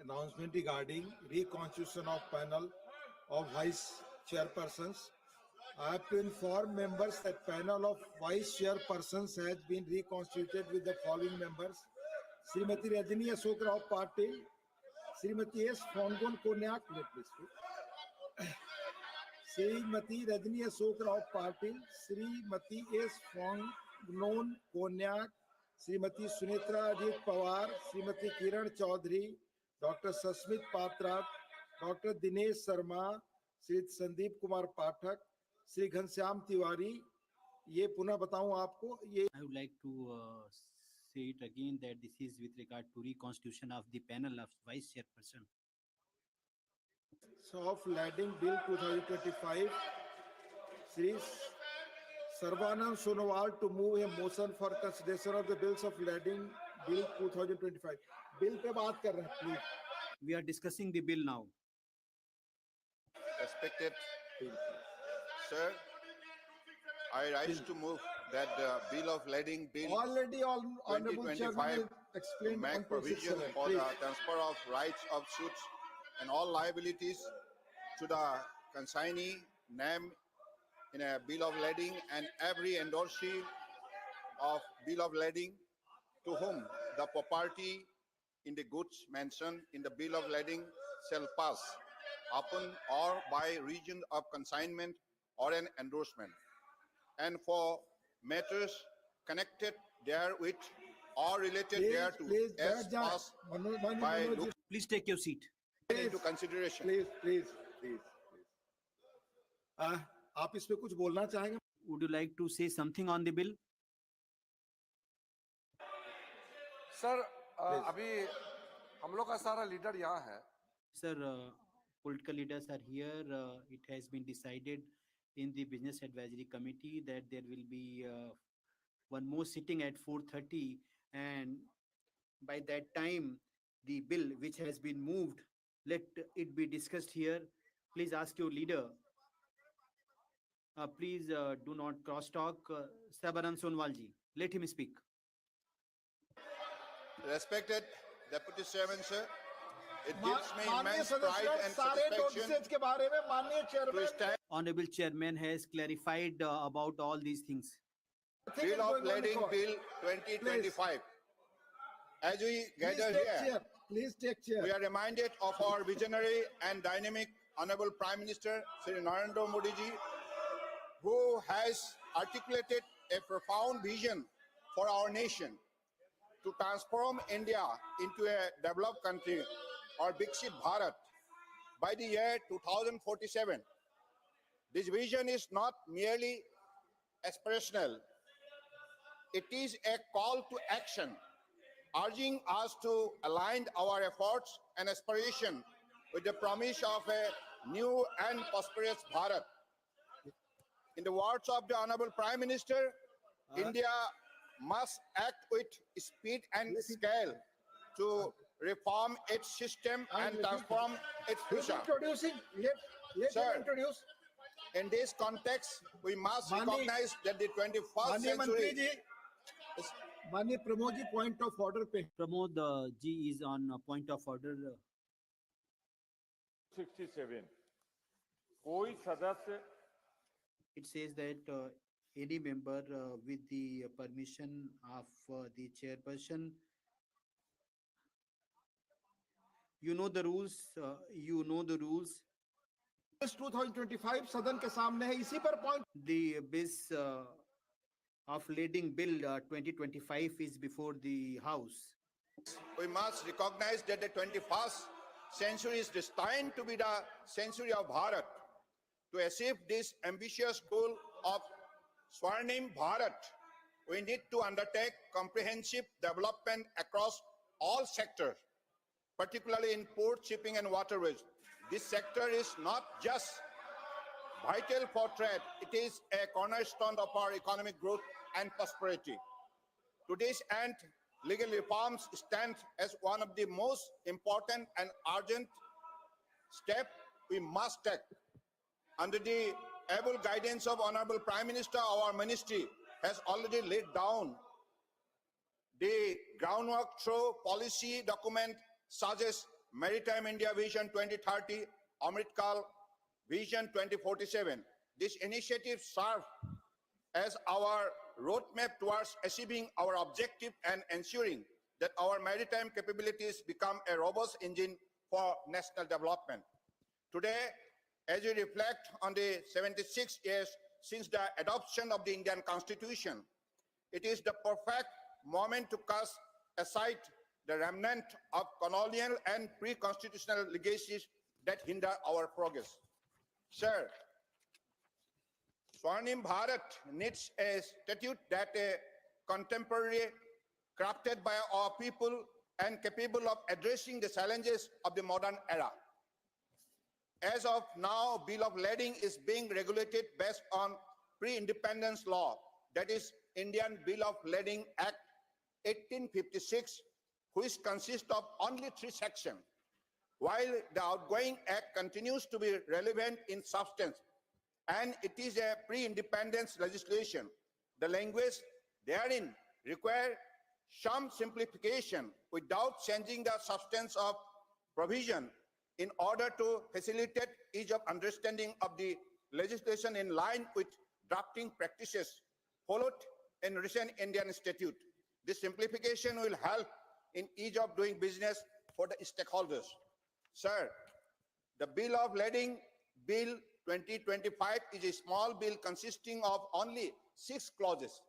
announcement regarding reconstitution of panel of vice chairpersons. I have to inform members that panel of vice chairpersons has been reconstituted with the following members: Srimati Rajini Ashok Rao Patil, Srimati S. Fongon Konyak, Srimati Rajini Ashok Rao Patil, Srimati S. Fongon Konyak, Srimati Sunitra Ajit Pawar, Srimati Kiran Chaudhary, Dr. Sasmit Patra, Dr. Dinesh Sharma, Sri Sandeep Kumar Pathak, Sri Ghanshyam Tiwari. ये पुनः बताऊं आपको, ये I would like to say it again that this is with regard to reconstitution of the panel of vice chairperson. of Leading Bill 2025, Sri Sarvanand Sonowal to move a motion for consideration of the bills of Leading Bill 2025. Bill पे बात कर रहे हैं, please. We are discussing the bill now. Respected Sir, I rise to move that the Bill of Lading Bill Already Honorable Chairman 2025 explained make on provision page 6, for please. the transfer of rights of suits and all liabilities to the consignee named in a Bill of Lading and every endorsee of Bill of Lading to whom the property in the goods mentioned in the Bill of Lading shall pass upon or by region of consignment or an endorsement, and for matters connected therewith or related thereto as passed by look Please take your seat. into consideration. Please. आप इस पे कुछ बोलना चाहेंगे? Would you like to say something on the bill? Sir अभी हम लोग का सारा लीडर यहाँ है. Sir, political leaders are here. It has been decided in the Business Advisory Committee that there will be one more sitting at 4:30, and by that time, the bill which has been moved, let it be discussed here. Please ask your leader. Please do not cross talk. Sarvanand Sonowal ji, let him speak. Respected Deputy Chairman, sir, it मा- gives me माननीय immense pride सदस्य, and सारे satisfaction notices के बारे में माननीय to chairman stand Honorable Chairman has clarified about all these things. Bill of Lading Bill 2025. As we gather here, Please take chair. we are reminded of our visionary and dynamic Honorable Prime Minister Shri Narendra Modi ji, who has articulated a profound vision for our nation to transform India into a developed country, or Viksit Bharat, by the year 2047. This vision is not merely aspirational. It is a call to action, urging us to align our efforts and aspiration with the promise of a new and prosperous Bharat. In the words of the Honorable Prime Minister, India must act with speed and scale to reform its system and transform its future. Let Sir, him introduce. In this context, we must Mani- recognize that the 21st माननीय मंत्री century जी, माननीय Pramod ji point of order पे. Pramod ji is on a point of order. 67 कोई सदस्य It says that any member with the permission of the chairperson, you know the rules. This 2025 सदन के सामने है, इसी पर point. The bills of Lading Bill 2025 is before the House. we must recognize that the 21st century is destined to be the century of Bharat. To achieve this ambitious goal of Swarnim Bharat, we need to undertake comprehensive development across all sectors, particularly in port, shipping and waterways. This sector is not just vital for trade, it is a cornerstone of our economic growth and prosperity. To this end, legal reforms stand as one of the most important and urgent steps we must take. Under the able guidance of Honorable Prime Minister, our ministry has already laid down the groundwork through policy document such as Maritime India Vision 2030, Amritkal Vision 2047. This initiative serves as our roadmap towards achieving our objective and ensuring that our maritime capabilities become a robust engine for national development. Today, as we reflect on the 76 years since the adoption of the Indian Constitution, it is the perfect moment to cast aside the remnant of colonial and pre-constitutional legacies that hinder our progress. Sir, Swarnim Bharat needs a statute that is contemporary, crafted by our people and capable of addressing the challenges of the modern era. As of now, Bill of Lading is being regulated based on pre-independence law, that is Indian Bill of Lading Act 1856, which consists of only 3 sections, while the outgoing act continues to be relevant in substance, and it is a pre-independence legislation. The language therein requires some simplification without changing the substance of provision in order to facilitate ease of understanding of the legislation in line with drafting practices followed in recent Indian statute. This simplification will help in ease of doing business for the stakeholders. Sir, the Bill of Lading Bill 2025 is a small bill consisting of only 6 clauses.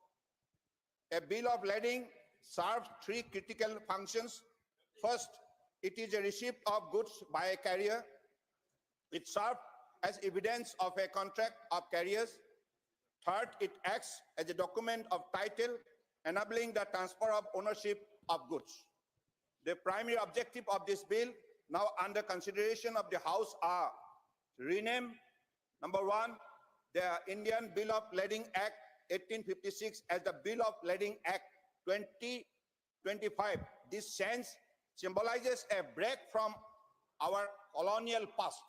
A Bill of Lading serves 3 critical functions. First, it is a receipt of goods by a carrier. It serves as evidence of a contract of carriers. Third, it acts as a document of title, enabling the transfer of ownership of goods. The primary objective of this bill, now under consideration of the House, are rename, number 1, the Indian Bill of Lading Act 1856 as the Bill of Lading Act 2025. This change symbolizes a break from our colonial past.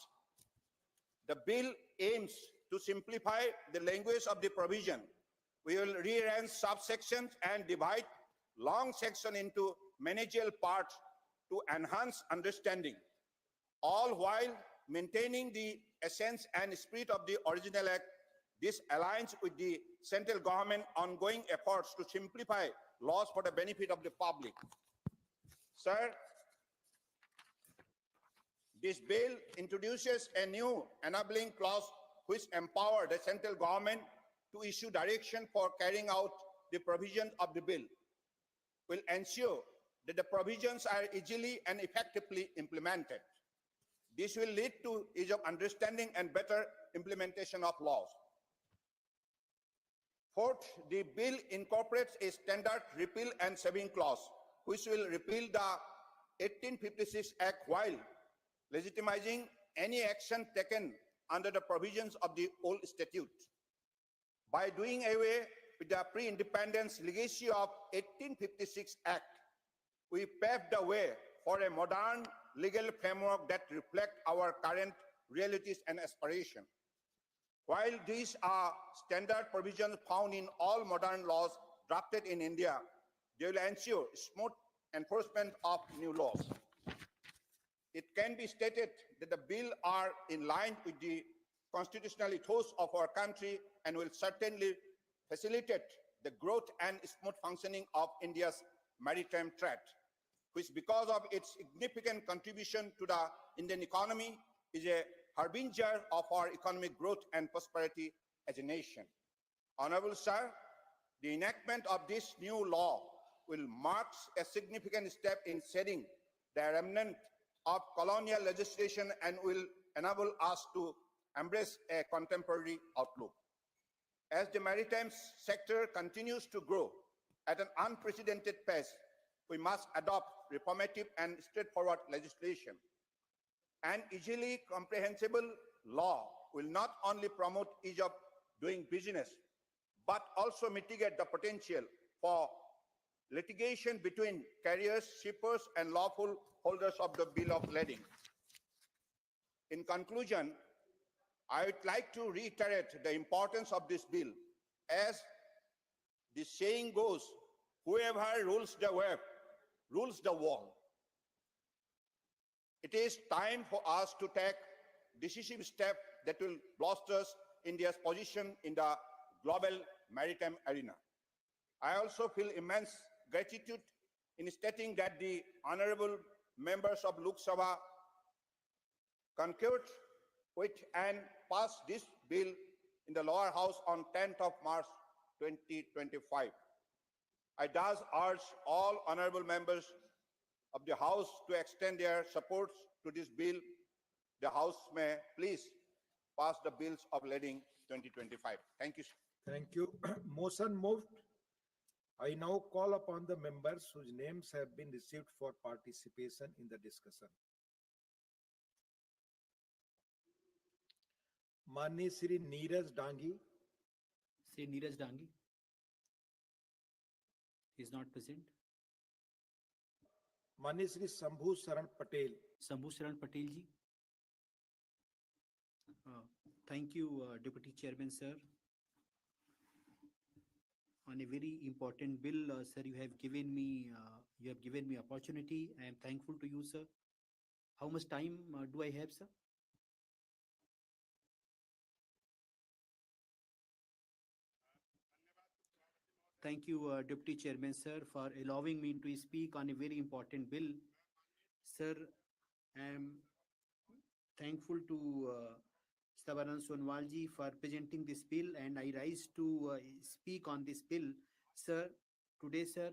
The bill aims to simplify the language of the provision. We will rearrange subsections and divide long section into managerial parts to enhance understanding, all while maintaining the essence and spirit of the original act. This aligns with the central government ongoing efforts to simplify laws for the benefit of the public. Sir, this bill introduces a new enabling clause which empowers the central government to issue direction for carrying out the provision of the bill. Will ensure that the provisions are easily and effectively implemented. This will lead to ease of understanding and better implementation of laws. Fourth, the bill incorporates a standard repeal and saving clause, which will repeal the 1856 Act while legitimizing any action taken under the provisions of the old statute. By doing away with the pre-independence legacy of 1856 Act, we paved the way for a modern legal framework that reflects our current realities and aspirations. While these are standard provisions found in all modern laws drafted in India, they will ensure smooth enforcement of new laws. It can be stated that the bill are in line with the constitutional ethos of our country and will certainly facilitate the growth and smooth functioning of India's maritime trade, which because of its significant contribution to the Indian economy is a harbinger of our economic growth and prosperity as a nation. Honorable Sir, the enactment of this new law will mark a significant step in setting the remnant of colonial legislation and will enable us to embrace a contemporary outlook. As the maritime sector continues to grow at an unprecedented pace, we must adopt reformative and straightforward legislation. An easily comprehensible law will not only promote ease of doing business, but also mitigate the potential for litigation between carriers, shippers, and lawful holders of the Bill of Lading. In conclusion, I would like to reiterate the importance of this bill. As the saying goes, whoever rules the web rules the world. It is time for us to take decisive step that will bolster India's position in the global maritime arena. I also feel immense gratitude in stating that the honorable members of Lok Sabha concurred with and passed this bill in the lower house on 10th of March 2025. I thus urge all honorable members of the House to extend their support to this bill. The House may please pass the bills of lading 2025. Thank you, sir. Thank you. Motion moved. I now call upon the members whose names have been received for participation in the discussion. माननीय Shri Neeraj Dangi, Say Neeraj Dangi is not present. माननीय श्री शंभू शरण Patel, Sambhu Sharan Patel ji. Thank you, Deputy Chairman, sir. On a very important bill, sir, you have given me opportunity. I am thankful to you, sir. How much time do I have, sir? Thank you, Deputy Chairman, sir, for allowing me to speak on a very important bill. Sir, I am thankful to Stabaran Sonwal ji for presenting this bill, and I rise to speak on this bill. Sir, today, sir,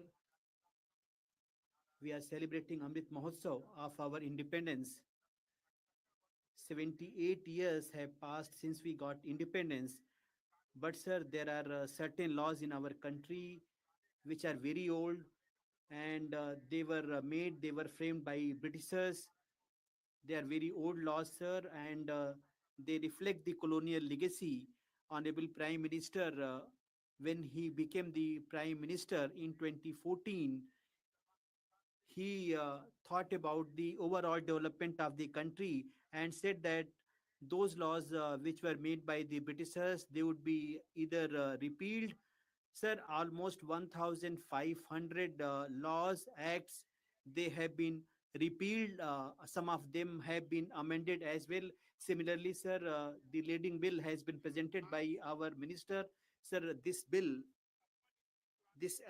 we are celebrating Amrit Mahotsav of our independence. 78 years have passed since we got independence. But sir, there are certain laws in our country which are very old, and they were framed by Britishers. They are very old laws, sir, and they reflect the colonial legacy. Honorable Prime Minister, when he became the Prime Minister in 2014, he thought about the overall development of the country and said that those laws which were made by the Britishers, they would be either repealed. Sir, almost 1,500 laws, acts, they have been repealed. Some of them have been amended as well. Similarly, sir, the leading bill has been presented by our minister. Sir, this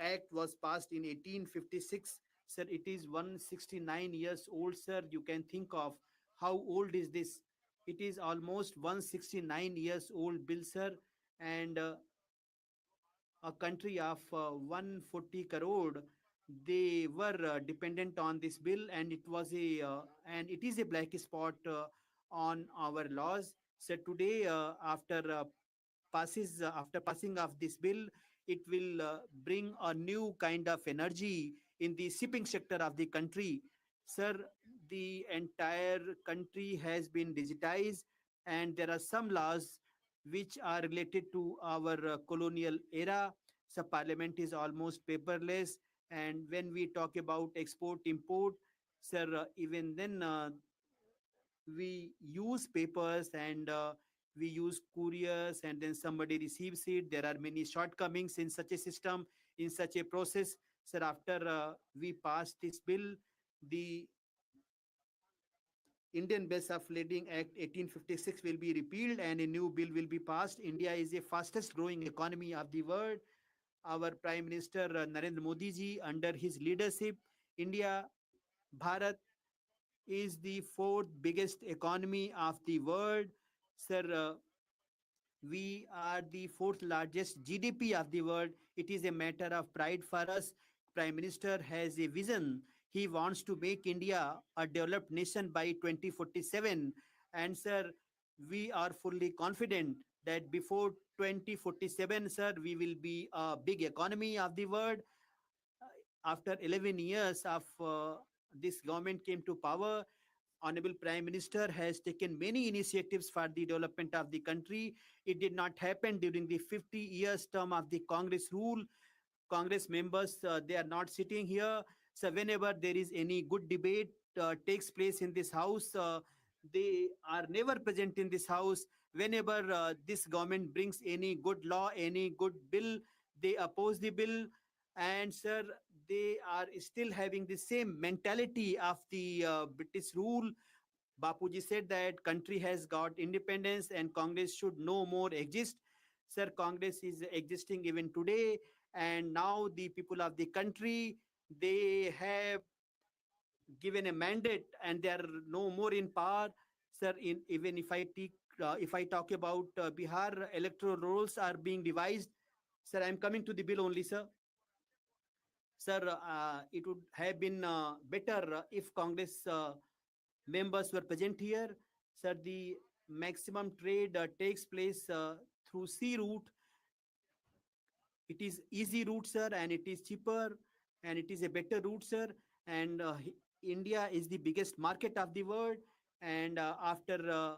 act was passed in 1856. Sir, it is 169 years old, sir. You can think of how old is this. It is almost 169 years old bill, sir, and a country of 140 crore, they were dependent on this bill, and it is a black spot on our laws. So today, after passing of this bill, it will bring a new kind of energy in the shipping sector of the country. Sir, the entire country has been digitized, and there are some laws which are related to our colonial era. So parliament is almost paperless, and when we talk about export import, sir, even then we use papers, and we use couriers, and then somebody receives it. There are many shortcomings in such a system, in such a process. Sir, after we passed this bill, the Indian Base of Lading Act 1856 will be repealed and a new bill will be passed. India is the fastest growing economy of the world. Our Prime Minister Narendra Modi ji, under his leadership, India, Bharat, is the fourth biggest economy of the world. Sir, we are the fourth largest GDP of the world. It is a matter of pride for us. Prime Minister has a vision. He wants to make India a developed nation by 2047. And sir, we are fully confident that before 2047, sir, we will be a big economy of the world. After 11 years of this government came to power, Honorable Prime Minister has taken many initiatives for the development of the country. It did not happen during the 50 years term of the Congress rule. Congress members, they are not sitting here. So whenever there is any good debate takes place in this house, they are never present in this house. Whenever this government brings any good law, any good bill, they oppose the bill. And sir, they are still having the same mentality of the British rule. Bapuji said that country has got independence and Congress should no more exist. Sir, Congress is existing even today, and now the people of the country, they have given a mandate and they are no more in power. Sir, even if I talk about Bihar, electoral rolls are being revised. Sir, I am coming to the bill only, sir. Sir, it would have been better if Congress members were present here. Sir, the maximum trade takes place through sea route. It is easy route, sir, and it is cheaper, and it is a better route, sir. And India is the biggest market of the world. And after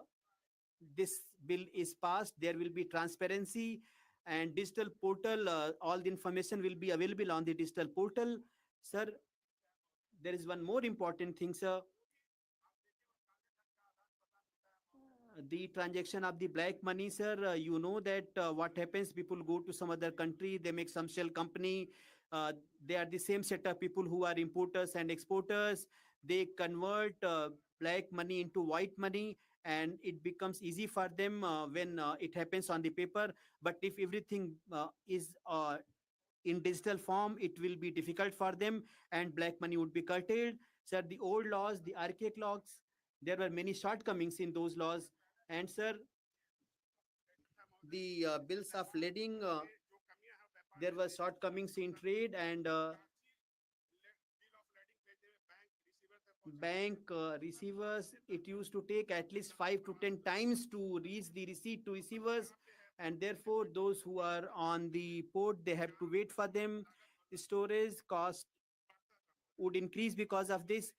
this bill is passed, there will be transparency and digital portal. All the information will be available on the digital portal, sir. There is one more important thing, sir. The transaction of the black money, sir. You know that what happens, people go to some other country, they make some shell company. They are the same set of people who are importers and exporters. They convert black money into white money, and it becomes easy for them when it happens on the paper. But if everything is in digital form, it will be difficult for them, and black money would be curtailed. Sir, the old laws, the archaic laws, there were many shortcomings in those laws. And sir, the bills of lading, there were shortcomings in trade, and bank receivers, it used to take at least 5 to 10 times to reach the receipt to receivers, and therefore those who are on the port, they have to wait for them. Storage cost would increase because of this,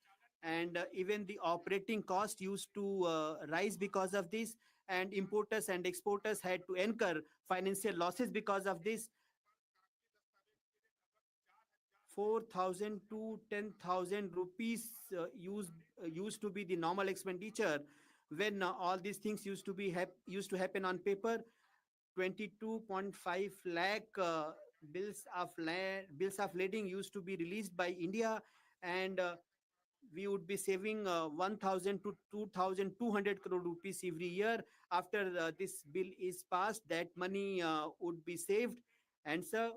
and even the operating cost used to rise because of this, and importers and exporters had to incur financial losses because of this. 4,000 to 10,000 rupees used to be the normal expenditure when all these things used to happen on paper. 22.5 lakh bills of lading used to be released by India, and we would be saving 1,000 to 2,200 crore rupees every year. After this bill is passed, that money would be saved. And sir,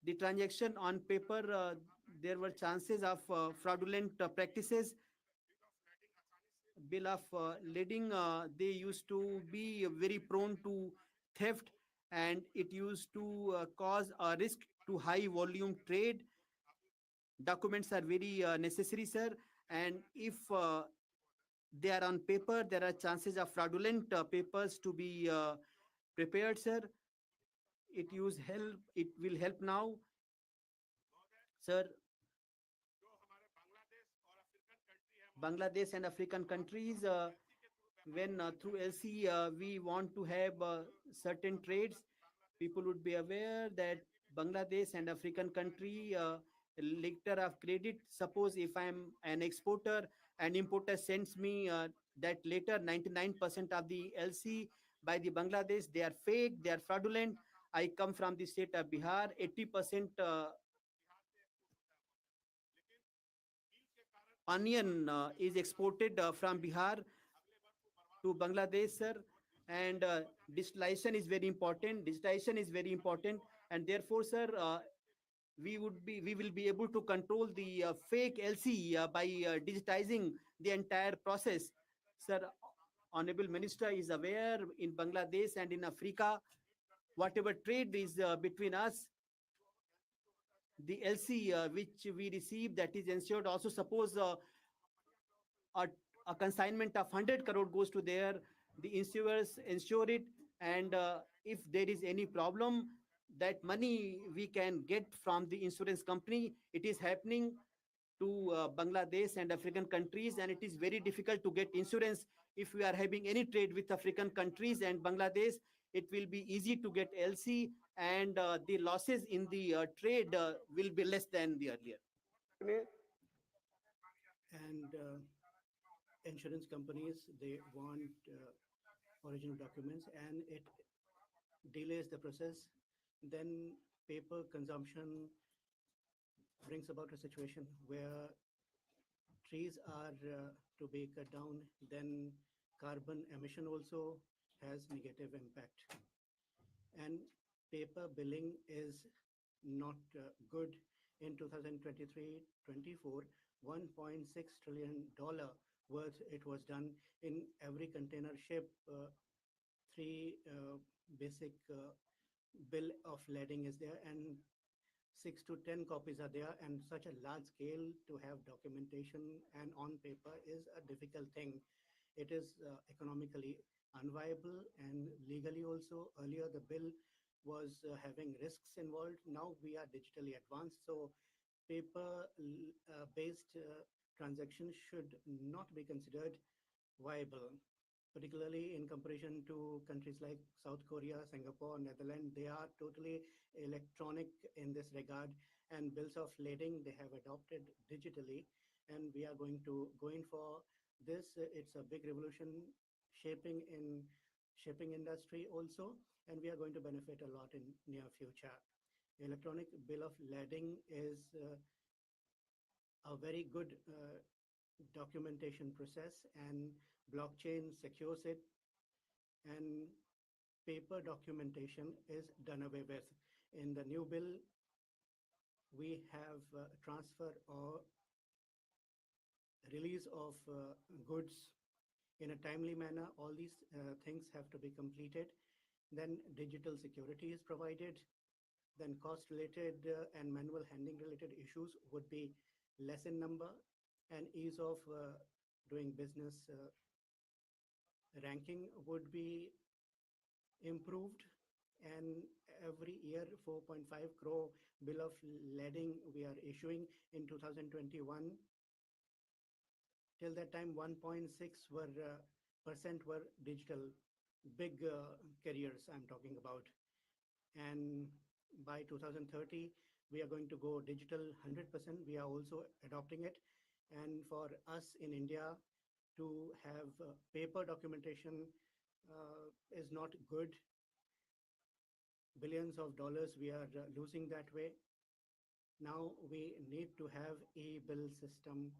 the transaction on paper, there were chances of fraudulent practices. Bill of lading, they used to be very prone to theft, and it used to cause a risk to high volume trade. Documents are very necessary, sir, and if they are on paper, there are chances of fraudulent papers to be prepared, sir. It will help now, sir. Bangladesh and African countries, when through LC we want to have certain trades, people would be aware that Bangladesh and African country letter of credit. Suppose if I am an exporter and importer sends me that letter, 99% of the LC by the Bangladesh, they are fake, they are fraudulent. I come from the state of Bihar, 80% onion is exported from Bihar to Bangladesh, sir. And digitalization is very important. Digitization is very important, and therefore, sir, we will be able to control the fake LC by digitizing the entire process, sir. Honorable Minister is aware, in Bangladesh and in Africa, whatever trade is between us, the LC which we receive, that is ensured. Also, suppose a, a consignment of 100 crore goes to there, the insurers ensure it, and if there is any problem, that money we can get from the insurance company. It is happening to Bangladesh and African countries, and it is very difficult to get insurance. If we are having any trade with African countries and Bangladesh, it will be easy to get LC, and the losses in the trade will be less than the earlier. And insurance companies, they want original documents, and it delays the process. Then paper consumption brings about a situation where trees are to be cut down, then carbon emission also has negative impact. And paper billing is not good. In 2023-24, $1.6 trillion worth it was done. In every container ship, three basic bill of lading is there, and 6 to 10 copies are there, and such a large scale to have documentation and on paper is a difficult thing. It is economically unviable and legally also. Earlier, the bill was having risks involved. Now we are digitally advanced, so paper based transactions should not be considered viable, particularly in comparison to countries like South Korea, Singapore, Netherlands. They are totally electronic in this regard, and bills of lading they have adopted digitally, and we are going to go in for this. It's a big revolution shaping in shipping industry also, and we are going to benefit a lot in near future. Electronic bill of lading is a very good documentation process, and blockchain secures it, and paper documentation is done away with. In the new bill, we have transfer or release of goods in a timely manner. All these things have to be completed. Then digital security is provided. Then cost related and manual handling related issues would be less in number, and ease of doing business ranking would be improved. And every year 4.5 crore bill of lading we are issuing. In 2021, till that time 1.6 percent were digital, big carriers I'm talking about. And by 2030 we are going to go digital 100%. We are also adopting it. And for us in India to have paper documentation is not good. Billions of dollars we are losing that way. Now we need to have e-bill system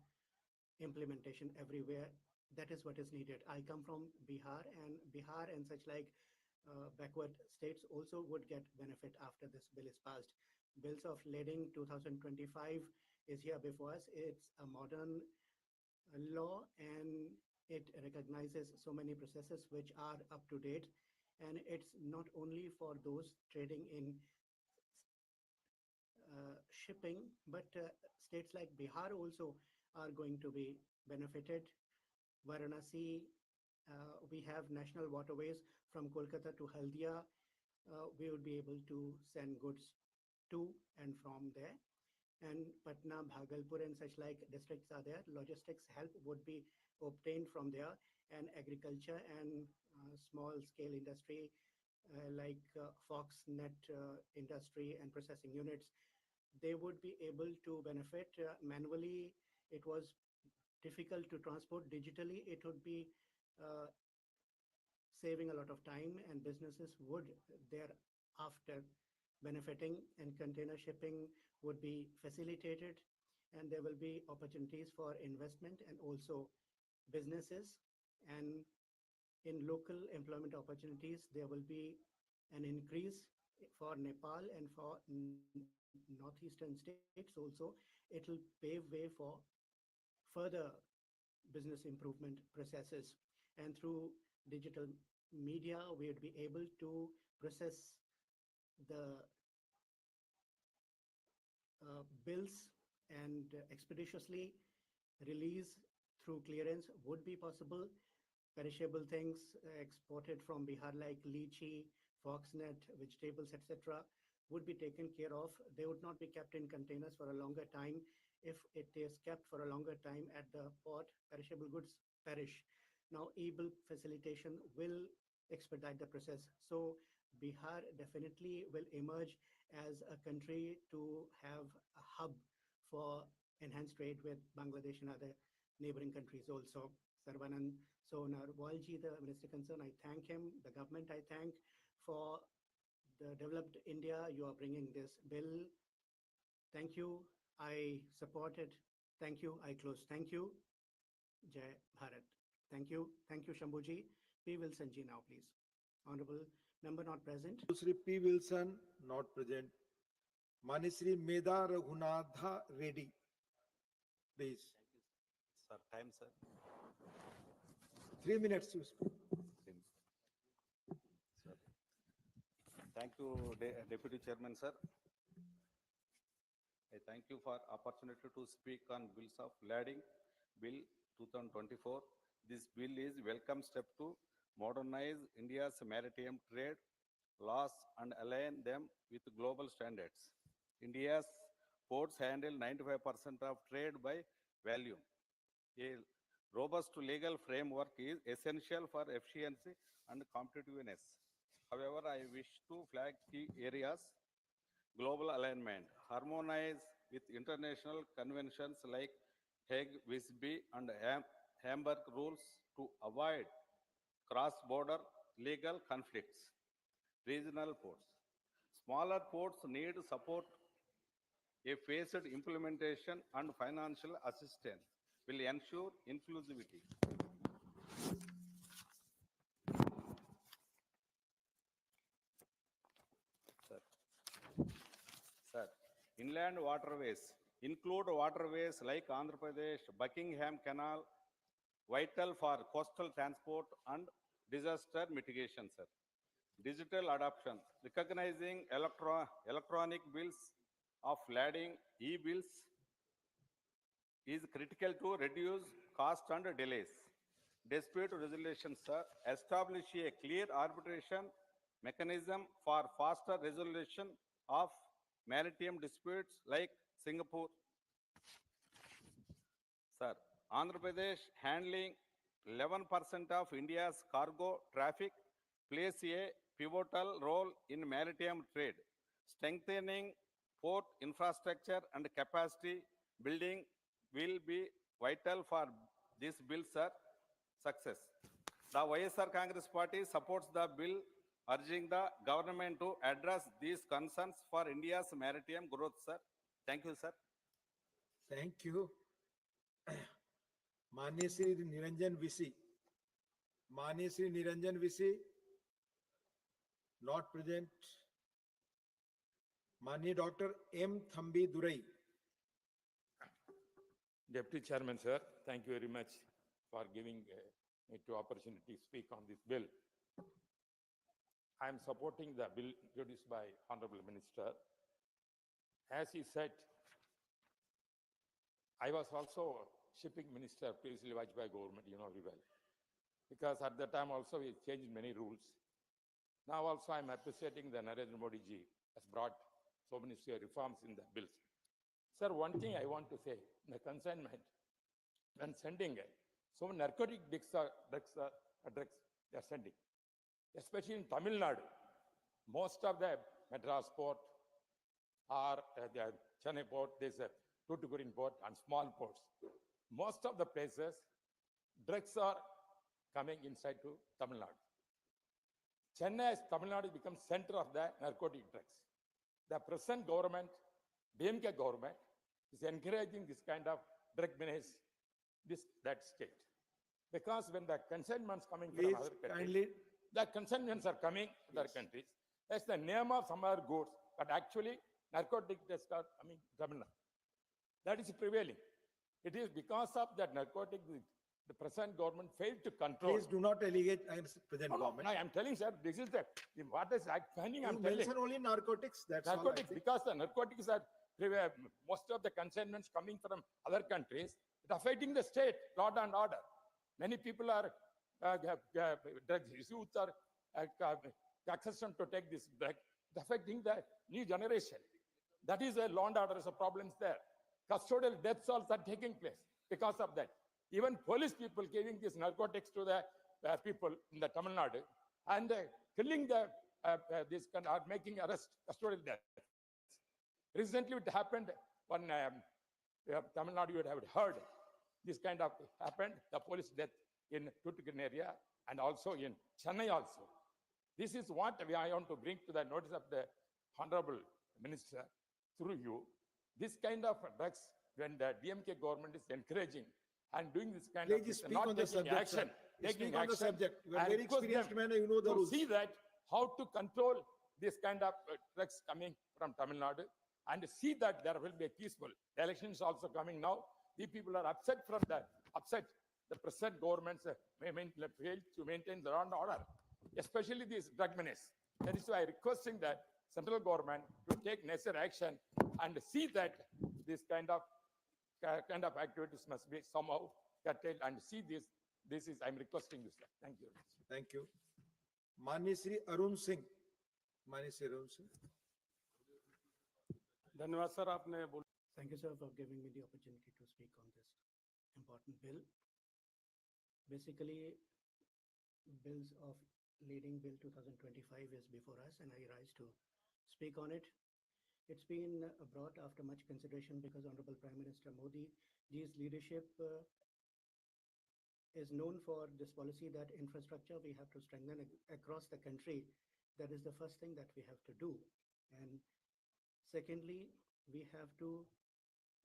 implementation everywhere. That is what is needed. I come from Bihar, and Bihar and such like backward states also would get benefit after this bill is passed. Bills of lading 2025 is here before us. It's a modern law, and it recognizes so many processes which are up to date. And it's not only for those trading in shipping, but states like Bihar also are going to be benefited. Varanasi, we have national waterways from Kolkata to Haldia. We would be able to send goods to and from there. And Patna, Bhagalpur and such like districts are there. Logistics help would be obtained from there, and agriculture and small scale industry like Foxnet industry and processing units, they would be able to benefit. Manually, it was difficult to transport. Digitally, it would be saving a lot of time, and businesses would thereafter benefiting, and container shipping would be facilitated, and there will be opportunities for investment and also businesses. And in local employment opportunities, there will be an increase for Nepal and for northeastern states also. It will pave way for further business improvement processes. And through digital media, we would be able to process the bills, and expeditiously release through clearance would be possible. Perishable things exported from Bihar like lychee, foxnet, vegetables, etc. would be taken care of. They would not be kept in containers for a longer time. If it is kept for a longer time at the port, perishable goods perish. Now, e-bill facilitation will expedite the process. So Bihar definitely will emerge as a country to have a hub for enhanced trade with Bangladesh and other neighboring countries also. Sarvanand Sonowalji, the minister concerned, I thank him, the government I thank for the developed India, you are bringing this bill. Thank you. I support it. Thank you. I close. Thank you. Jai Bharat. Thank you. Thank you, Shambhuji. P. Wilson ji now, please. Honorable member not present. Shri P. Wilson, not present. Mani Shri Meda Raghunatha Reddy, please. Sir, time, sir. 3 minutes to speak. Sir. Thank you, Deputy Chairman, sir. I thank you for opportunity to speak on bills of lading bill 2024. This bill is welcome step to modernize India's maritime trade laws and align them with global standards. India's ports handle 95% of trade by volume. A robust legal framework is essential for efficiency and competitiveness. However, I wish to flag key areas: global alignment, harmonize with international conventions like Hague, Visby, and Hamburg rules to avoid cross-border legal conflicts. Regional ports. Smaller ports need support. A phased implementation and financial assistance will ensure inclusivity. Sir, inland waterways include waterways like Andhra Pradesh, Buckingham Canal, vital for coastal transport and disaster mitigation, sir. Digital adoption, recognizing electronic bills of lading e-bills is critical to reduce cost and delays. Dispute resolution, sir, establish a clear arbitration mechanism for faster resolution of maritime disputes like Singapore. Sir, Andhra Pradesh handling 11% of India's cargo traffic plays a pivotal role in maritime trade. Strengthening port infrastructure and capacity building will be vital for this bill's success. The YSR Congress Party supports the bill, urging the government to address these concerns for India's maritime growth, sir. Thank you, sir. Thank you. Mani Shri Niranjan Visi. Mani Shri Niranjan Visi, not present. Mani Dr. M. Thambi Durai. Deputy Chairman, sir, thank you very much for giving me the opportunity to speak on this bill. I am supporting the bill introduced by Honorable Minister. As he said, I was also shipping minister previously Vajpayee government, you know very well. Because at that time also we changed many rules. Now also I am appreciating the Narendra Modi ji has brought so many reforms in the bills. Sir, one thing I want to say, the consignment, when sending so many narcotic drugs they are sending, especially in Tamil Nadu. Most of the Madras port or the Chennai port, there's a Tuticorin port and small ports. Most of the places, drugs are coming inside to Tamil Nadu. Chennai, Tamil Nadu becomes center of the narcotic drugs. The present government, DMK government, is encouraging this kind of drug menace, that state. Because when the consignments coming Please, from other countries, kindly. the consignments are coming to other countries. That's the name of some other goods, but actually narcotic drugs are coming Tamil Nadu. That is prevailing. It is because of that narcotic the present government failed to control. Please do not allegate I am present government. No, I am telling, sir, this is what is finding. You I'm telling. mention only narcotics, that's Narcotics, all. because the narcotics are most of the consignments coming from other countries, it affecting the state, law and order. Many people are drugs youth are accustomed to take this drug. It's affecting the new generation. That is a law and order problems there. Custodial deaths also are taking place because of that. Even police people giving these narcotics to the people in the Tamil Nadu and killing the this are making arrest custodial deaths. Recently, it happened when Tamil Nadu, you would have heard this kind of happened. The police death in Tuticorin area and also in Chennai also. This is what I want to bring to the notice of the Honorable Minister through you. This kind of drugs, when the DMK government is encouraging and doing this kind of Please things, speak not on the taking subject, action, sir. taking Speak on the action, subject. You are I very request experienced them man, you know the to rules. see that how to control this kind of drugs coming from Tamil Nadu and see that there will be a peaceful. The elections also coming now. The people are upset from that, upset the present governments fail to maintain the law and order, especially these drug menace. That is why I requesting that central government to take necessary action and see that this kind of activities must be somehow curtailed and see this. This is I'm requesting this. Thank you. Thank you. माननीय श्री अरुण सिंह, माननीय श्री अरुण सिंह. धन्यवाद sir, आपने बोल. Thank you, sir, for giving me the opportunity to speak on this important bill. Basically, bills of leading bill 2025 is before us, and I rise to speak on it. It's been brought after much consideration because Honorable Prime Minister Modi's leadership is known for this policy that infrastructure we have to strengthen across the country. That is the first thing that we have to do. And secondly, we have to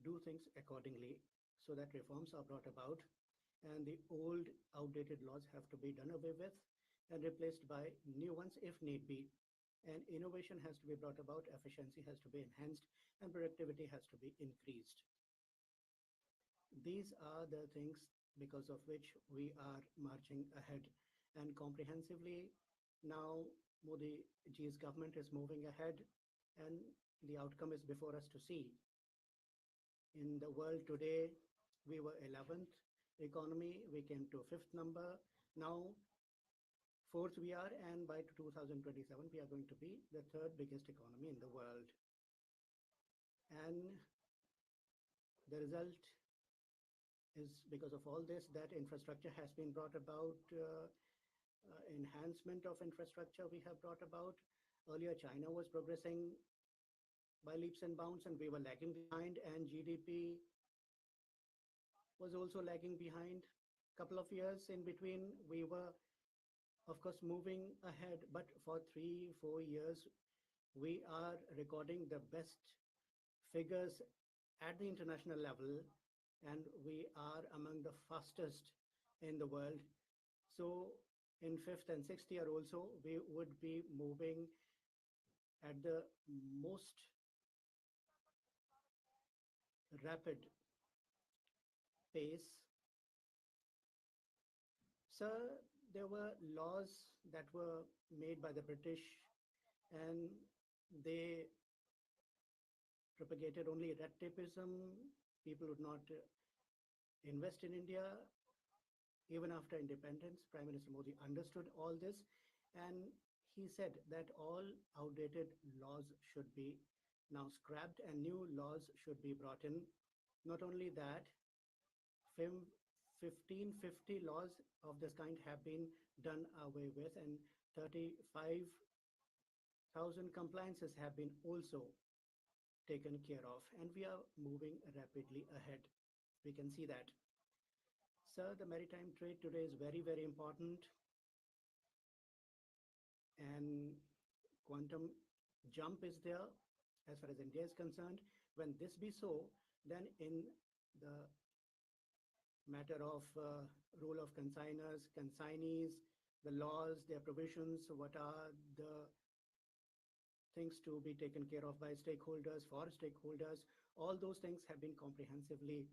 do things accordingly so that reforms are brought about and the old outdated laws have to be done away with and replaced by new ones if need be. And innovation has to be brought about, efficiency has to be enhanced, and productivity has to be increased. These are the things because of which we are marching ahead. And comprehensively, now Modi ji's government is moving ahead and the outcome is before us to see. In the world today, we were 11th economy, we came to 5th number. Now, 4th we are, and by 2027, we are going to be the 3rd biggest economy in the world. And the result is because of all this, that infrastructure has been brought about, enhancement of infrastructure we have brought about. Earlier, China was progressing by leaps and bounds, and we were lagging behind, and GDP was also lagging behind. Couple of years in between, we were, of course, moving ahead, but for 3-4 years, we are recording the best figures at the international level, and we are among the fastest in the world. So in 5th and 6th year also, we would be moving at the most rapid pace. Sir, there were laws that were made by the British, and they propagated only red tapeism. People would not invest in India. Even after independence, Prime Minister Modi understood all this, and he said that all outdated laws should be now scrapped and new laws should be brought in. Not only that, 1550 laws of this kind have been done away with, and 35,000 compliances have been also taken care of, and we are moving rapidly ahead. We can see that. Sir, the maritime trade today is very, very important, and quantum jump is there as far as India is concerned. When this be so, then in the matter of rule of consignors, consignees, the laws, their provisions, what are the things to be taken care of by stakeholders, for stakeholders, all those things have been comprehensively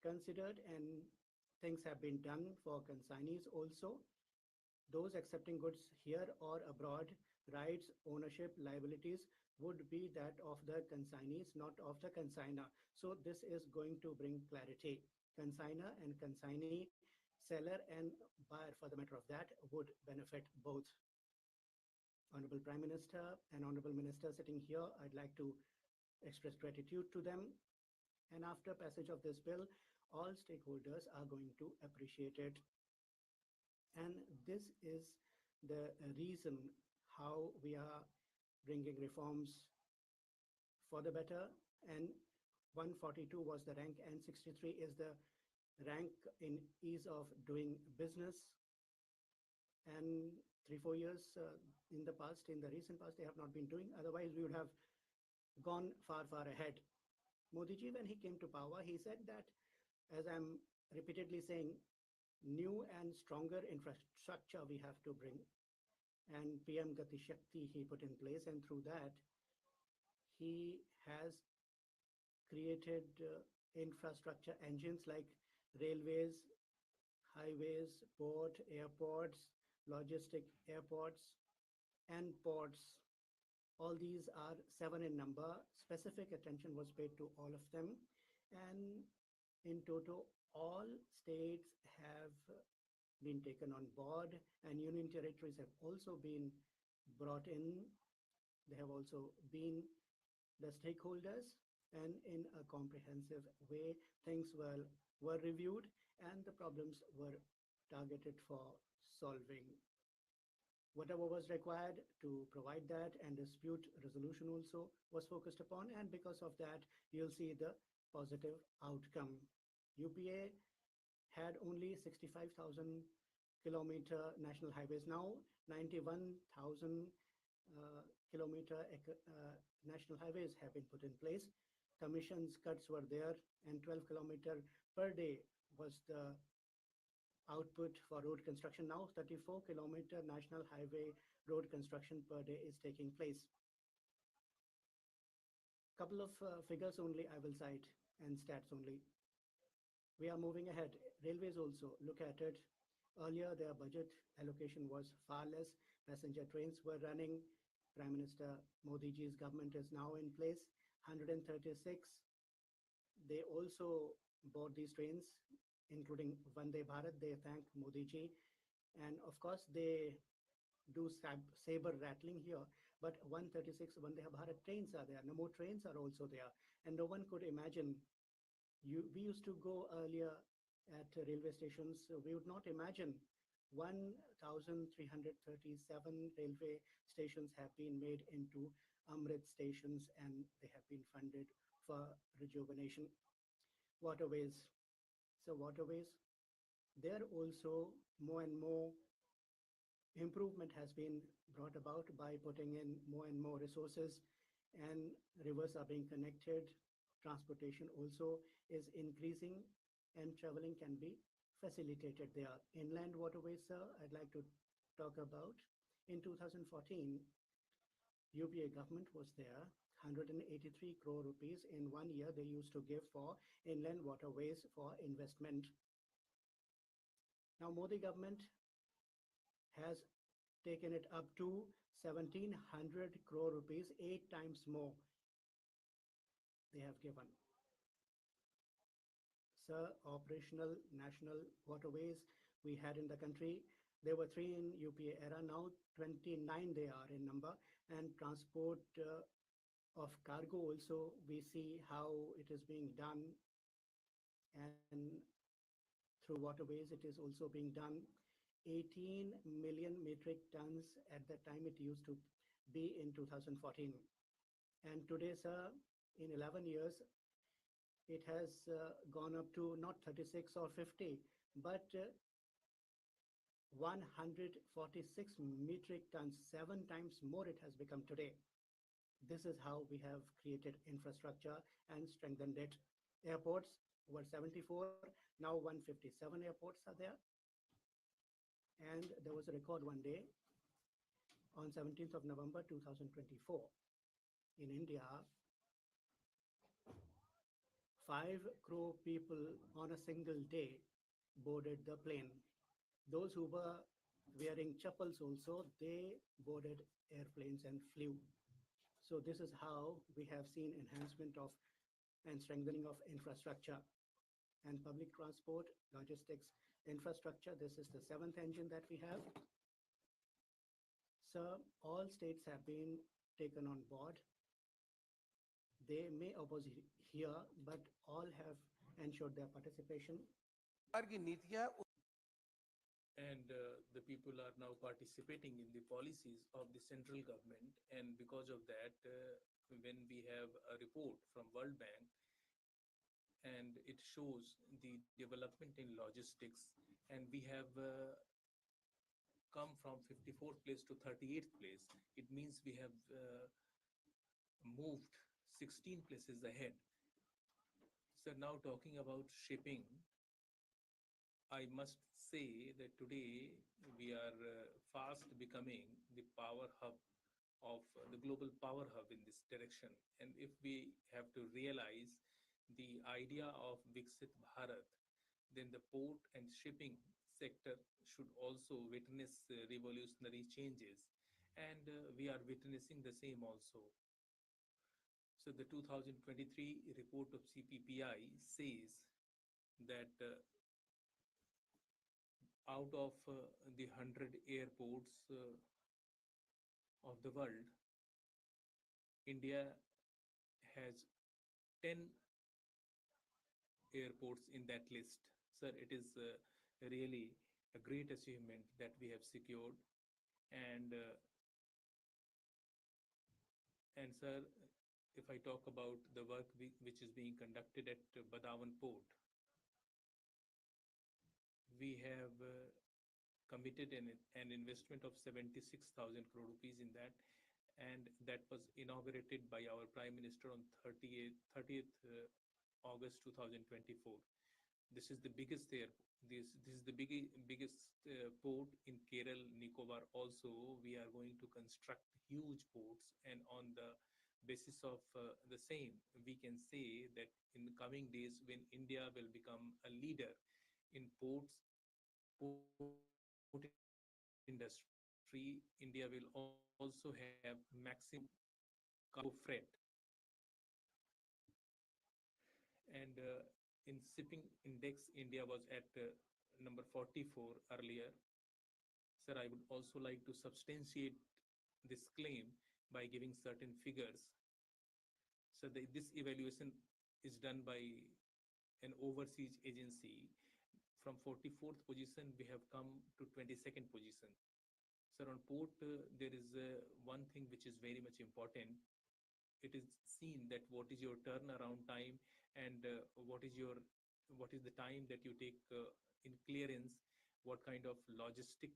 considered, and things have been done for consignees also. Those accepting goods here or abroad, rights, ownership, liabilities would be that of the consignees, not of the consignor. So this is going to bring clarity. Consignor and consignee, seller and buyer, for the matter of that, would benefit both. Honorable Prime Minister and Honorable Minister sitting here, I'd like to express gratitude to them. And after passage of this bill, all stakeholders are going to appreciate it. And this is the reason how we are bringing reforms for the better. And 142 was the rank, and 63 is the rank in ease of doing business. And 3-4 years in the past, in the recent past, they have not been doing. Otherwise, we would have gone far, far ahead. Modi ji, when he came to power, he said that, as I'm repeatedly saying, new and stronger infrastructure we have to bring. And PM Gati Shakti he put in place, and through that, he has created infrastructure engines like railways, highways, port, airports, logistic airports, and ports. All these are 7 in number. Specific attention was paid to all of them. And in total, all states have been taken on board, and union territories have also been brought in. They have also been the stakeholders, and in a comprehensive way, things were reviewed and the problems were targeted for solving. Whatever was required to provide that, and dispute resolution also was focused upon, and because of that, you'll see the positive outcome. UPA had only 65,000 kilometer national highways. Now 91,000 kilometer national highways have been put in place. Commissions cuts were there, and 12 kilometer per day was the output for road construction. Now 34 kilometer national highway road construction per day is taking place. Couple of figures only I will cite, and stats only. We are moving ahead. Railways also, look at it. Earlier, their budget allocation was far less. Passenger trains were running. Prime Minister Modi ji's government is now in place. 136. They also bought these trains, including Vande Bharat. They thank Modi ji. And of course, they do saber rattling here. But 136 Vande Bharat trains are there. No more trains are also there. And no one could imagine. We used to go earlier at railway stations. We would not imagine 1,337 railway stations have been made into Amrit stations, and they have been funded for rejuvenation. Waterways. So waterways, there also more and more improvement has been brought about by putting in more and more resources, and rivers are being connected. Transportation also is increasing, and traveling can be facilitated there. Inland waterways, sir, I'd like to talk about. In 2014, UPA government was there. 183 crore rupees in 1 year they used to give for inland waterways for investment. Now Modi government has taken it up to 1,700 crore rupees, 8 times more they have given. Sir, operational national waterways we had in the country, there were 3 in UPA era. Now 29 they are in number. And transport of cargo also, we see how it is being done, and through waterways it is also being done. 18 million metric tons at the time it used to be in 2014. And today, sir, in 11 years, it has gone up to not 36 or 50, but 146 metric tons, 7 times more it has become today. This is how we have created infrastructure and strengthened it. Airports were 74, now 157 airports are there. And there was a record one day on 17th of November 2024 in India. 5 crore people on a single day boarded the plane. Those who were wearing chappals also, they boarded airplanes and flew. So this is how we have seen enhancement of and strengthening of infrastructure and public transport, logistics, infrastructure. This is the 7th engine that we have. So all states have been taken on board. They may oppose here, but all have ensured their participation. And the people are now participating in the policies of the central government. And because of that, when we have a report from World Bank, and it shows the development in logistics, and we have come from 54th place to 38th place, it means we have moved 16 places ahead. So now talking about shipping, I must say that today we are fast becoming the power hub of the global power hub in this direction. And if we have to realize the idea of Viksit Bharat, then the port and shipping sector should also witness revolutionary changes. And we are witnessing the same also. So the 2023 report of CPPI says that out of the 100 airports of the world, India has 10 airports in that list. Sir, it is really a great achievement that we have secured. And sir, if I talk about the work which is being conducted at Badawan Port, we have committed an investment of 76,000 crore rupees in that, and that was inaugurated by our Prime Minister on 30th August 2024. This is the biggest this is the biggest port in Kerala, Nicobar. Also, we are going to construct huge ports, and on the basis of the same, we can say that in the coming days, when India will become a leader in port industry, India will also have maximum cargo freight. And in shipping index, India was at number 44 earlier. Sir, I would also like to substantiate this claim by giving certain figures. So this evaluation is done by an overseas agency. From 44th position, we have come to 22nd position. Sir, on port, there is one thing which is very much important. It is seen that what is your turnaround time, and what is the time that you take in clearance, what kind of logistic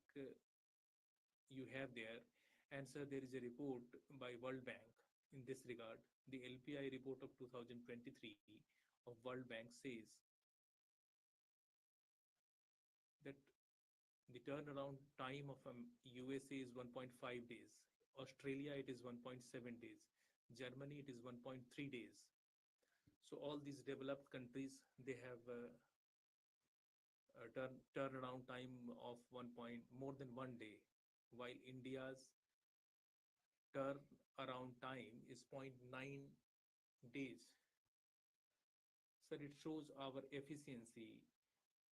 you have there. And sir, there is a report by World Bank in this regard. The LPI report of 2023 of World Bank says that the turnaround time of USA is 1.5 days. Australia, it is 1.7 days. Germany, it is 1.3 days. So all these developed countries, they have a turnaround time of more than 1 day, while India's turnaround time is 0.9 days. So it shows our efficiency,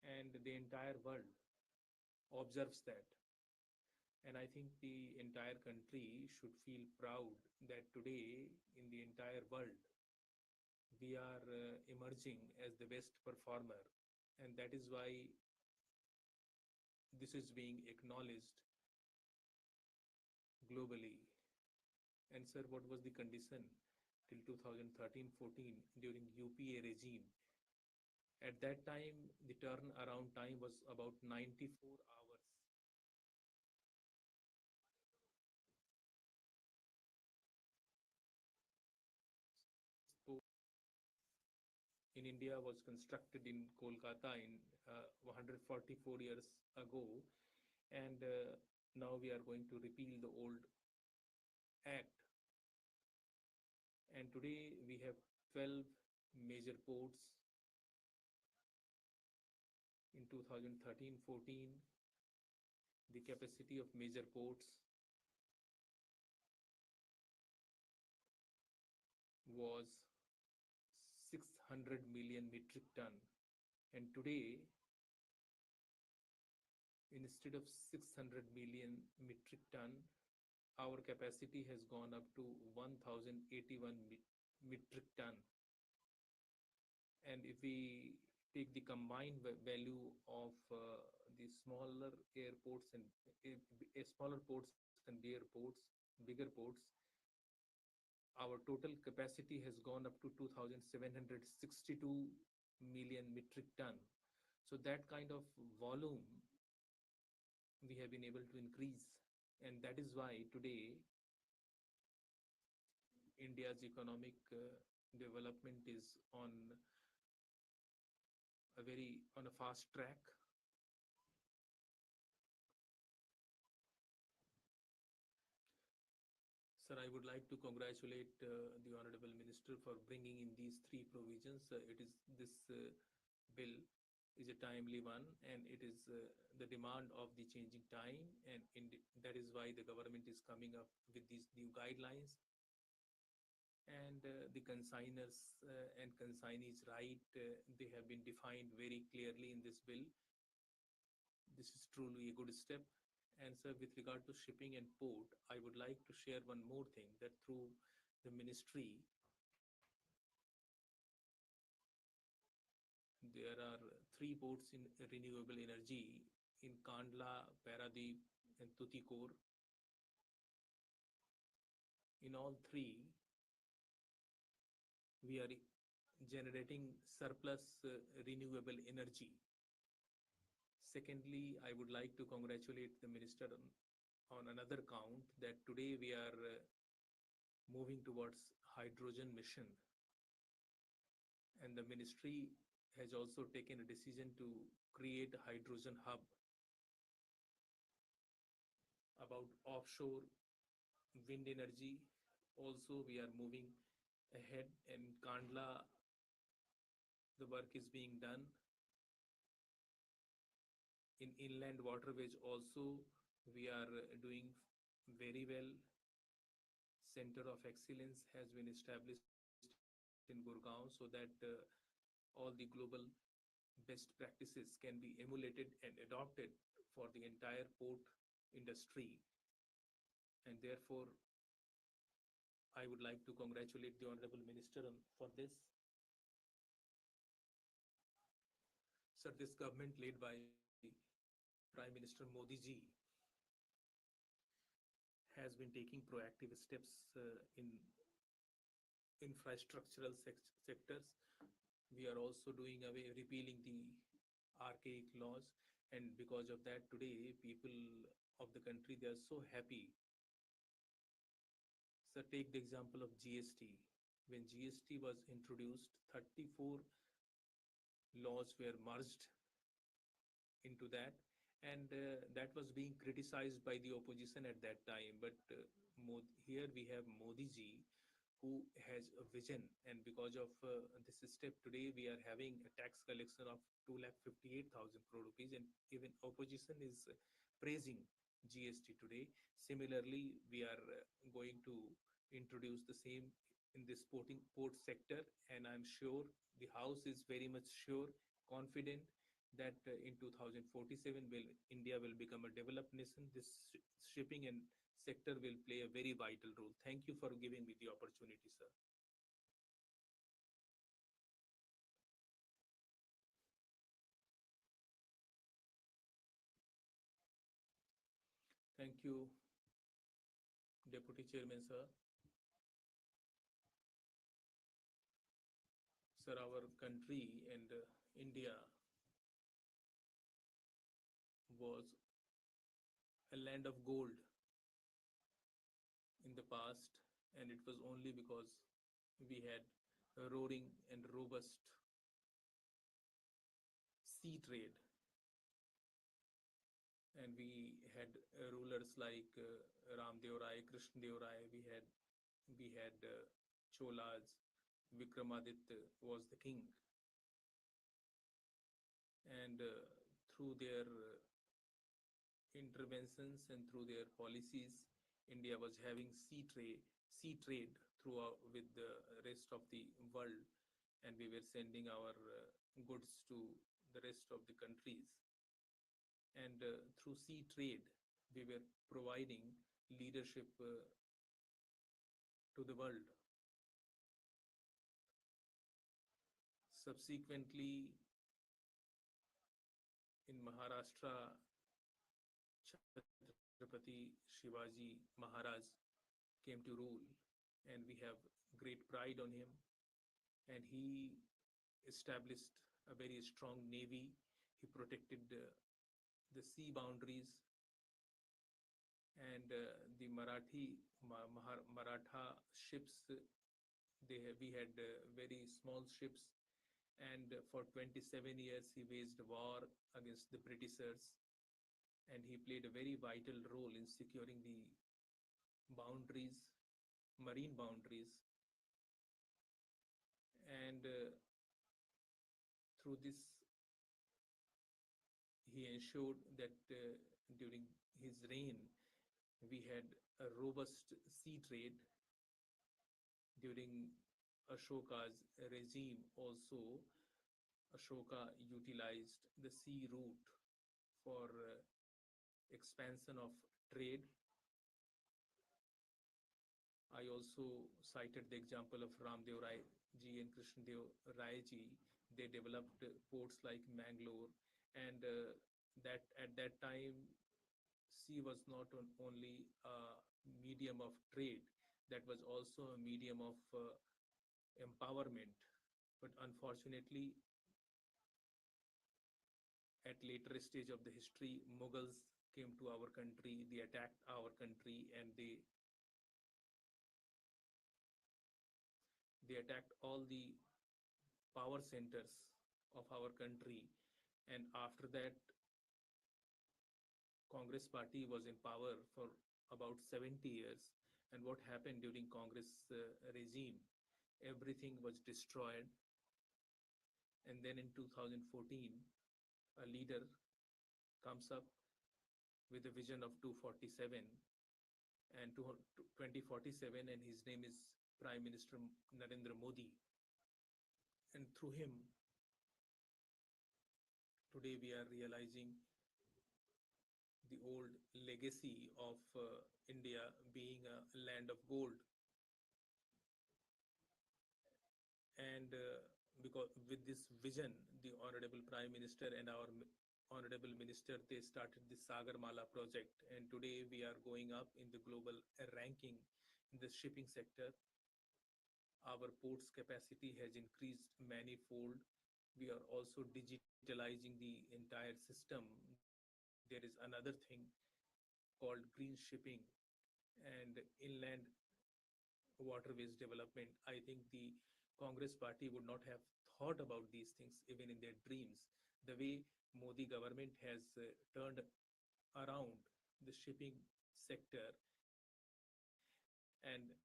and the entire world observes that. And I think the entire country should feel proud that today in the entire world, we are emerging as the best performer. And that is why this is being acknowledged globally. And sir, what was the condition till 2013-14 during UPA regime? At that time, the turnaround time was about 94 hours. In India was constructed in Kolkata in 144 years ago, and now we are going to repeal the old act. And today we have 12 major ports. In 2013-14, the capacity of major ports was 600 million metric ton. And today, instead of 600 million metric ton, our capacity has gone up to 1081 metric ton. And if we take the combined value of the smaller airports and smaller ports and bigger ports, our total capacity has gone up to 2,762 million metric ton. So that kind of volume we have been able to increase. And that is why today India's economic development is on a fast track. Sir, I would like to congratulate the Honorable Minister for bringing in these three provisions. This bill is a timely one, and it is the demand of the changing time, and that is why the government is coming up with these new guidelines. And the consigners and consignees' right, they have been defined very clearly in this bill. This is truly a good step. And sir, with regard to shipping and port, I would like to share one more thing, that through the ministry, there are three ports in renewable energy in Kandla, Paradeep, and Tuticorin. In all three, we are generating surplus renewable energy. Secondly, I would like to congratulate the minister on another count, that today we are moving towards hydrogen mission. And the ministry has also taken a decision to create a hydrogen hub. About offshore wind energy, also we are moving ahead, and Kandla, the work is being done. In inland waterways also, we are doing very well. Center of Excellence has been established in Gurgaon, so that all the global best practices can be emulated and adopted for the entire port industry. And therefore, I would like to congratulate the Honorable Minister for this. Sir, this government led by Prime Minister Modi ji has been taking proactive steps in infrastructural sectors. We are also doing away, repealing the archaic laws, and because of that, today people of the country, they are so happy. So take the example of GST. When GST was introduced, 34 laws were merged into that, and that was being criticized by the opposition at that time. But here we have Modi ji, who has a vision, and because of this step, today we are having a tax collection of 2,58,000 crore rupees, and even opposition is praising GST today. Similarly, we are going to introduce the same in this port sector, and I'm sure the House is very much sure, confident that in 2047 India will become a developed nation. This shipping and sector will play a very vital role. Thank you for giving me the opportunity, sir. Thank you, Deputy Chairman, sir. Sir, our country and India was a land of gold in the past, and it was only because we had a roaring and robust sea trade, and we had rulers like Ramdev Rai, Krishnadev Rai. We had Cholas. Vikramaditya was the king, and through their interventions and through their policies, India was having sea trade throughout with the rest of the world, and we were sending our goods to the rest of the countries. And through sea trade, we were providing leadership to the world. Subsequently, in Maharashtra, Chhatrapati Shivaji Maharaj came to rule, and we have great pride on him. And he established a very strong navy. He protected the sea boundaries and the Maratha ships. We had very small ships, and for 27 years he waged war against the Britishers, and he played a very vital role in securing the boundaries, marine boundaries, and through this he ensured that during his reign we had a robust sea trade. During Ashoka's regime also, Ashoka utilized the sea route for expansion of trade. I also cited the example of Ramdev Rai ji and Krishnadev Rai ji. They developed ports like Mangalore, and that at that time, sea was not only a medium of trade, that was also a medium of empowerment. But unfortunately, at later stage of the history, Mughals came to our country, they attacked our country, and they attacked all the power centers of our country. And after that, Congress party was in power for about 70 years. And what happened during Congress regime? Everything was destroyed. And then in 2014, a leader comes up with a vision of 247 and 2047, and his name is Prime Minister Narendra Modi. And through him, today we are realizing the old legacy of India being a land of gold. And because with this vision, the Honorable Prime Minister and our Honorable Minister, they started the Sagarmala project. And today we are going up in the global ranking in the shipping sector. Our ports capacity has increased manifold. We are also digitalizing the entire system. There is another thing called green shipping and inland waterways development. I think the Congress party would not have thought about these things even in their dreams. The way Modi government has turned around the shipping sector, and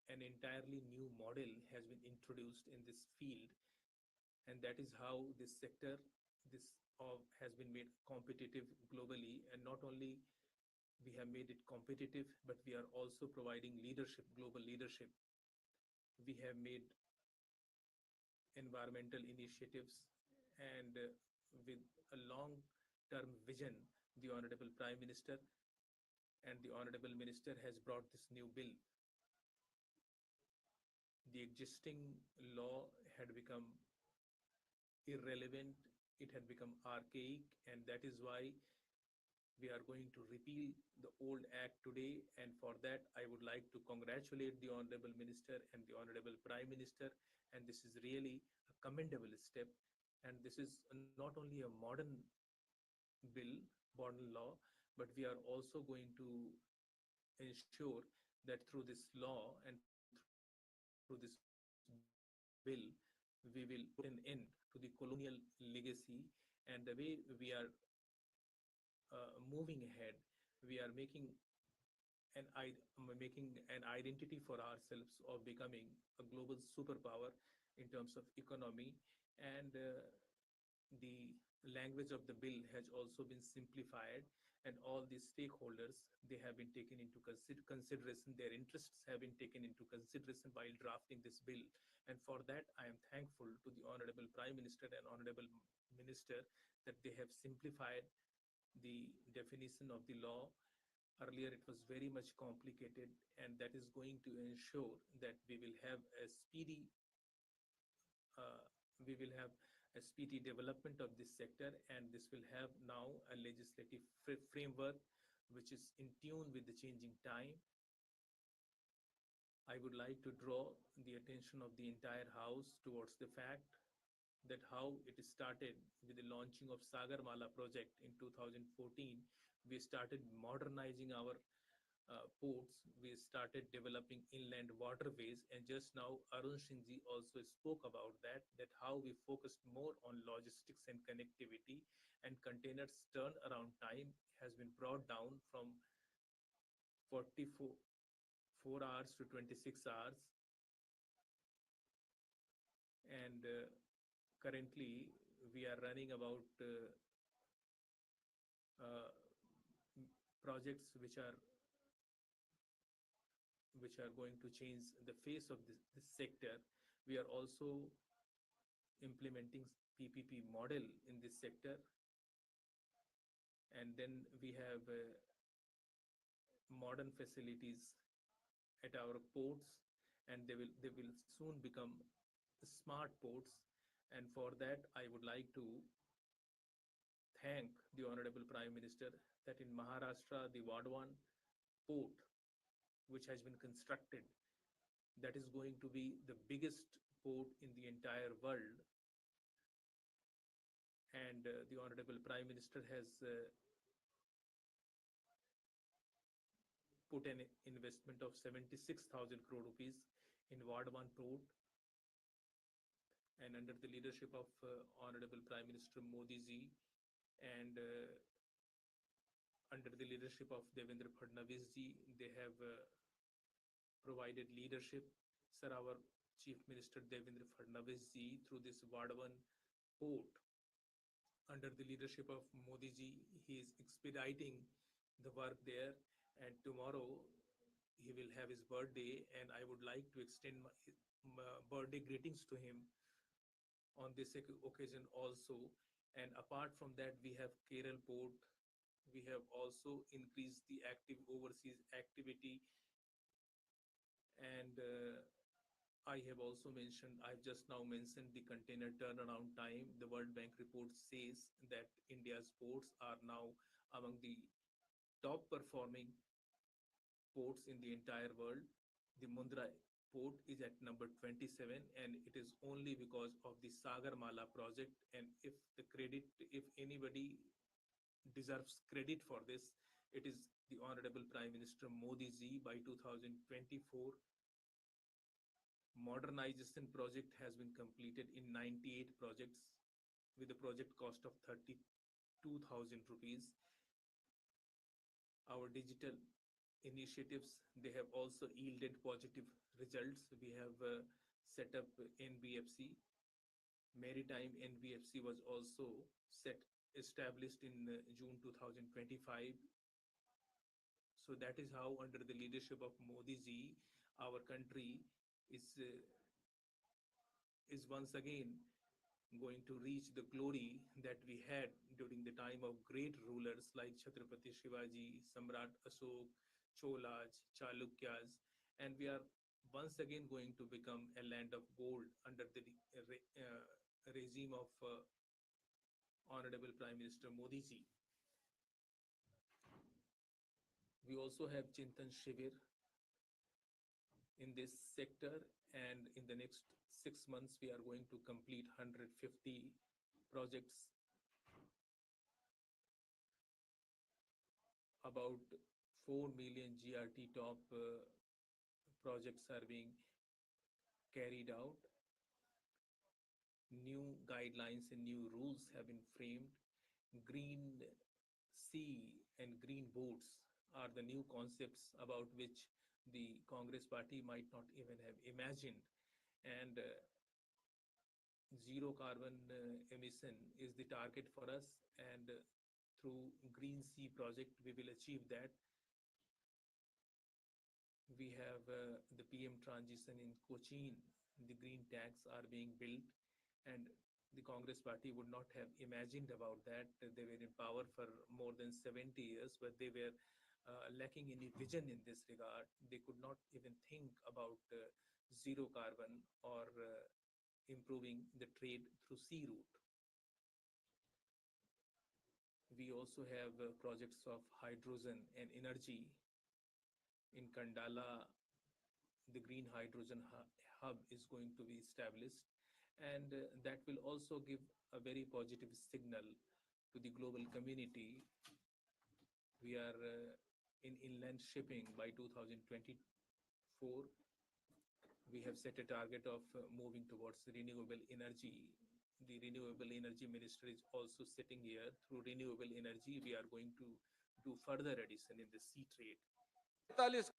an entirely new model has been introduced in this field, and that is how this sector this has been made competitive globally. And not only we have made it competitive, but we are also providing leadership, global leadership. We have made environmental initiatives, and with a long term vision, the Honorable Prime Minister and the Honorable Minister has brought this new bill. The existing law had become irrelevant, it had become archaic, and that is why we are going to repeal the old act today. And for that, I would like to congratulate the Honorable Minister and the Honorable Prime Minister. And this is really a commendable step. And this is not only a modern bill, modern law, but we are also going to ensure that through this law and through this bill, we will put an end to the colonial legacy. And the way we are moving ahead, we are making an identity for ourselves of becoming a global superpower in terms of economy. And the language of the bill has also been simplified, and all the stakeholders, they have been taken into consideration, their interests have been taken into consideration while drafting this bill. And for that, I am thankful to the Honorable Prime Minister and Honorable Minister that they have simplified the definition of the law. Earlier, it was very much complicated, and that is going to ensure that uh, we will have a speedy development of this sector, and this will have now a legislative framework which is in tune with the changing time. I would like to draw the attention of the entire House towards the fact that how it started with the launching of Sagarmala project in 2014, We started modernizing our ports. We started developing inland waterways, and just now Arun Singh ji also spoke about that how we focused more on logistics and connectivity, and containers turnaround time has been brought down from 44 hours to 26 hours. And currently we are running about projects which are going to change the face of this sector. We are also implementing PPP model in this sector. And then we have modern facilities at our ports, and they will soon become smart ports. And for that, I would like to thank the Honorable Prime Minister that in Maharashtra, the Vadwan port, which has been constructed, that is going to be the biggest port in the entire world. And the Honorable Prime Minister has put an investment of 76,000 crore rupees in Vadwan port. And under the leadership of Honorable Prime Minister Modi ji, and under the leadership of Devendra Fadnavis ji, they have provided leadership. Sir, our Chief Minister Devendra Fadnavis ji, through this Vadwan port, under the leadership of Modi ji, he is expediting the work there. And tomorrow he will have his birthday, and I would like to extend my birthday greetings to him on this occasion also. And apart from that, we have Kerala port. We have also increased the active overseas activity. And I've just now mentioned the container turnaround time. The World Bank report says that India's ports are now among the top performing ports in the entire world. The Mundra port is at number 27, and it is only because of the Sagarmala project. And if anybody deserves credit for this, it is the Honorable Prime Minister Modi ji. By 2024, modernization project has been completed in 98 projects with a project cost of 32,000 rupees. Our digital initiatives, they have also yielded positive results. We have set up NBFC. Maritime NBFC was also established in June 2025. So that is how, under the leadership of Modi ji, our country is once again going to reach the glory that we had during the time of great rulers like Chhatrapati Shivaji, Samrat Ashok, Cholas, Chalukyas, and we are once again going to become a land of gold under the regime of Honorable Prime Minister Modi ji. We also have Chintan Shivir in this sector, and in the next 6 months we are going to complete 150 projects. About 4 million GRT top projects are being carried out. New guidelines and new rules have been framed. Green sea and green boats are the new concepts about which the Congress party might not even have imagined. And zero carbon emission is the target for us, and through Green Sea project we will achieve that. We have the PM transition in Cochin. The green tags are being built, and the Congress party would not have imagined about that. They were in power for more than 70 years, but they were lacking any vision in this regard. They could not even think about zero carbon or improving the trade through sea route. We also have projects of hydrogen and energy. In Kandala, the green hydrogen hub is going to be established, and that will also give a very positive signal to the global community We are in inland shipping by 2024. We have set a target of moving towards renewable energy. The renewable energy minister is also sitting here. Through renewable energy, we are going to do further addition in the sea trade. 45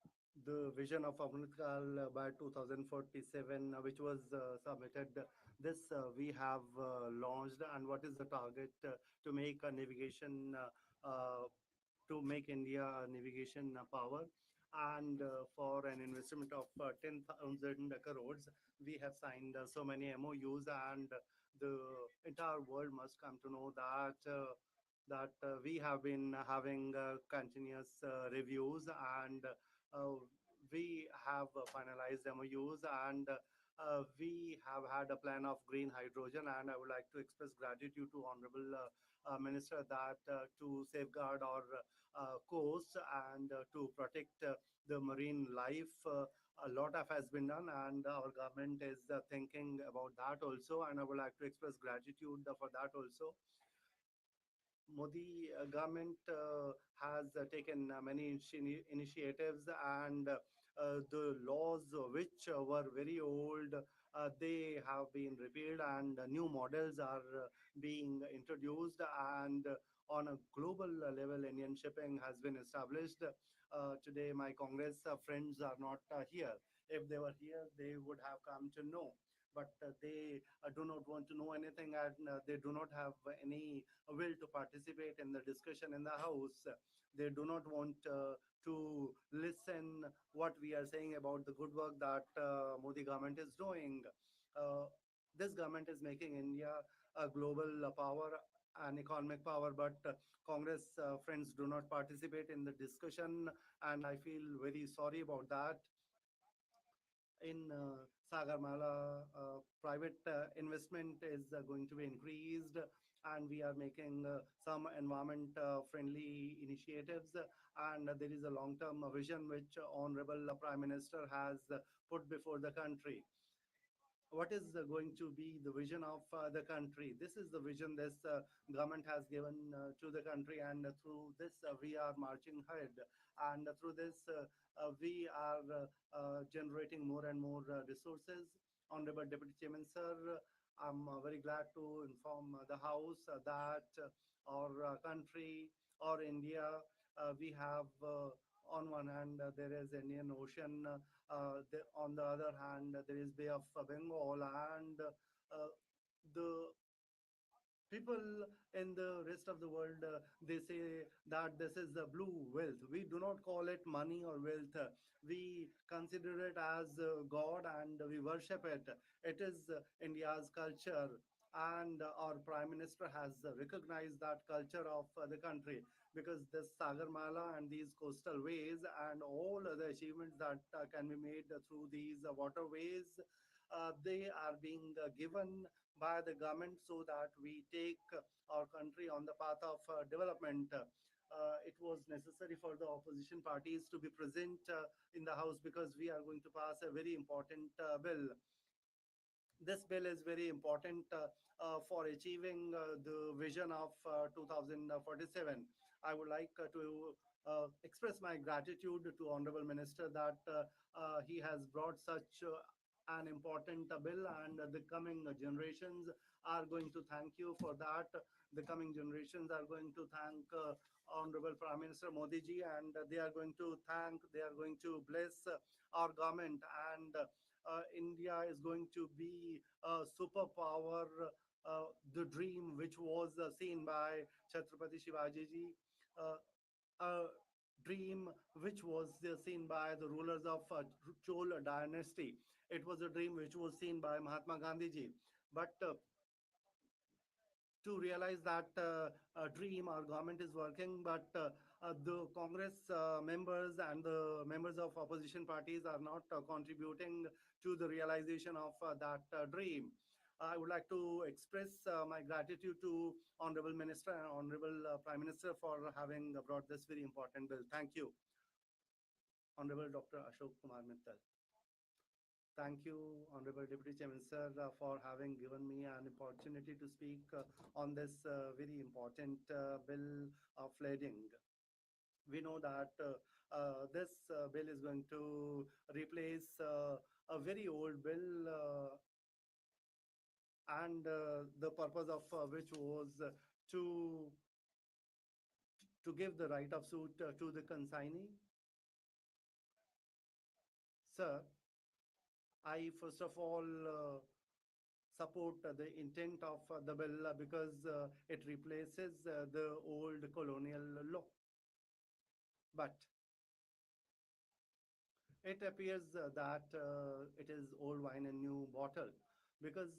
The vision of Amritkal by 2047, which was submitted. This we have launched, and what is the target to make a navigation, to make India a navigation power? And for an investment of 10,000 crores, we have signed so many MOUs, and the entire world must come to know that we have been having continuous reviews, and we have finalized MOUs, and we have had a plan of green hydrogen. And I would like to express gratitude to Honorable Minister that to safeguard our coast and to protect the marine life. A lot of has been done, and our government is thinking about that also. And I would like to express gratitude for that also. Modi government has taken many initiatives, and the laws which were very old, they have been repealed, and new models are being introduced. And on a global level, Indian shipping has been established. Today, my Congress friends are not here. If they were here, they would have come to know. But they do not want to know anything, and they do not have any will to participate in the discussion in the house. They do not want to listen what we are saying about the good work that Modi government is doing. Uh, this government is making India a global power, an economic power, but Congress friends do not participate in the discussion, and I feel very sorry about that. In Sagarmala, private investment is going to be increased, and we are making some environment friendly initiatives. And there is a long term vision which Honorable Prime Minister has put before the country. What is going to be the vision of the country? This is the vision this government has given to the country, and through this we are marching ahead, and through this we are generating more and more resources. Honorable Deputy Chairman Sir, I'm very glad to inform the House that our country, or India, we have on one hand there is Indian Ocean, on the other hand, there is Bay of Bengal, and the people in the rest of the world, they say that this is the blue wealth. We do not call it money or wealth. We consider it as God, and we worship it. It is India's culture, and our Prime Minister has recognized that culture of the country, because this Sagarmala and these coastal ways and all other achievements that can be made through these waterways, they are being given by the government so that we take our country on the path of development. It was necessary for the opposition parties to be present in the House, because we are going to pass a very important bill. This bill is very important for achieving the vision of 2047. I would like to express my gratitude to Honorable Minister that he has brought such an important bill, and the coming generations are going to thank you for that. The coming generations are going to thank Honorable Prime Minister Modi ji, and they are going to bless our government, and India is going to be a superpower, the dream which was seen by Chhatrapati Shivaji ji, uh, a dream which was seen by the rulers of Chol dynasty. It was a dream which was seen by Mahatma Gandhi ji. But to realize that dream, our government is working, but the Congress members and the members of opposition parties are not contributing to the realization of that dream. I would like to express my gratitude to Honorable Minister and Honorable Prime Minister for having brought this very important bill. Thank you, Honorable Dr. Ashok Kumar Mittal. Thank you, Honorable Deputy Chairman Sir, for having given me an opportunity to speak on this very important bill of flooding. We know that this bill is going to replace a very old bill, and the purpose of which was to to give the right of suit to the consignee. Sir, I first of all support the intent of the bill because it replaces the old colonial law. But it appears that it is old wine in new bottle, because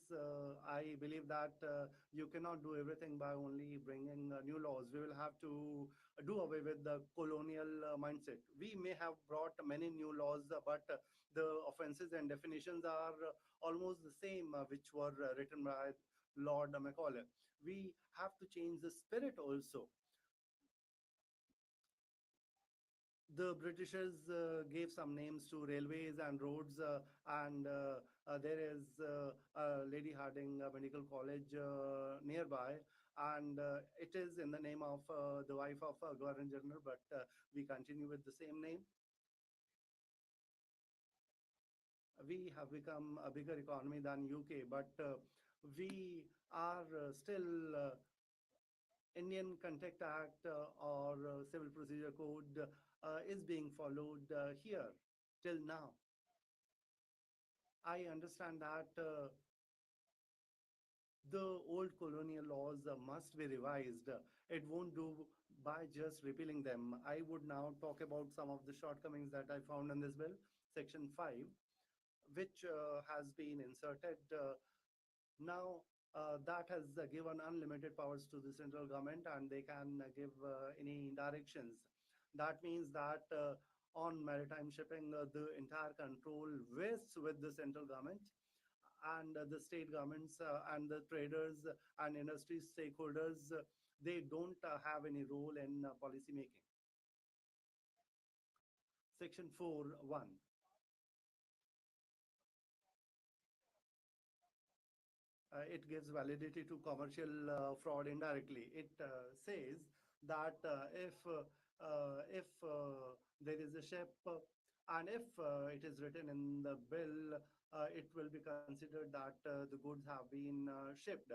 I believe that you cannot do everything by only bringing new laws. We will have to do away with the colonial mindset. We may have brought many new laws, but the offenses and definitions are almost the same, which were written by Lord Macaulay. We have to change the spirit also. The Britishers gave some names to railways and roads, and there is Lady Harding Medical College nearby, and it is in the name of the wife of Governor General, but we continue with the same name. We have become a bigger economy than UK, but we are still Indian Contact Act or Civil Procedure Code is being followed here till now. I understand that the old colonial laws must be revised. It won't do by just repealing them. I would now talk about some of the shortcomings that I found in this bill. Section 5, which has been inserted now, that has given unlimited powers to the central government, and they can give any directions. That means that on maritime shipping, the entire control rests with the central government, and the state governments and the traders and industry stakeholders, they don't have any role in policy making. Section 4(1). It gives validity to commercial fraud indirectly. It says that if there is a ship and if it is written in the bill, it will be considered that the goods have been shipped.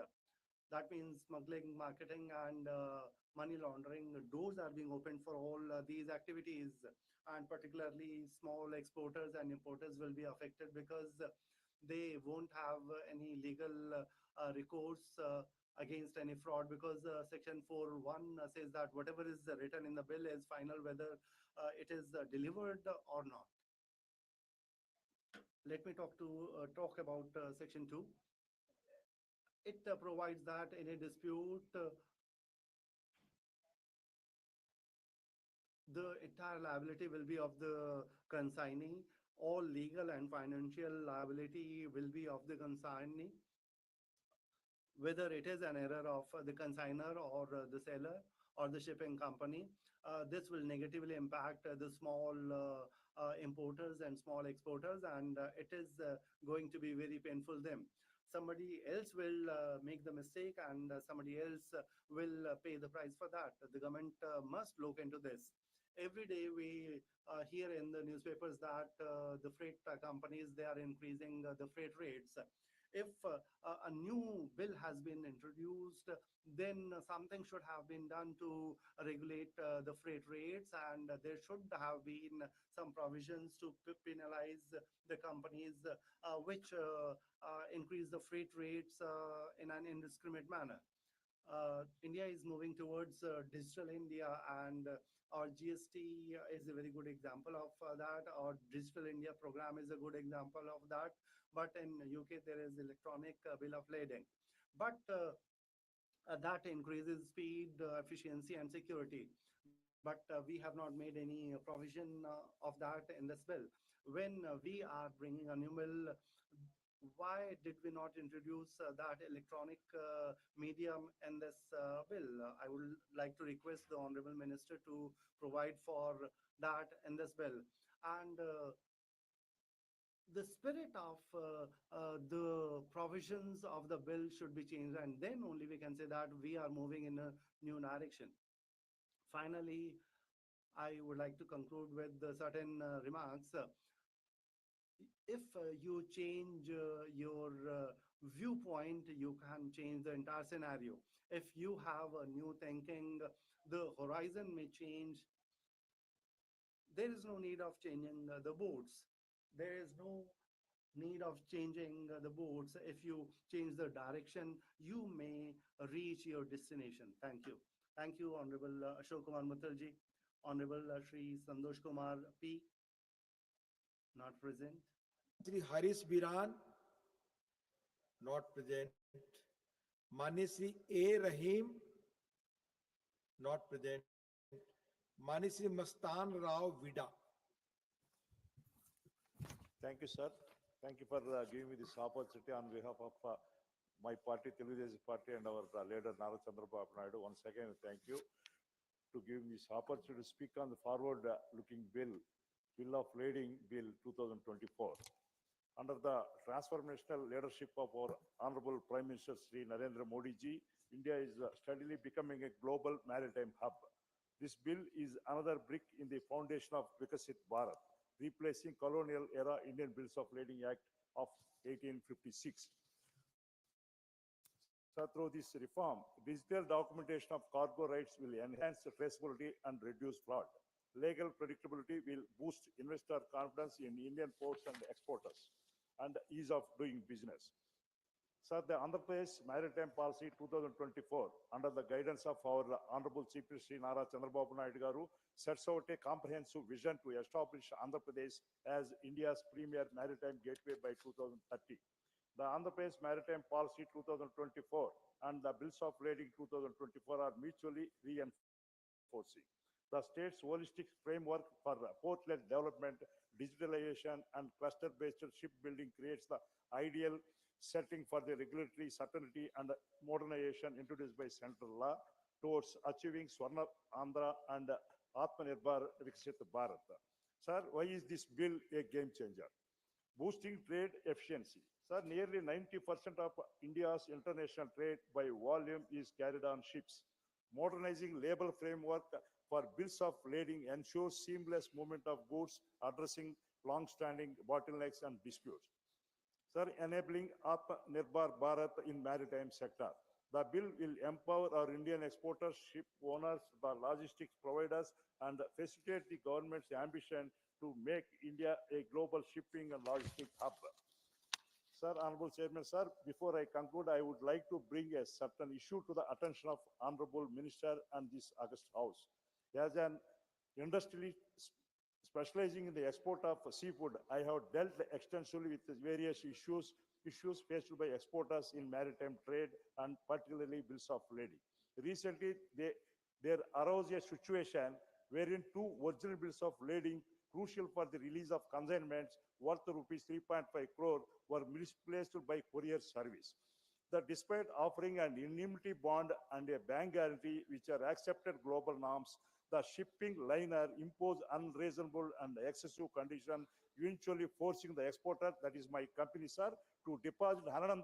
That means smuggling, marketing, and money laundering doors are being opened for all these activities, and particularly small exporters and importers will be affected because they won't have any legal recourse against any fraud, because section 4(1) says that whatever is written in the bill is final, whether it is delivered or not. Let me talk about section 2. It provides that in a dispute, the entire liability will be of the consignee. All legal and financial liability will be of the consignee, whether it is an error of the consignor or the seller or the shipping company. This will negatively impact the small importers and small exporters, and it is going to be very painful them. Somebody else will make the mistake, and somebody else will pay the price for that. The government must look into this. Every day we hear in the newspapers that the freight companies, they are increasing the freight rates. If a new bill has been introduced, then something should have been done to regulate the freight rates, and there should have been some provisions to penalize the companies which increase the freight rates in an indiscriminate manner. India is moving towards digital India, and our GST is a very good example of that. Our Digital India program is a good example of that. But in UK, there is electronic bill of lading. But that increases speed, efficiency, and security. But we have not made any provision of that in this bill. When we are bringing a new bill, why did we not introduce that electronic medium in this bill? I would like to request the Honorable Minister to provide for that in this bill. And the spirit of the provisions of the bill should be changed, and then only we can say that we are moving in a new direction. Finally, I would like to conclude with certain remarks. If you change your viewpoint, you can change the entire scenario. If you have a new thinking, the horizon may change. There is no need of changing the boards. There is no need of changing the boards. If you change the direction, you may reach your destination. Thank you. Thank you, Honorable Ashok Kumar Muthalji, Honorable Shri Sandosh Kumar P, not present. Shri Harish Biran, not present. Mani Shri A. Rahim, not present. Mani Shri Mastan Rao Vida. Thank you, sir. Thank you for giving me this opportunity on behalf of my party, Telugu Desam Party, and our leader, Nara Chandrababu Naidu. Once again, thank you to give me this opportunity to speak on the forward-looking Bill of Lading Bill 2024. Under the transformational leadership of our Honorable Prime Minister Sri Narendra Modi ji, India is steadily becoming a global maritime hub. This bill is another brick in the foundation of Vikasit Bharat, replacing colonial era Indian Bills of Lading Act of 1856. So through this reform, digital documentation of cargo rights will enhance traceability and reduce fraud. Legal predictability will boost investor confidence in Indian ports and exporters and ease of doing business. Sir, the Andhra Pradesh Maritime Policy 2024, under the guidance of our Honorable Chief Minister Nara Chandrababu Naidu Garu, sets out a comprehensive vision to establish Andhra Pradesh as India's premier maritime gateway by 2030. The Andhra Pradesh Maritime Policy 2024 and the Bills of Lading 2024 are mutually reinforcing. The state's holistic framework for port-led development, digitalization, and cluster-based shipbuilding creates the ideal setting for the regulatory certainty and modernization introduced by central law towards achieving Swarna Andhra and Atmanirbhar Viksit Bharat. Sir, why is this bill a game changer? Boosting trade efficiency. Sir, nearly 90% of India's international trade by volume is carried on ships. Modernizing labor framework for bills of lading ensures seamless movement of goods, addressing long-standing bottlenecks and disputes. Sir, enabling Atmanirbhar Bharat in maritime sector. The bill will empower our Indian exporters, ship owners, the logistics providers, and facilitate the government's ambition to make India a global shipping and logistics hub. Sir, Honorable Chairman, sir, before I conclude, I would like to bring a certain issue to the attention of Honorable Minister and this August House. As an industrially specializing in the export of seafood, I have dealt extensively with various issues faced by exporters in maritime trade and particularly bills of lading. Recently, there arose a situation wherein two original bills of lading crucial for the release of consignments worth rupees 3.5 crore were misplaced by courier service. Despite offering an indemnity bond and a bank guarantee, which are accepted global norms, the shipping liner imposed unreasonable and excessive condition, eventually forcing the exporter, that is my company, sir, to deposit 130%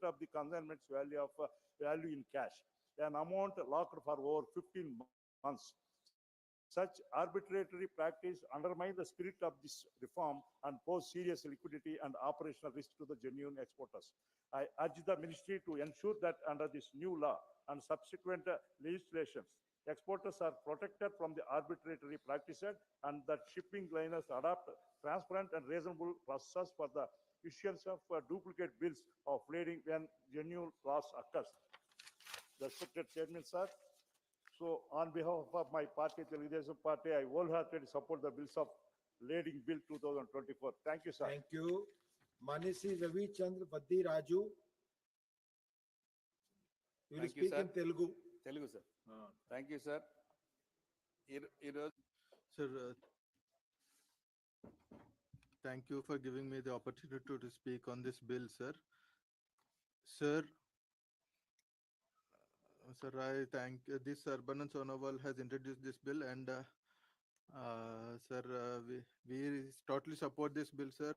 of the consignment's value in cash, an amount locked for over 15 months. Such arbitrary practice undermine the spirit of this reform and pose serious liquidity and operational risk to the genuine exporters. I urge the ministry to ensure that under this new law and subsequent legislations, exporters are protected from the arbitrary practices and that shipping liners adopt transparent and reasonable process for the issuance of duplicate bills of lading when genuine loss occurs. Respected Chairman, sir, so on behalf of my party, Telugu Desam Party, I wholeheartedly support the bills of Lading Bill 2024. Thank you, sir. Thank you. Manisi Ravi Chandra Baddi Raju. You will Thank you, speak sir. in Telugu. Telugu, sir. Thank you, sir. Sir, thank you for giving me the opportunity to speak on this bill, sir. Sir, I thank this Sarbanan Sonowal has introduced this bill, and sir, we totally support this bill, sir.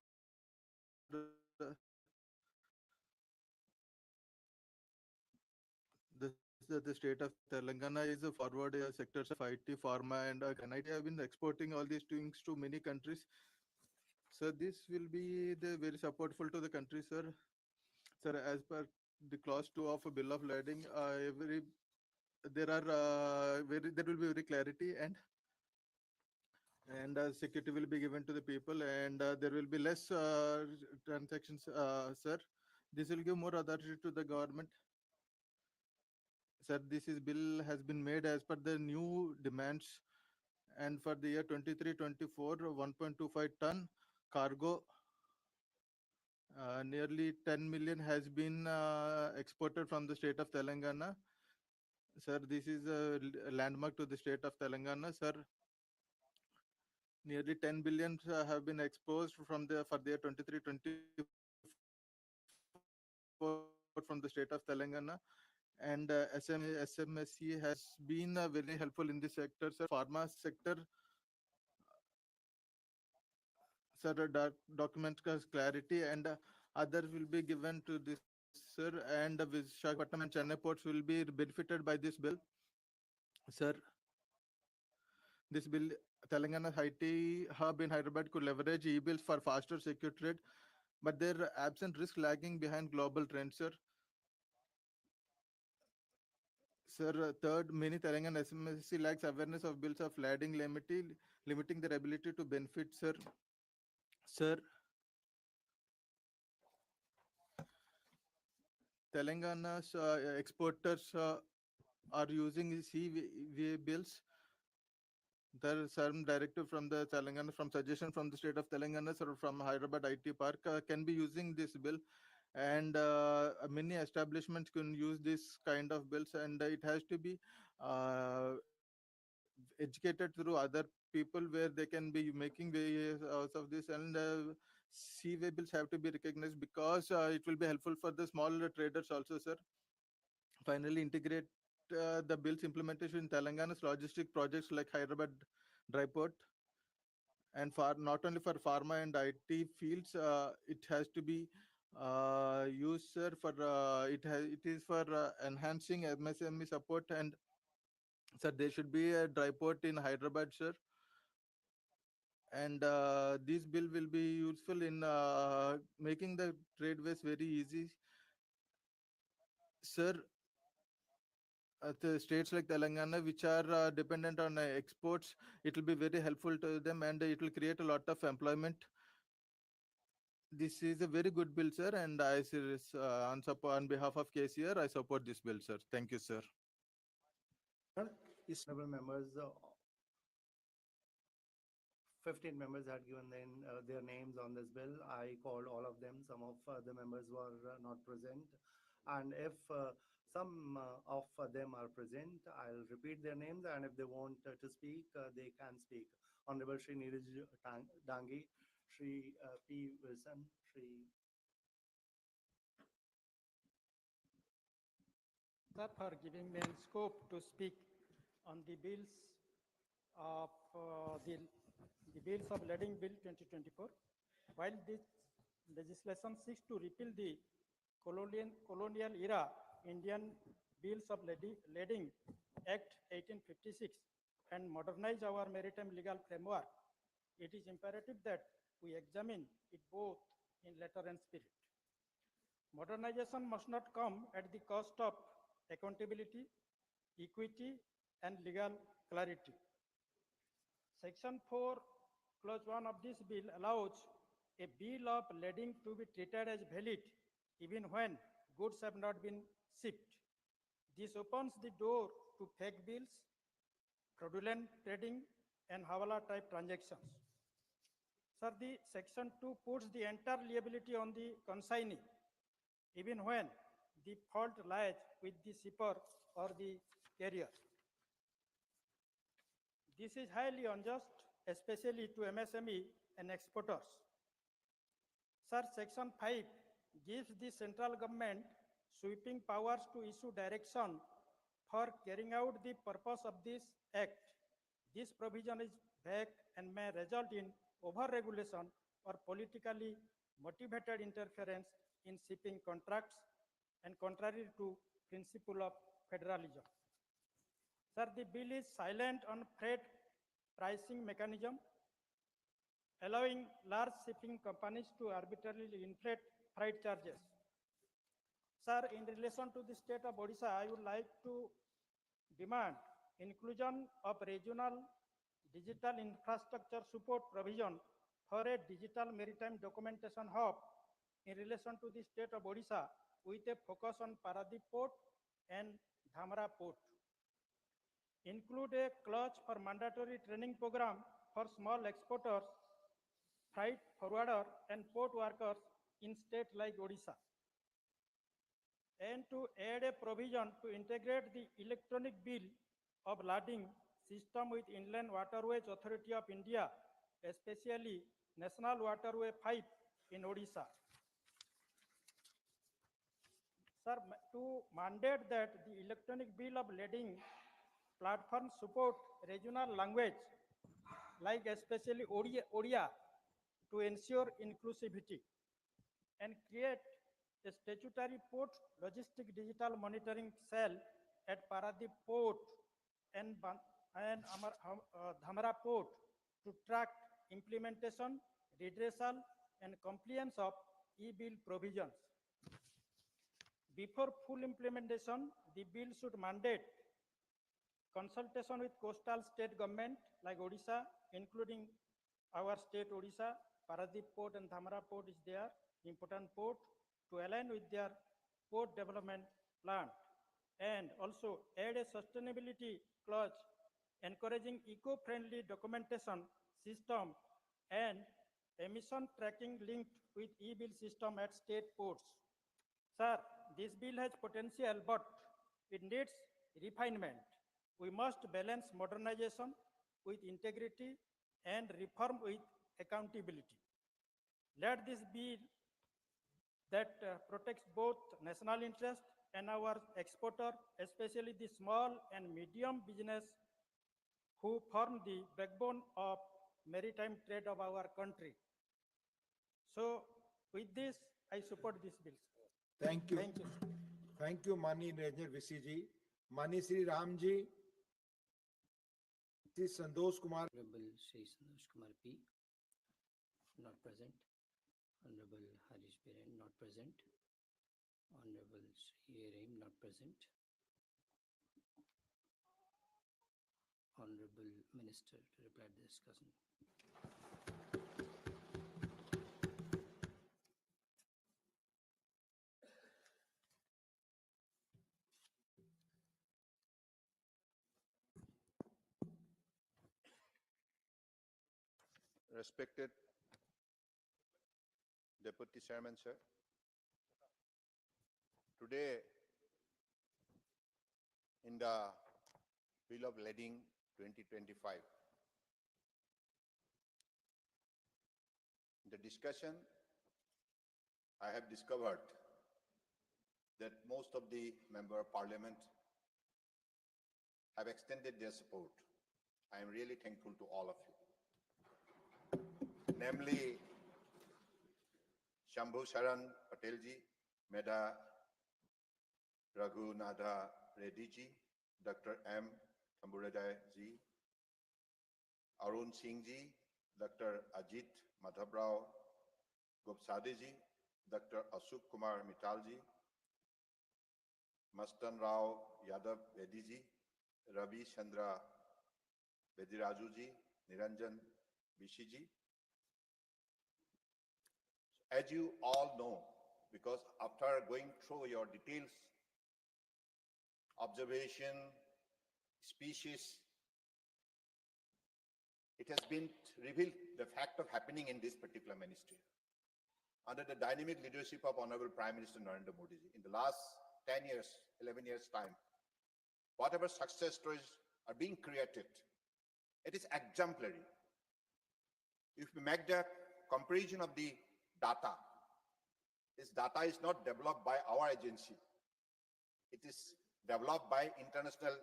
The the state of Telangana is a forward sectors of IT, pharma, and NIT have been exporting all these things to many countries. So this will be the very supportful to the country, sir. Sir, as per the clause 2 of a bill of lading, every there are there will be very clarity, and security will be given to the people, and there will be less transactions, sir. This will give more authority to the government. Sir, this is bill has been made as per the new demands, and for the year 23-24, 1.25 ton cargo, nearly 10 million has been exported from the state of Telangana. Sir, this is a landmark to the state of Telangana, sir. Nearly 10 billion have been exposed from the for the year 23-24 from the state of Telangana, and SMSC has been very helpful in this sector, sir. Pharma sector, sir, document clarity, and other will be given to this, sir, and Visakhapatnam and Chennai ports will be benefited by this bill, sir. This bill, Telangana IT hub in Hyderabad could leverage e-bills for faster secure trade, but their absent risk lagging behind global trends, sir. Sir, third, many Telangana SMSC lacks awareness of bills of lading limiting their ability to benefit, sir. Sir, Telangana's exporters are using CVA bills. There is some directive from the Telangana, from suggestion from the state of Telangana, sir, from Hyderabad IT Park, can be using this bill, and many establishments can use this kind of bills, and it has to be educated through other people where they can be making ways out of this, and CVA bills have to be recognized because it will be helpful for the small traders also, sir. Finally, integrate the bill's implementation in Telangana's logistic projects like Hyderabad Dry Port, and for not only for pharma and IT fields, it has to be used, sir, for it is for enhancing MSME support, and sir, there should be a dry port in Hyderabad, sir, and this bill will be useful in making the tradeways very easy, sir. The states like Telangana, which are dependent on exports, it will be very helpful to them, and it will create a lot of employment. This is a very good bill, sir, and on behalf of KCR, I support this bill, sir. Thank you, sir. Honorable members, 15 members had given their names on this bill. I called all of them. Some of the members were not present. And if some of them are present, I'll repeat their names. And if they want to speak, they can speak. Honorable Shri Neeraj Dangi, Shri P. Wilson, Shri. Sir, for giving me scope to speak on the bills of the bills of Lading Bill 2024. While this legislation seeks to repeal the colonial era Indian Bills of Lading Act 1856 and modernize our maritime legal framework, it is imperative that we examine it both in letter and spirit. Modernization must not come at the cost of accountability, equity, and legal clarity. Section 4, Clause 1 of this bill allows a bill of lading to be treated as valid even when goods have not been shipped. This opens the door to fake bills, fraudulent trading, and Hawala type transactions. Sir, the Section 2 puts the entire liability on the consignee, even when the fault lies with the shipper or the carrier. This is highly unjust, especially to MSME and exporters. Sir, Section 5 gives the central government sweeping powers to issue direction for carrying out the purpose of this act. This provision is vague and may result in over-regulation or politically motivated interference in shipping contracts and contrary to principle of federalism. Sir, the bill is silent on freight pricing mechanism, allowing large shipping companies to arbitrarily inflate freight charges. Sir, in relation to the state of Odisha, I would like to demand inclusion of regional digital infrastructure support provision for a digital maritime documentation hub in relation to the state of Odisha with a focus on Paradip Port and Dhamra Port. Include a clause for mandatory training program for small exporters, freight forwarder and port workers in states like Odisha. And to add a provision to integrate the electronic bill of lading system with Inland Waterways Authority of India, especially National Waterway 5 in Odisha. Sir, to mandate that the electronic bill of lading platform support regional language, like especially Odia, to ensure inclusivity, and create a statutory port logistic digital monitoring cell at Paradip Port and Dhamra Port to track implementation, redressal, and compliance of e-bill provisions. Before full implementation, the bill should mandate consultation with coastal state government like Odisha, including our state Odisha, Paradip Port and Dhamra Port is there, important port, to align with their port development plan, and also add a sustainability clause encouraging eco-friendly documentation system and emission tracking linked with e-bill system at state ports. Sir, this bill has potential, but it needs refinement. We must balance modernization with integrity and reform with accountability. Let this be that protects both national interest and our exporter, especially the small and medium business who form the backbone of maritime trade of our country. So with this, I support this bill. Thank you. Thank you. Thank you, Mani Ranger VCG. Mani Sri Ramji. Sri Sandosh Kumar. Honorable Sri Sandosh Kumar P. Not present. Honorable Harish Biren, not present. Honorable Sri Arim, not present. Honorable Minister to reply to the discussion. Respected Deputy Chairman, sir. Today, in the Bill of Lading 2025, in the discussion, I have discovered that most of the Member of Parliament have extended their support. I am really thankful to all of you. Namely, Shambhu Sharan Patelji, Medha Raghunatha Reddy ji, Dr. M. Tamburajay ji, Arun Singh ji, Dr. Ajit Madhavrao Gopsade ji, Dr. Ashok Kumar Mittal ji, Mastan Rao Yadav Bedi ji, Ravi Chandra Bediraju ji, Niranjan Bishi ji. As you all know, because after going through your details, observation, species, it has been revealed the fact of happening in this particular ministry. Under the dynamic leadership of Honorable Prime Minister Narendra Modi ji, in the last 10 years, 11 years time, whatever success stories are being created, it is exemplary. If we make the comparison of the data, this data is not developed by our agency. It is developed by international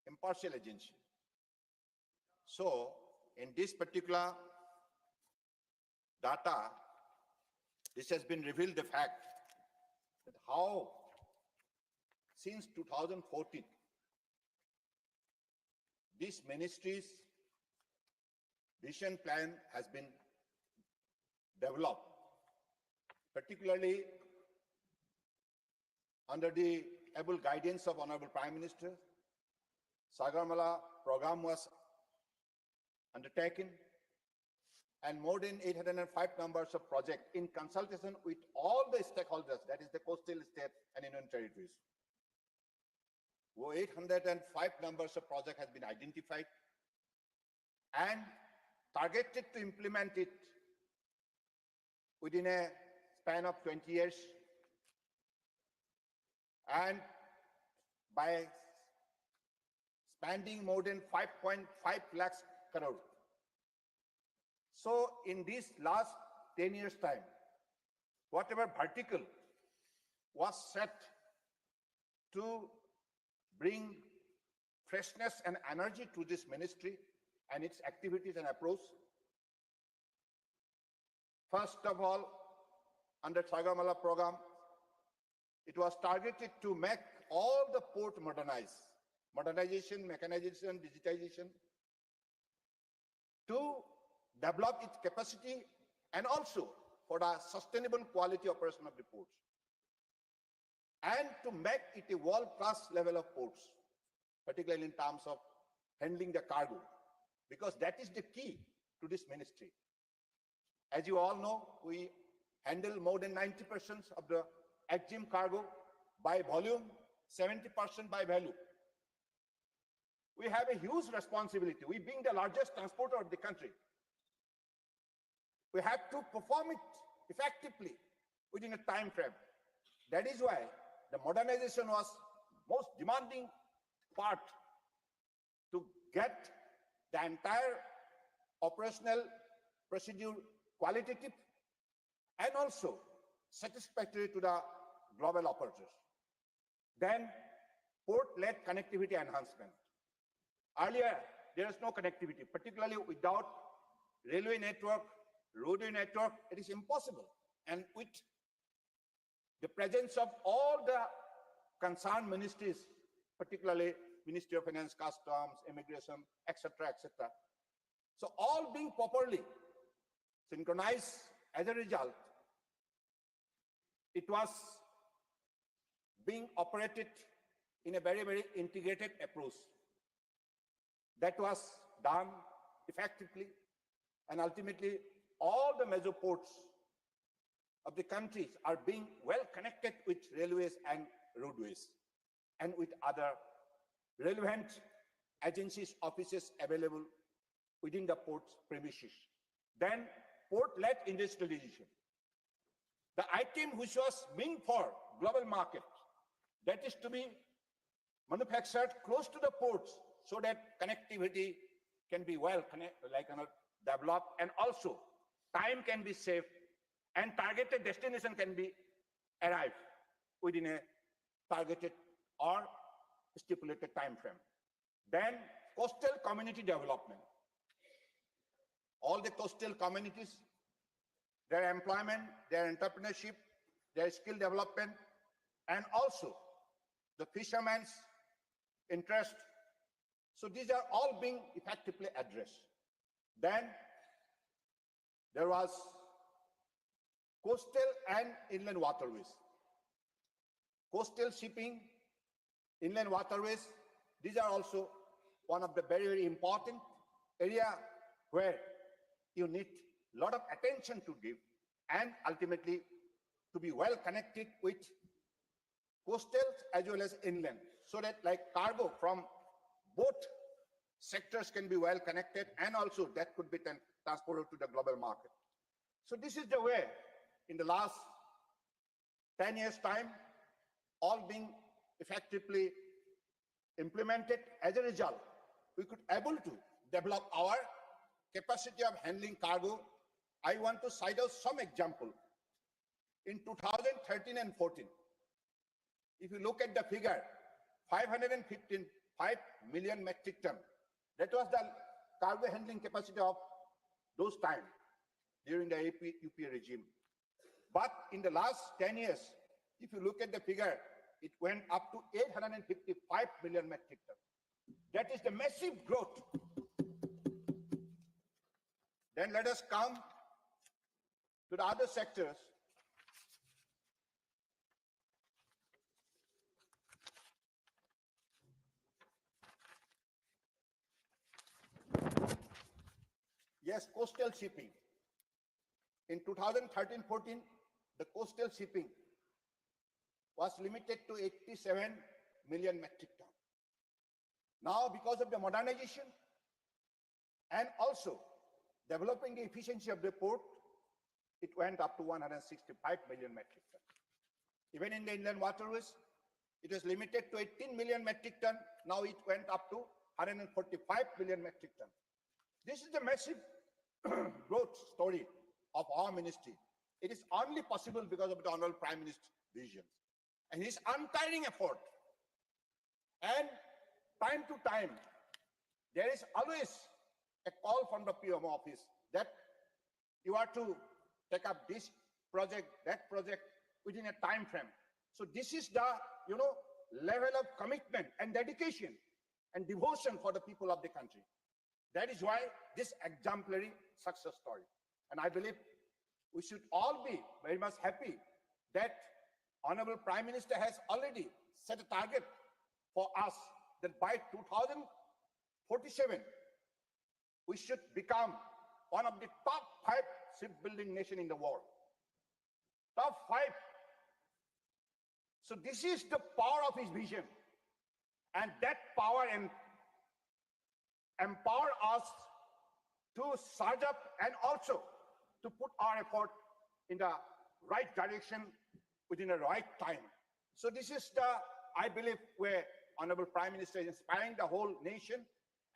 impartial agency. So, in this particular data, this has been revealed the fact that how since 2014, this ministry's vision plan has been developed, particularly under the able guidance of Honorable Prime Minister. Sagarmala program was undertaken, and more than 805 numbers of projects in consultation with all the stakeholders, that is the coastal states and union territories. 805 numbers of projects has been identified and targeted to implement it within a span of 20 years, and by spending more than 5.5 lakhs crore. So in this last 10 years time, whatever vertical was set to bring freshness and energy to this ministry and its activities and approach. First of all, under Sagarmala program, it was targeted to make all the port modernization, mechanization, digitization, to develop its capacity and also for the sustainable quality operation of the ports, and to make it a world-class level of ports, particularly in terms of handling the cargo, because that is the key to this ministry. As you all know, we handle more than 90% of the EXIM cargo by volume, 70% by value. We have a huge responsibility. We being the largest transporter of the country, we have to perform it effectively within a time frame. That is why the modernization was most demanding part to get the entire operational procedure qualitative and also satisfactory to the global operators. Then port-led connectivity enhancement. Earlier, there is no connectivity, particularly without railway network, roadway network, it is impossible. And with the presence of all the concerned ministries, particularly Ministry of Finance, Customs, Immigration, etc., etc. So all being properly synchronized, as a result, it was being operated in a very, very integrated approach. That was done effectively, and ultimately all the major ports of the countries are being well connected with railways and roadways and with other relevant agencies, offices available within the port's premises. Then port-led industrialization. The item which was meant for global market, that is to be manufactured close to the ports so that connectivity can be well developed, and also time can be saved and targeted destination can be arrived within a targeted or stipulated time frame. Then coastal community development. All the coastal communities, their employment, their entrepreneurship, their skill development, and also the fishermen's interest. So these are all being effectively addressed. Then there was coastal and inland waterways. Coastal shipping, inland waterways, these are also one of the very, very important area where you need a lot of attention to give and ultimately to be well connected with coastal as well as inland, so that like cargo from both sectors can be well connected and also that could be transported to the global market. So this is the way in the last 10 years time, all being effectively implemented. As a result, we could able to develop our capacity of handling cargo. I want to cite out some example. In 2013 and 14, if you look at the figure, 5 million metric ton, that was the cargo handling capacity of those time during the UP regime. But in the last 10 years, if you look at the figure, it went up to 855 million metric tons. That is the massive growth. Then let us come to the other sectors. Yes, coastal shipping. In 2013-14, the coastal shipping was limited to 87 million metric tons. Now, because of the modernization and also developing the efficiency of the port, it went up to 165 million metric tons. Even in the inland waterways, it was limited to 18 million metric tons. Now it went up to 145 million metric tons. This is the massive growth story of our ministry. It is only possible because of the Honorable Prime Minister's vision and his untiring effort. And time to time, there is always a call from the PMO office that you are to take up this project, that project within a time frame. So this is the, level of commitment and dedication and devotion for the people of the country. That is why this exemplary success story. And I believe we should all be very much happy that Honorable Prime Minister has already set a target for us that by 2047, we should become one of the top 5 shipbuilding nations in the world. Top 5. So this is the power of his vision. And that power empower us to surge up and also to put our effort in the right direction within the right time. So this is the, I believe, where Honorable Prime Minister is inspiring the whole nation.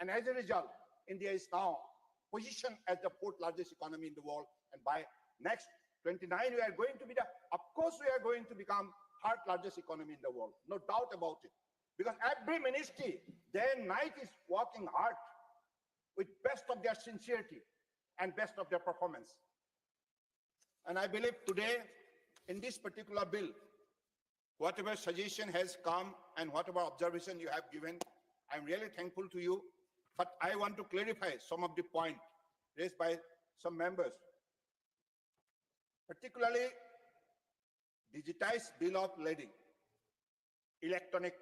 And as a result, India is now positioned as the 4th largest economy in the world. And by next 29, we are going to be of course, we are going to become 3rd largest economy in the world. No doubt about it. Because every ministry, day and night is working hard with best of their sincerity and best of their performance. And I believe today, in this particular bill, whatever suggestion has come and whatever observation you have given, I'm really thankful to you. But I want to clarify some of the points raised by some members, particularly digitized bill of lading, electronic,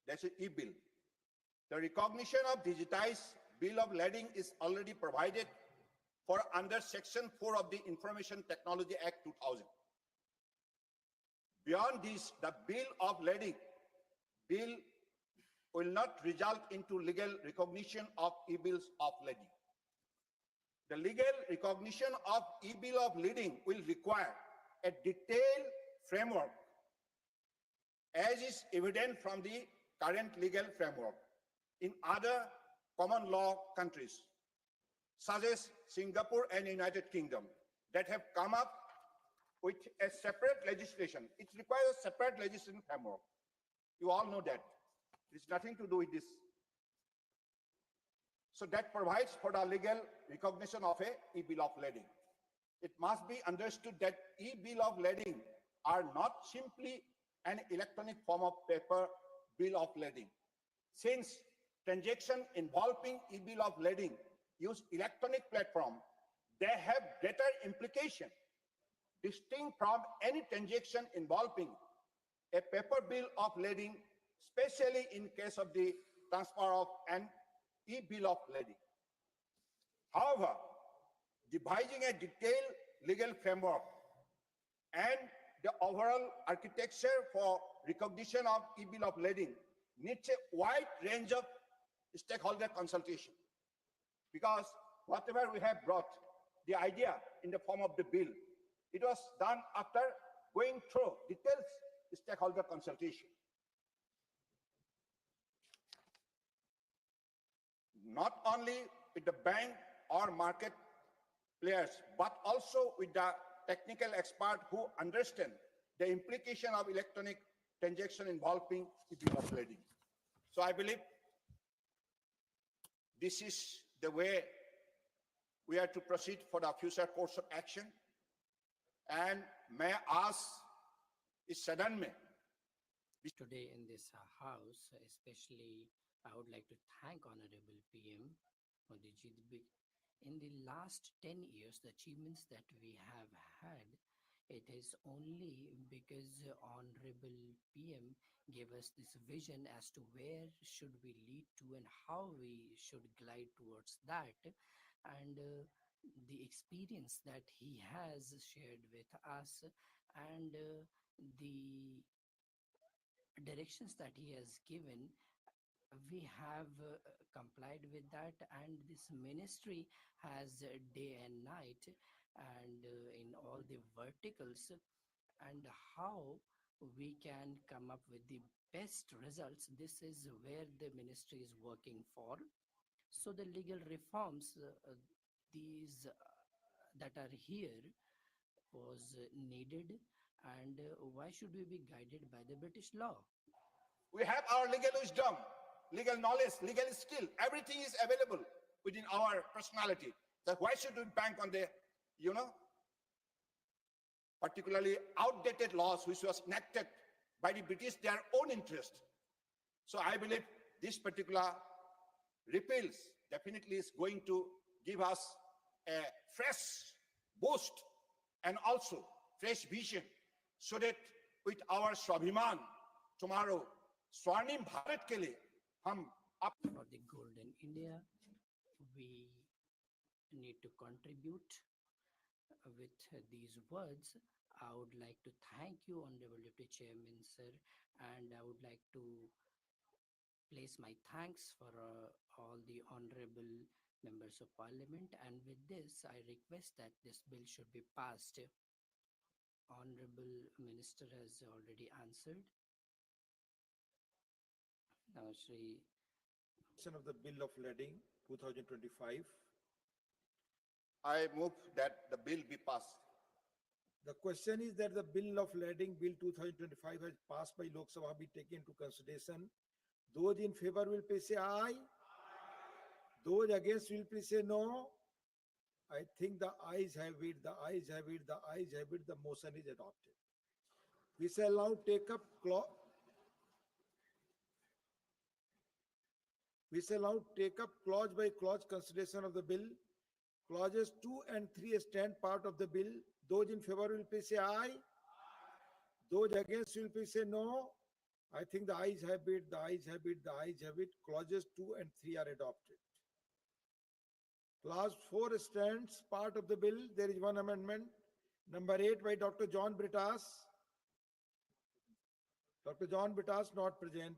that's an e-bill. The recognition of digitized bill of lading is already provided for under Section 4 of the Information Technology Act 2000. Beyond this, the bill of lading bill will not result into legal recognition of e-bills of lading. The legal recognition of e-bill of lading will require a detailed framework, as is evident from the current legal framework in other common law countries, such as Singapore and United Kingdom, that have come up with a separate legislation. It requires a separate legislation framework. You all know that. It's nothing to do with this. So that provides for the legal recognition of a e-bill of lading. It must be understood that e-bill of lading are not simply an electronic form of paper bill of lading. Since transactions involving e-bill of lading use electronic platform, they have greater implication, distinct from any transaction involving a paper bill of lading, especially in case of the transfer of an e-bill of lading. However, devising a detailed legal framework and the overall architecture for recognition of e-bill of lading needs a wide range of stakeholder consultation. Because whatever we have brought, the idea in the form of the bill, it was done after going through detailed stakeholder consultation. Not only with the bank or market players, but also with the technical expert who understand the implication of electronic transaction involving e-bill of lading. So I believe this is the way we are to proceed for the future course of action. And may I ask इस सदन में Today in this house, especially, I would like to thank Honorable PM Modi ji. In the last 10 years, the achievements that we have had, it is only because Honorable PM gave us this vision as to where should we lead to and how we should glide towards that. And the experience that he has shared with us and the directions that he has given, we have complied with that, and this ministry has day and night and in all the verticals, and how we can come up with the best results. This is where the ministry is working for. So the legal reforms, these that are here was needed, and why should we be guided by the British law? we have our legal wisdom, legal knowledge, legal skill. Everything is available within our personality. So why should we bank on the, particularly outdated laws which was enacted by the British, their own interest? So I believe this particular repeals definitely is going to give us a fresh boost and also fresh vision, so that with our Swabhiman tomorrow, Swarnim Bharat ke liye, hum for the golden India, we need to contribute with these words. I would like to thank you, Honorable Deputy Chairman, sir, and I would like to place my thanks for all the honorable members of parliament. And with this, I request that this bill should be passed. Honorable Minister has already answered. Now, Shri. Of the Bill of Lading 2025. I move that the bill be passed. The question is that the Bill of Lading Bill 2025 has passed by Lok Sabha be taken into consideration. Those in favor will please say aye. Those against will please say no. I think the ayes have it, the ayes have it, the ayes have it. The motion is adopted. We shall now take up clause by clause consideration of the bill. Clauses 2 and 3 stand part of the bill. Those in favor will please say aye. Those against will please say no. I think the ayes have it, the ayes have it, the ayes have it. Clauses 2 and 3 are adopted. Clause 4 stands part of the bill. There is one amendment. Number 8 by Dr. John Britas. Dr. John Britas not present.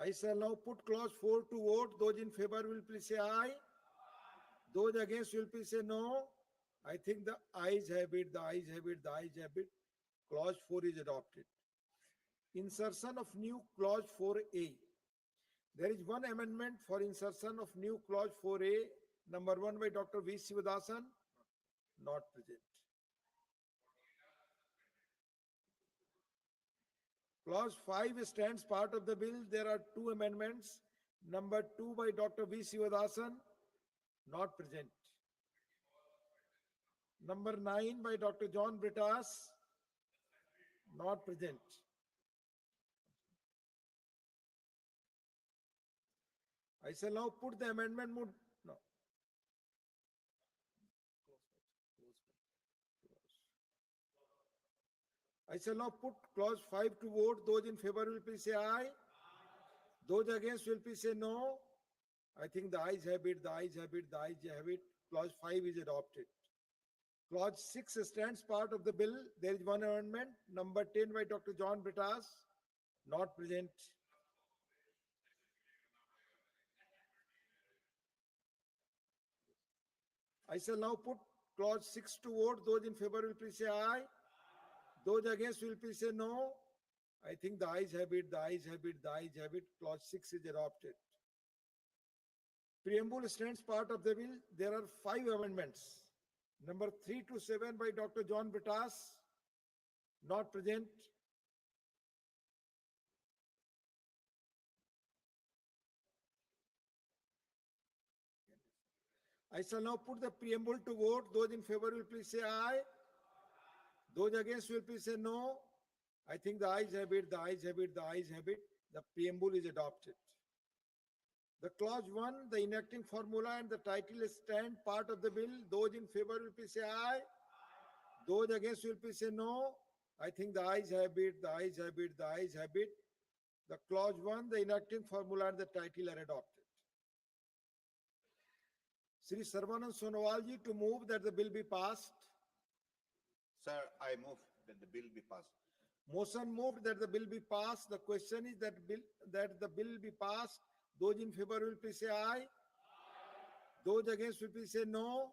I shall now put clause 4 to vote. Those in favor will please say aye. Those against will please say no. I think the ayes have it, the ayes have it, the ayes have it. Clause 4 is adopted. Insertion of new clause 4A. There is one amendment for insertion of new clause 4A. Number 1 by Dr. V. Sivadasan, not present. Clause 5 stands part of the bill. There are 2 amendments. Number 2 by Dr. V. Sivadasan, not present. Number 9 by Dr. John Britas, not present. I shall now put the amendment. No. I shall now put clause 5 to vote. Those in favor will please say aye. Those against will please say no. I think the ayes have it, the ayes have it, the ayes have it. Clause 5 is adopted. Clause 6 stands part of the bill. There is one amendment. Number 10 by Dr. John Britas, not present. I shall now put clause 6 to vote. Those in favor will please say aye. Those against will please say no. I think the ayes have it, the ayes have it, the ayes have it. Clause 6 is adopted. Preamble stands part of the bill. There are 5 amendments. Number 3 to 7 by Dr. John Britas, not present. I shall now put the preamble to vote. Those in favor will please say aye. Those against will please say no. I think the ayes have it, the ayes have it, the ayes have it. The preamble is adopted. The clause 1, the enacting formula and the title stand part of the bill. Those in favor will please say aye. Those against will please say no. I think the ayes have it, the ayes have it, the ayes have it. The clause 1, the enacting formula and the title are adopted. Sri Sarvanand Sonowal ji to move that the bill be passed. Sir, I move that the bill be passed. Motion moved that the bill be passed. The question is that the bill be passed. Those in favor will please say aye. Those against will please say no.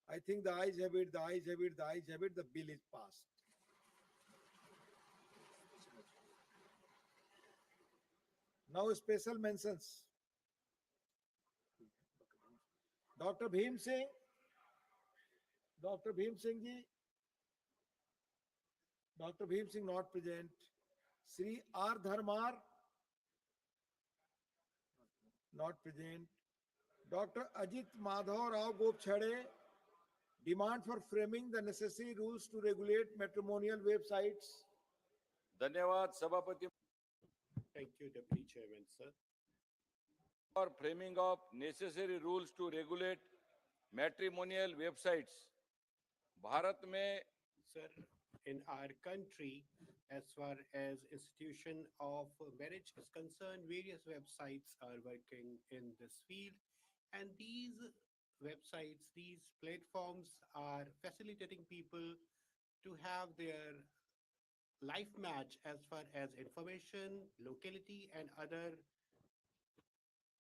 I think the ayes have it, the ayes have it, the ayes have it. The bill is passed. Now special mentions. Dr. Bhim Singh. Dr. Bhim Singh ji. Dr. Bhim Singh not present. Sri R. Dharmar not present. Dr. Ajit Madhav Rao Gopchade demand for framing the necessary rules to regulate matrimonial websites. धन्यवाद सभापति Thank you, Deputy Chairman, sir. for framing of necessary rules to regulate matrimonial websites. Bharat में Sir, in our country, as far as institution of marriage is concerned, various websites are working in this field, and these websites, these platforms are facilitating people to have their life match as far as information, locality, and other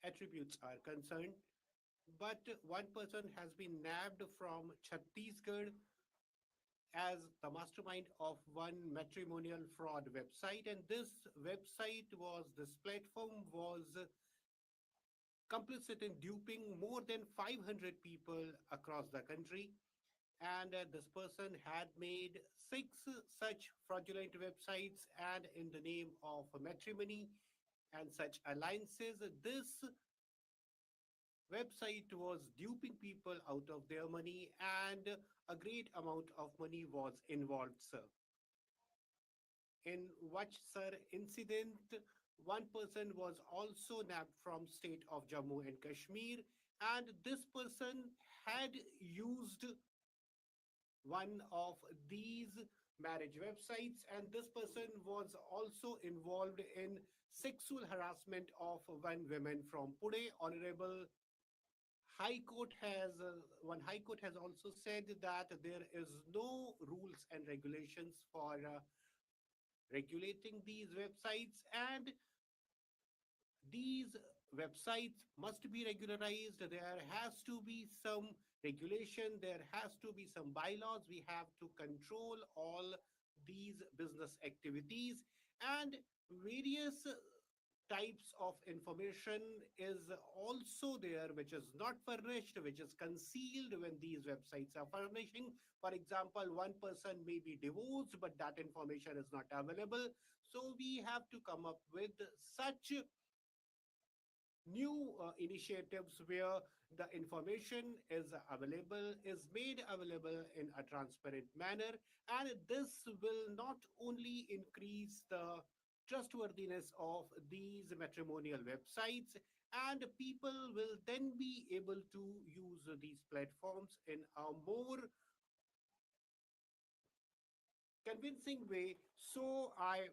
attributes are concerned. But one person has been nabbed from Chhattisgarh as the mastermind of one matrimonial fraud website, and this platform was complicit in duping more than 500 people across the country. And this person had made 6 such fraudulent websites, and in the name of matrimony and such alliances, this website was duping people out of their money, and a great amount of money was involved, sir. In which, sir, incident, one person was also nabbed from state of Jammu and Kashmir, and this person had used one of these marriage websites, and this person was also involved in sexual harassment of one woman from Pune. Honorable High Court has one High Court has also said that there is no rules and regulations for regulating these websites, and these websites must be regularized. There has to be some regulation, there has to be some bylaws. We have to control all these business activities, and various types of information is also there which is not furnished, which is concealed when these websites are furnishing. For example, one person may be divorced, but that information is not available. So we have to come up with such new initiatives where the information is available, is made available in a transparent manner, and this will not only increase the trustworthiness of these matrimonial websites, and people will then be able to use these platforms in a more convincing way. So I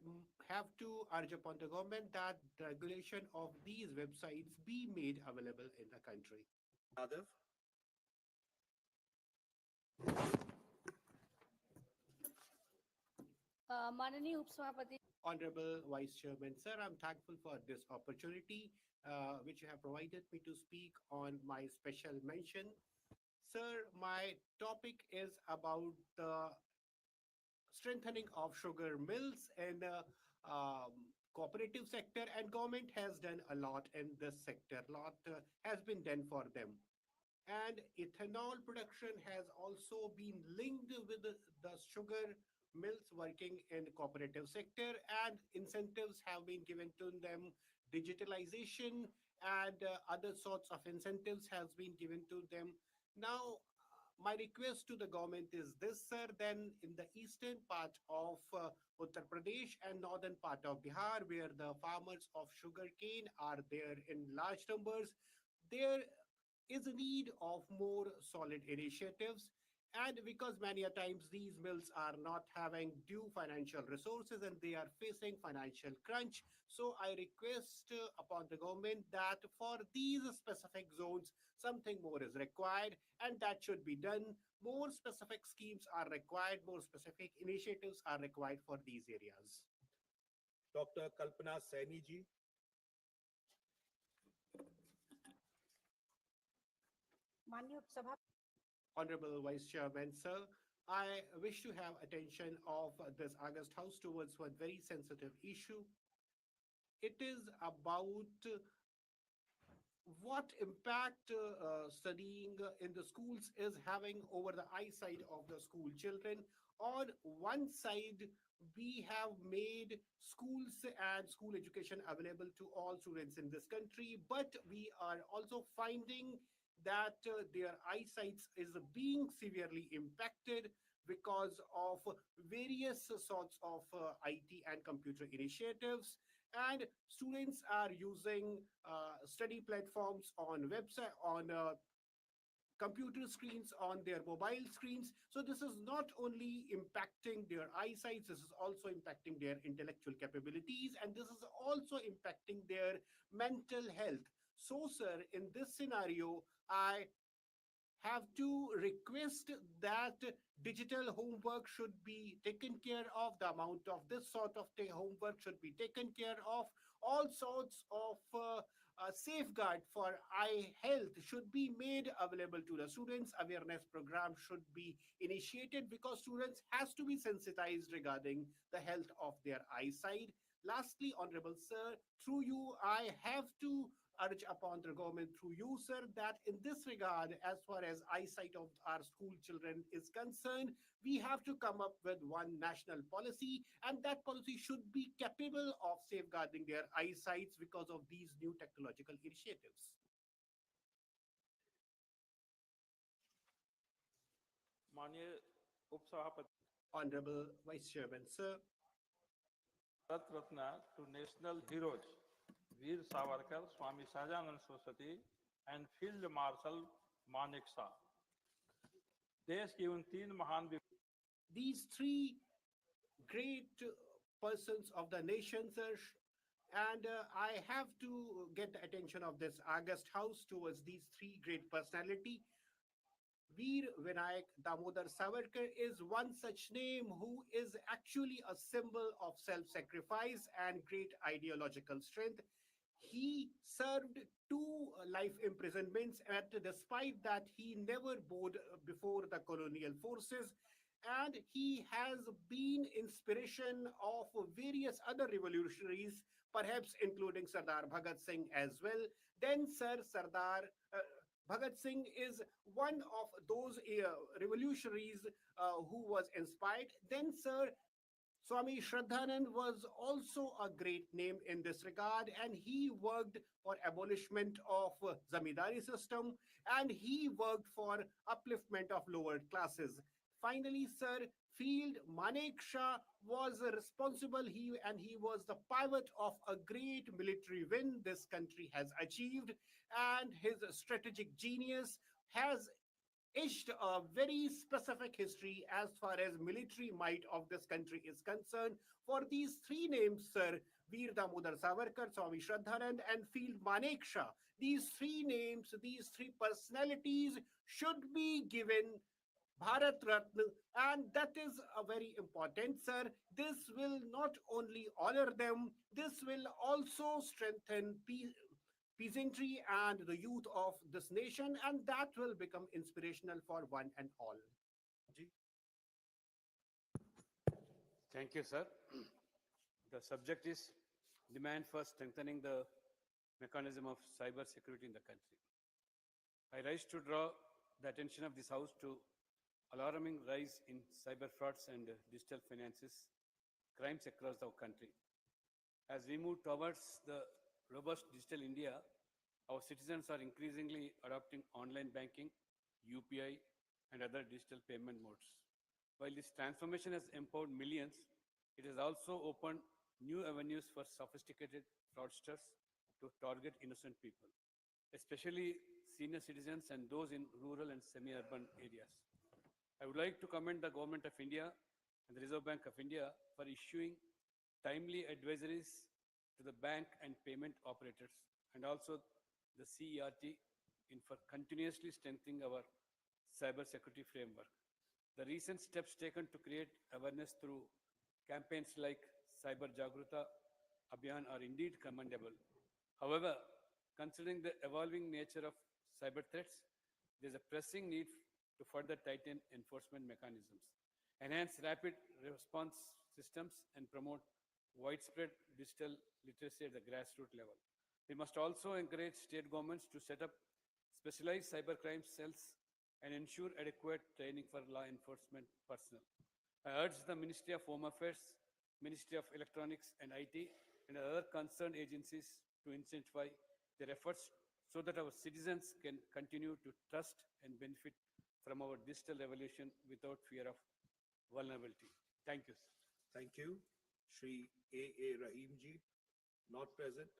have to urge upon the government that the regulation of these websites be made available in the country. Madhav. Manani Upsavapati. Honorable Vice Chairman, sir, I'm thankful for this opportunity which you have provided me to speak on my special mention. Sir, my topic is about the strengthening of sugar mills and cooperative sector, and government has done a lot in this sector. Lot has been done for them. And ethanol production has also been linked with the sugar mills working in cooperative sector, and incentives have been given to them. Digitalization and other sorts of incentives has been given to them. Now, my request to the government is this, sir. Then, in the eastern part of Uttar Pradesh and northern part of Bihar, where the farmers of sugarcane are there in large numbers, there is a need of more solid initiatives. And because many a times these mills are not having due financial resources and they are facing financial crunch, so I request upon the government that for these specific zones, something more is required and that should be done. More specific schemes are required, more specific initiatives are required for these areas. Dr. Kalpana Saini ji. माननीय उपसभा Honorable Vice Chairman, sir, I wish to have attention of this August House towards one very sensitive issue. It is about what impact studying in the schools is having over the eyesight of the school children. On one side, we have made schools and school education available to all students in this country, but we are also finding that their eyesight is being severely impacted because of various sorts of IT and computer initiatives, and students are using study platforms on website on computer screens, on their mobile screens. So this is not only impacting their eyesight, this is also impacting their intellectual capabilities, and this is also impacting their mental health. So sir, in this scenario, I have to request that digital homework should be taken care of. The amount of this sort of homework should be taken care of. All sorts of safeguard for eye health should be made available to the students. Awareness program should be initiated because students has to be sensitized regarding the health of their eyesight. Lastly, Honorable Sir, through you, I have to urge upon the government through you, sir, that in this regard, as far as eyesight of our school children is concerned, we have to come up with one national policy, and that policy should be capable of safeguarding their eyesights because of these new technological initiatives. माननीय उपसभापति, Honorable Vice Chairman, sir, Bharat Ratna to national heroes Veer Savarkar, Swami Sahajanand Saraswati, and Field Marshal Manek Shah. देश की उन तीन महान these three great persons of the nation, sir, and I have to get the attention of this August House towards these three great personality. Veer Vinayak Damodar Savarkar is one such name who is actually a symbol of self-sacrifice and great ideological strength. He served 2 life imprisonments, and despite that, he never bowed before the colonial forces. And he has been inspiration of various other revolutionaries, perhaps including Sardar Bhagat Singh as well. Then, Sir Sardar Bhagat Singh is one of those revolutionaries who was inspired. Then, Sir Swami Shraddhanand was also a great name in this regard, and he worked for abolishment of zamindari system, and he worked for upliftment of lower classes. Finally, sir, Field Manek Shah was responsible, he was the pivot of a great military win this country has achieved, and his strategic genius has etched a very specific history as far as military might of this country is concerned. For these three names, sir, Veer Damodar Savarkar, Swami Shraddhanand, and Field Manek Shah, these three names, these three personalities should be given Bharat Ratna, and that is a very important, sir. This will not only honor them, this will also strengthen peasantry and the youth of this nation, and that will become inspirational for one and all. Thank you, sir. The subject is demand for strengthening the mechanism of cyber security in the country. I rise to draw the attention of this House to alarming rise in cyber frauds and digital finances crimes across the country. As we move towards the robust digital India, our citizens are increasingly adopting online banking, UPI, and other digital payment modes. While this transformation has empowered millions, it has also opened new avenues for sophisticated fraudsters to target innocent people, especially senior citizens and those in rural and semi-urban areas. I would like to commend the Government of India and the Reserve Bank of India for issuing timely advisories to the bank and payment operators, and also the CERT in for continuously strengthening our cybersecurity framework. The recent steps taken to create awareness through campaigns like Cyber Jagruta Abhiyan are indeed commendable. However, considering the evolving nature of cyber threats, there is a pressing need to further tighten enforcement mechanisms, enhance rapid response systems, and promote widespread digital literacy at the grassroots level. We must also encourage state governments to set up specialized cybercrime cells and ensure adequate training for law enforcement personnel. I urge the Ministry of Home Affairs, Ministry of Electronics and IT, and other concerned agencies to intensify their efforts so that our citizens can continue to trust and benefit from our digital revolution without fear of vulnerability. Thank you. Thank you. Shri A. Rahim ji, not present.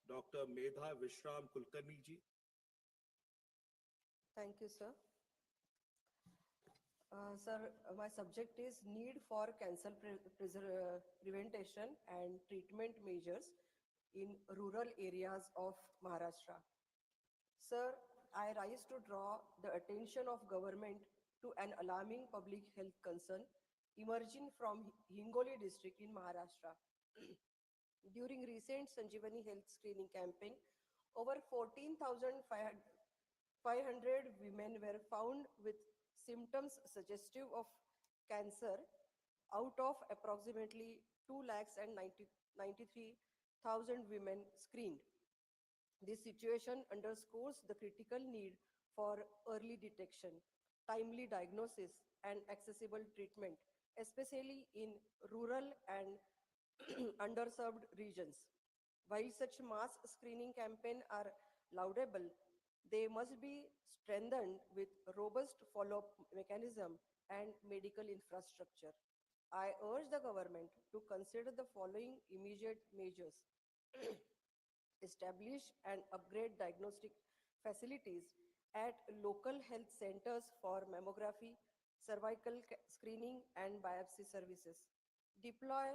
Dr. Medha Vishram Kulkarni ji. Thank you, sir. Sir, my subject is need for cancer prevention and treatment measures in rural areas of Maharashtra. Sir, I rise to draw the attention of government to an alarming public health concern emerging from Hingoli district in Maharashtra. During recent Sanjeevani health screening campaign, over 14,500 women were found with symptoms suggestive of cancer out of approximately 2,93,000 women screened. This situation underscores the critical need for early detection, timely diagnosis, and accessible treatment, especially in rural and underserved regions. While such mass screening campaigns are laudable, they must be strengthened with robust follow-up mechanism and medical infrastructure. I urge the government to consider the following immediate measures. Establish and upgrade diagnostic facilities at local health centers for mammography, cervical screening, and biopsy services. Deploy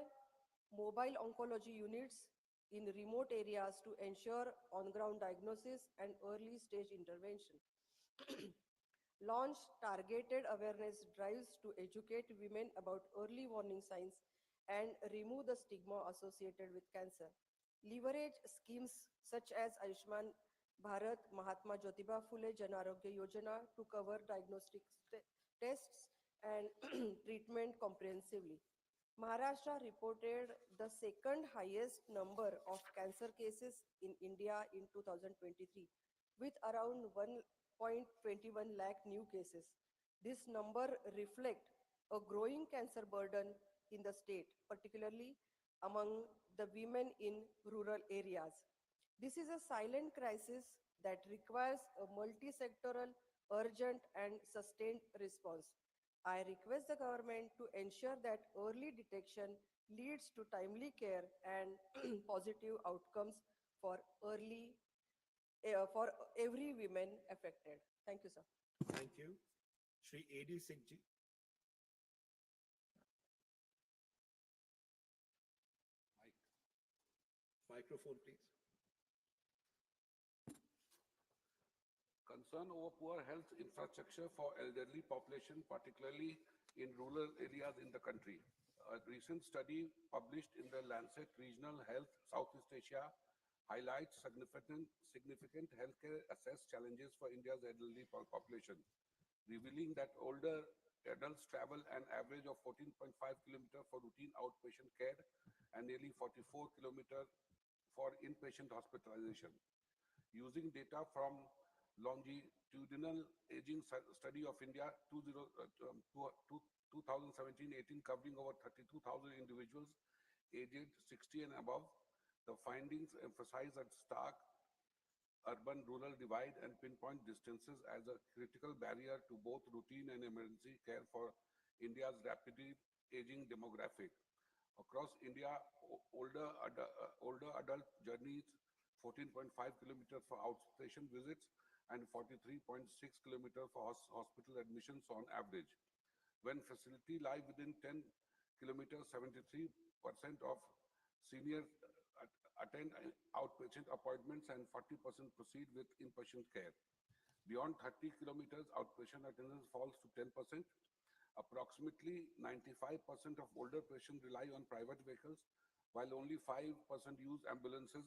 mobile oncology units in remote areas to ensure on-ground diagnosis and early stage intervention. Launch targeted awareness drives to educate women about early warning signs and remove the stigma associated with cancer. Leverage schemes such as Ayushman Bharat, Mahatma Jyotiba Phule Jan Arogya Yojana to cover diagnostic tests and treatment comprehensively. Maharashtra reported the second highest number of cancer cases in India in 2023, with around 1.21 lakh new cases. This number reflects a growing cancer burden in the state, particularly among the women in rural areas. This is a silent crisis that requires a multi-sectoral, urgent, and sustained response. I request the government to ensure that early detection leads to timely care and positive outcomes for for every woman affected. Thank you, sir. Thank you. Shri A.D. Singh ji. Microphone, please. Concern over poor health infrastructure for elderly population, particularly in rural areas in the country. A recent study published in the Lancet Regional Health Southeast Asia highlights significant healthcare access challenges for India's elderly population, revealing that older adults travel an average of 14.5 kilometers for routine outpatient care and nearly 44 kilometers for inpatient hospitalization. Using data from Longitudinal Aging Study of India 2017-18 covering over 32,000 individuals aged 60 and above, the findings emphasize a stark urban-rural divide and pinpoint distances as a critical barrier to both routine and emergency care for India's rapidly aging demographic. Across India, older adult journeys 14.5 kilometers for outpatient visits and 43.6 kilometers for hospital admissions on average. When facility lie within 10 kilometers, 73% of seniors attend outpatient appointments and 40% proceed with inpatient care. Beyond 30 kilometers, outpatient attendance falls to 10%. Approximately 95% of older patients rely on private vehicles, while only 5% use ambulances,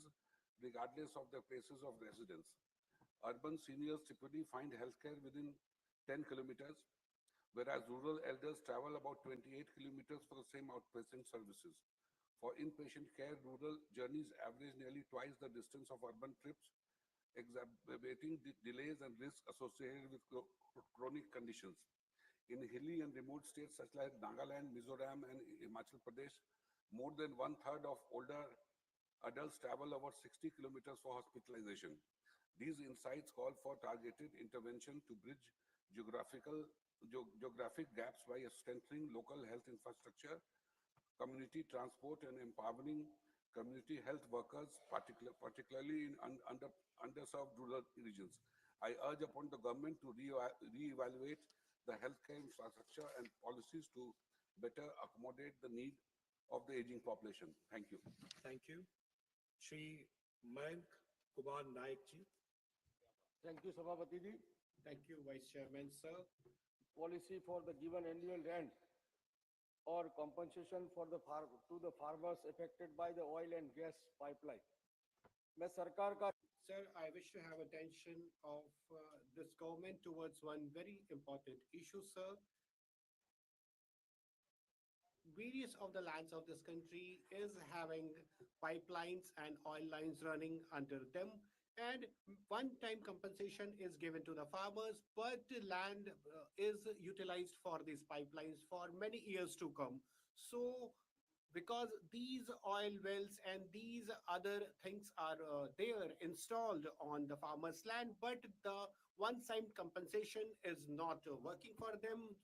regardless of their places of residence. Urban seniors typically find healthcare within 10 kilometers, whereas rural elders travel about 28 kilometers for the same outpatient services. For inpatient care, rural journeys average nearly twice the distance of urban trips, exacerbating delays and risks associated with chronic conditions. In hilly and remote states such as Nagaland, Mizoram, and Himachal Pradesh, more than one-third of older adults travel over 60 kilometers for hospitalization. These insights call for targeted intervention to bridge geographic gaps by strengthening local health infrastructure, community transport, and empowering community health workers, particularly in underserved rural regions. I urge upon the government to reevaluate the healthcare infrastructure and policies to better accommodate the need of the aging population. Thank you. Thank you. Shri Mayank Kumar Naik ji. Thank you, Sabhapati ji. Thank you, Vice Chairman, sir. Policy for the given annual rent or compensation for to the farmers affected by the oil and gas pipeline. मैं सरकार का Sir, I wish to have attention of this government towards one very important issue, sir. Various of the lands of this country is having pipelines and oil lines running under them, and one-time compensation is given to the farmers, but the land is utilized for these pipelines for many years to come. So because these oil wells and these other things are there installed on the farmer's land, but the one-time compensation is not working for them.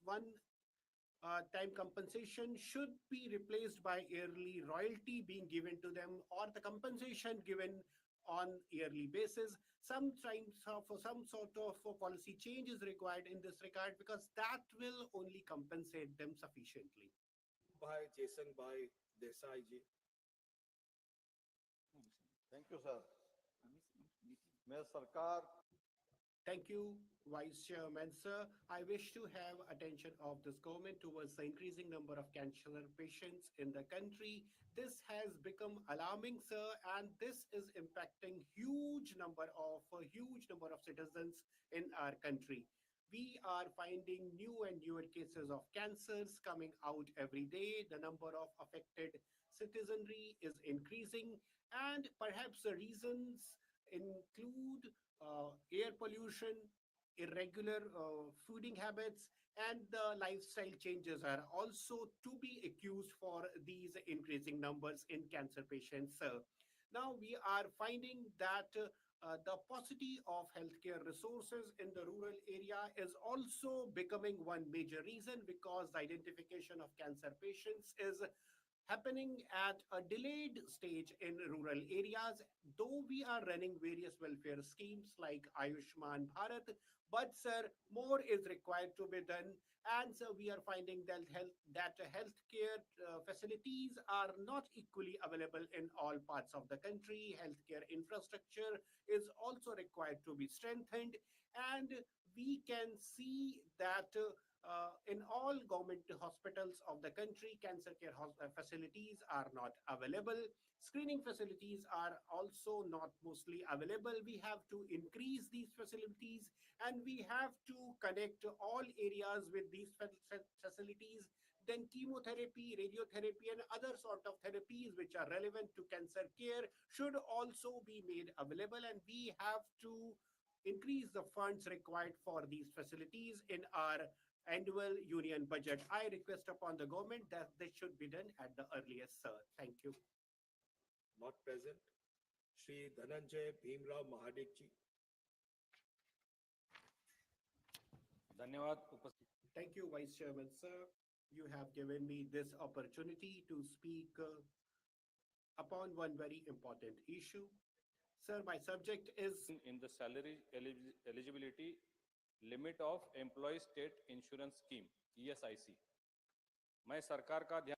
Time compensation should be replaced by yearly royalty being given to them, or the compensation given on yearly basis. Sometimes for some sort of policy change is required in this regard, because that will only compensate them sufficiently. Bhai Jason Bhai Desai ji. Thank you, sir. मैं सरकार Thank you, Vice Chairman, sir. I wish to have attention of this government towards the increasing number of cancer patients in the country. This has become alarming, sir, and this is impacting huge number of citizens in our country. We are finding new and newer cases of cancers coming out every day. The number of affected citizenry is increasing, and perhaps the reasons include air pollution, irregular feeding habits, and the lifestyle changes are also to be accused for these increasing numbers in cancer patients, sir. Now we are finding that the paucity of healthcare resources in the rural area is also becoming one major reason, because the identification of cancer patients is happening at a delayed stage in rural areas. Though we are running various welfare schemes like Ayushman Bharat, but sir, more is required to be done. And so we are finding that healthcare facilities are not equally available in all parts of the country. Healthcare infrastructure is also required to be strengthened, and we can see that in all government hospitals of the country, cancer care facilities are not available. Screening facilities are also not mostly available. We have to increase these facilities, and we have to connect all areas with these facilities. Then chemotherapy, radiotherapy, and other sort of therapies which are relevant to cancer care should also be made available, and we have to increase the funds required for these facilities in our annual union budget. I request upon the government that this should be done at the earliest, sir. Thank you. Not present. Shri Dhananjay Bhimrao Mahadik ji. धन्यवाद उपस्थित Thank you, Vice Chairman, sir. You have given me this opportunity to speak upon one very important issue. Sir, my subject is in the salary eligibility limit of employee state insurance scheme ESIC. मैं सरकार का ध्यान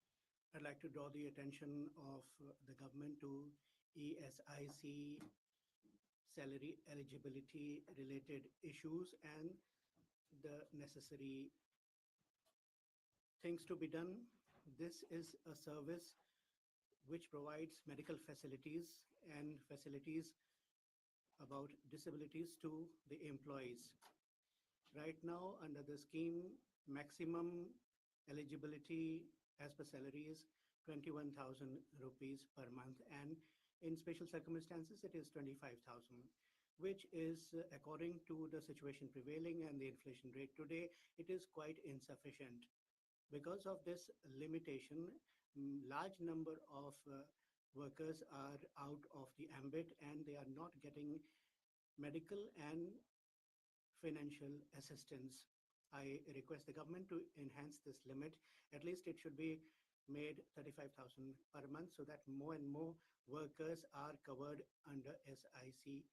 I'd like to draw the attention of the government to ESIC salary eligibility related issues and the necessary things to be done. This is a service which provides medical facilities and facilities about disabilities to the employees. Right now, under the scheme, maximum eligibility as per salary is 21,000 rupees per month, and in special circumstances it is 25,000, which is according to the situation prevailing and the inflation rate today, it is quite insufficient. Because of this limitation, large number of workers are out of the ambit and they are not getting medical and financial assistance. I request the government to enhance this limit. At least it should be made 35,000 per month so that more and more workers are covered under SIC,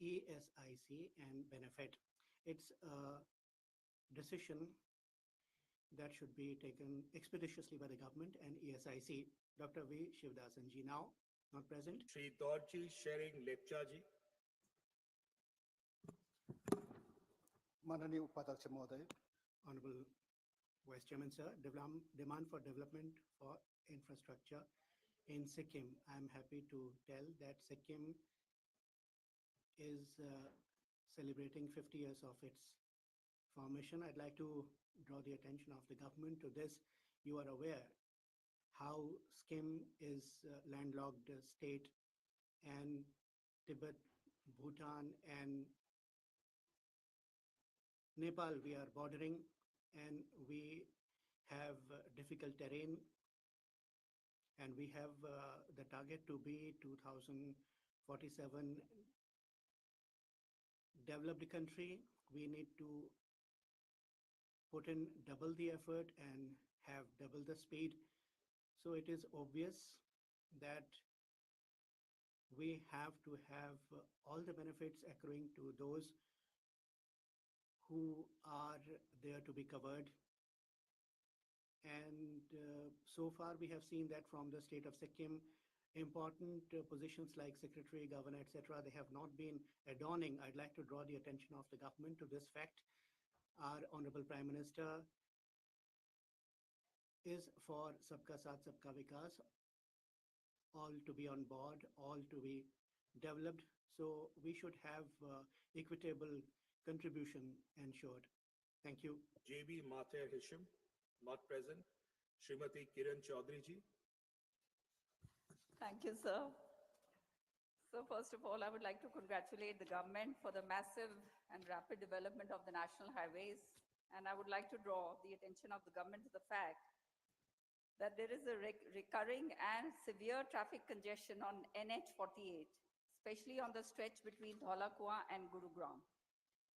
ESIC and benefit. It's a decision that should be taken expeditiously by the government and ESIC. Dr. V. Shivdasan ji now, not present. Shri Dorji Sharing Lepcha ji. माननीय उपाध्यक्ष महोदय, Honorable Vice Chairman, sir, demand for development for infrastructure in Sikkim. I'm happy to tell that Sikkim is celebrating 50 years of its formation. I'd like to draw the attention of the government to this. You are aware how Sikkim is landlocked state, and Tibet, Bhutan and Nepal we are bordering, and we have difficult terrain, and we have the target to be 2047 developed country. We need to put in double the effort and have double the speed. So it is obvious that we have to have all the benefits accruing to those who are there to be covered. And so far we have seen that from the state of Sikkim, important positions like secretary, governor, etc., they have not been adorning. I'd like to draw the attention of the government to this fact. Our Honorable Prime Minister is for Sabka Saath, Sabka Vikas, all to be on board, all to be developed. So we should have equitable contribution ensured. Thank you. JB Mathur Hisham, not present. Srimati Kiran Chaudhary ji. Thank you, sir. So first of all, I would like to congratulate the government for the massive and rapid development of the national highways. And I would like to draw the attention of the government to the fact that there is a recurring and severe traffic congestion on NH48, especially on the stretch between Dhola and Gurugram,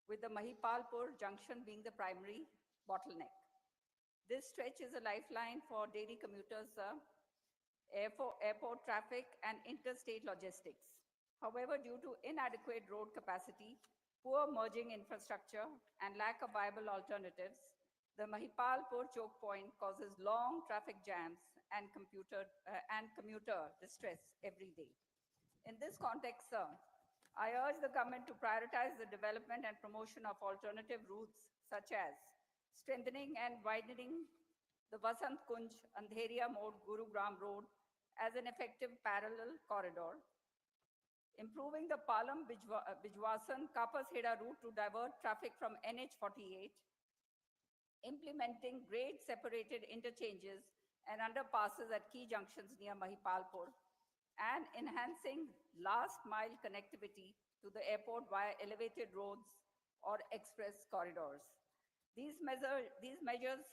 with the Mahipalpur junction being the primary bottleneck. This stretch is a lifeline for daily commuters, airport traffic and interstate logistics. However, due to inadequate road capacity, poor merging infrastructure and lack of viable alternatives, the Mahipalpur choke point causes long traffic jams and commuter distress every day. In this context, sir, I urge the government to prioritize the development and promotion of alternative routes such as strengthening and widening the Vasant Kunj Andheria Mode Gurugram Road as an effective parallel corridor, improving the Palam Bijwasan Kapas Heda route to divert traffic from NH48, implementing grade separated interchanges and underpasses at key junctions near Mahipalpur, and enhancing last mile connectivity to the airport via elevated roads or express corridors. These measures,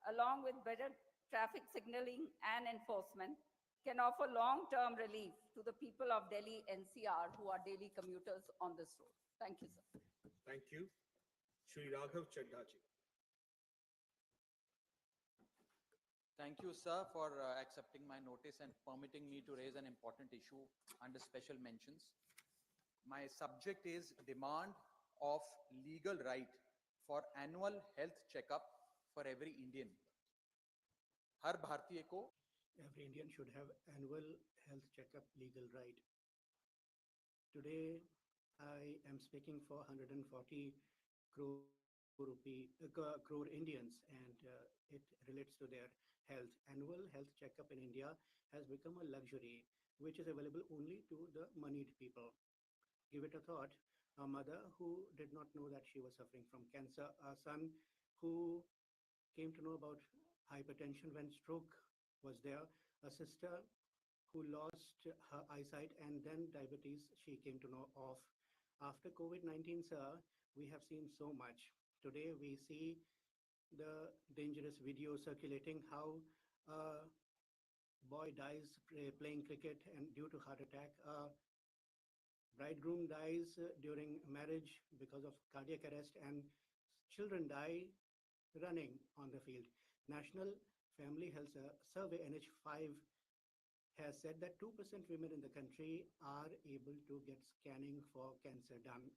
along with better traffic signaling and enforcement, can offer long-term relief to the people of Delhi NCR who are daily commuters on this road. Thank you, sir. Thank you. Shri Raghav Chadha ji. Thank you, sir, for accepting my notice and permitting me to raise an important issue under special mentions. My subject is demand of legal right for annual health checkup for every Indian. हर भारतीय को Every Indian should have annual health checkup legal right. Today, I am speaking for 140 crore Indians, and it relates to their health. Annual health checkup in India has become a luxury, which is available only to the moneyed people. Give it a thought. A mother who did not know that she was suffering from cancer, a son who came to know about hypertension when stroke was there, a sister who lost her eyesight and then diabetes she came to know of. After COVID-19, sir, we have seen so much. Today we see the dangerous video circulating how a boy dies playing cricket and due to heart attack. A bridegroom dies during marriage because of cardiac arrest, and children die running on the field. National Family Health Survey NH5 has said that 2% women in the country are able to get scanning for cancer done.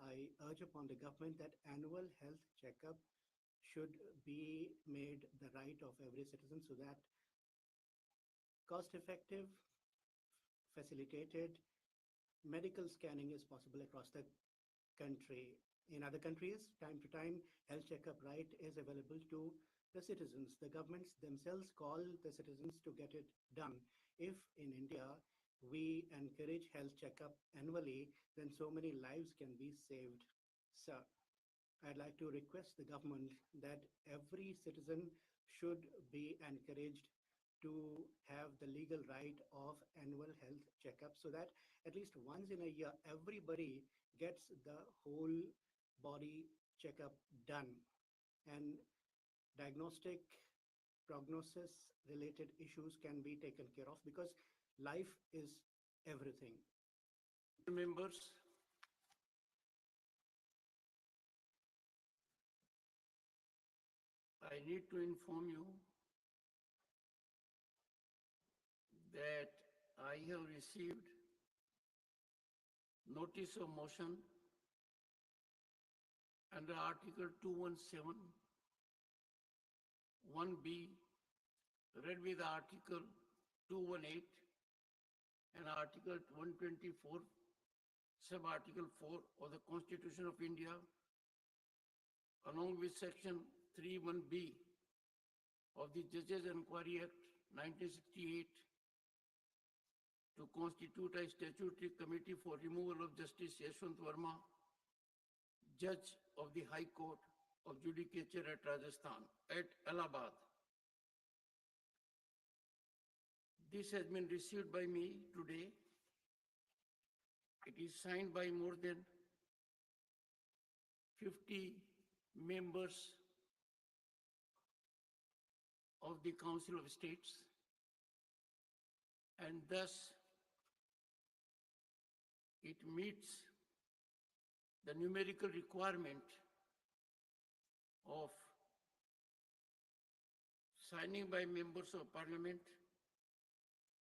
I urge upon the government that annual health checkup should be made the right of every citizen so that cost-effective, facilitated medical scanning is possible across the country. In other countries, time to time, health checkup right is available to the citizens. The governments themselves call the citizens to get it done. If in India we encourage health checkup annually, then so many lives can be saved. Sir, I'd like to request the government that every citizen should be encouraged to have the legal right of annual health checkup so that at least once in a year, everybody gets the whole body checkup done. And diagnostic prognosis related issues can be taken care of because life is everything. Members, I need to inform you that I have received notice of motion under Article 217 1B, read with Article 218 and Article 124, Sub-Article 4 of the Constitution of India, along with Section 31B of the Judges Enquiry Act 1968, to constitute a statutory committee for removal of Justice Yashwant Verma, Judge of the High Court of Judicature at Rajasthan, at Allahabad. This has been received by me today. It is signed by more than 50 members of the Council of States, and thus it meets the numerical requirement of signing by members of parliament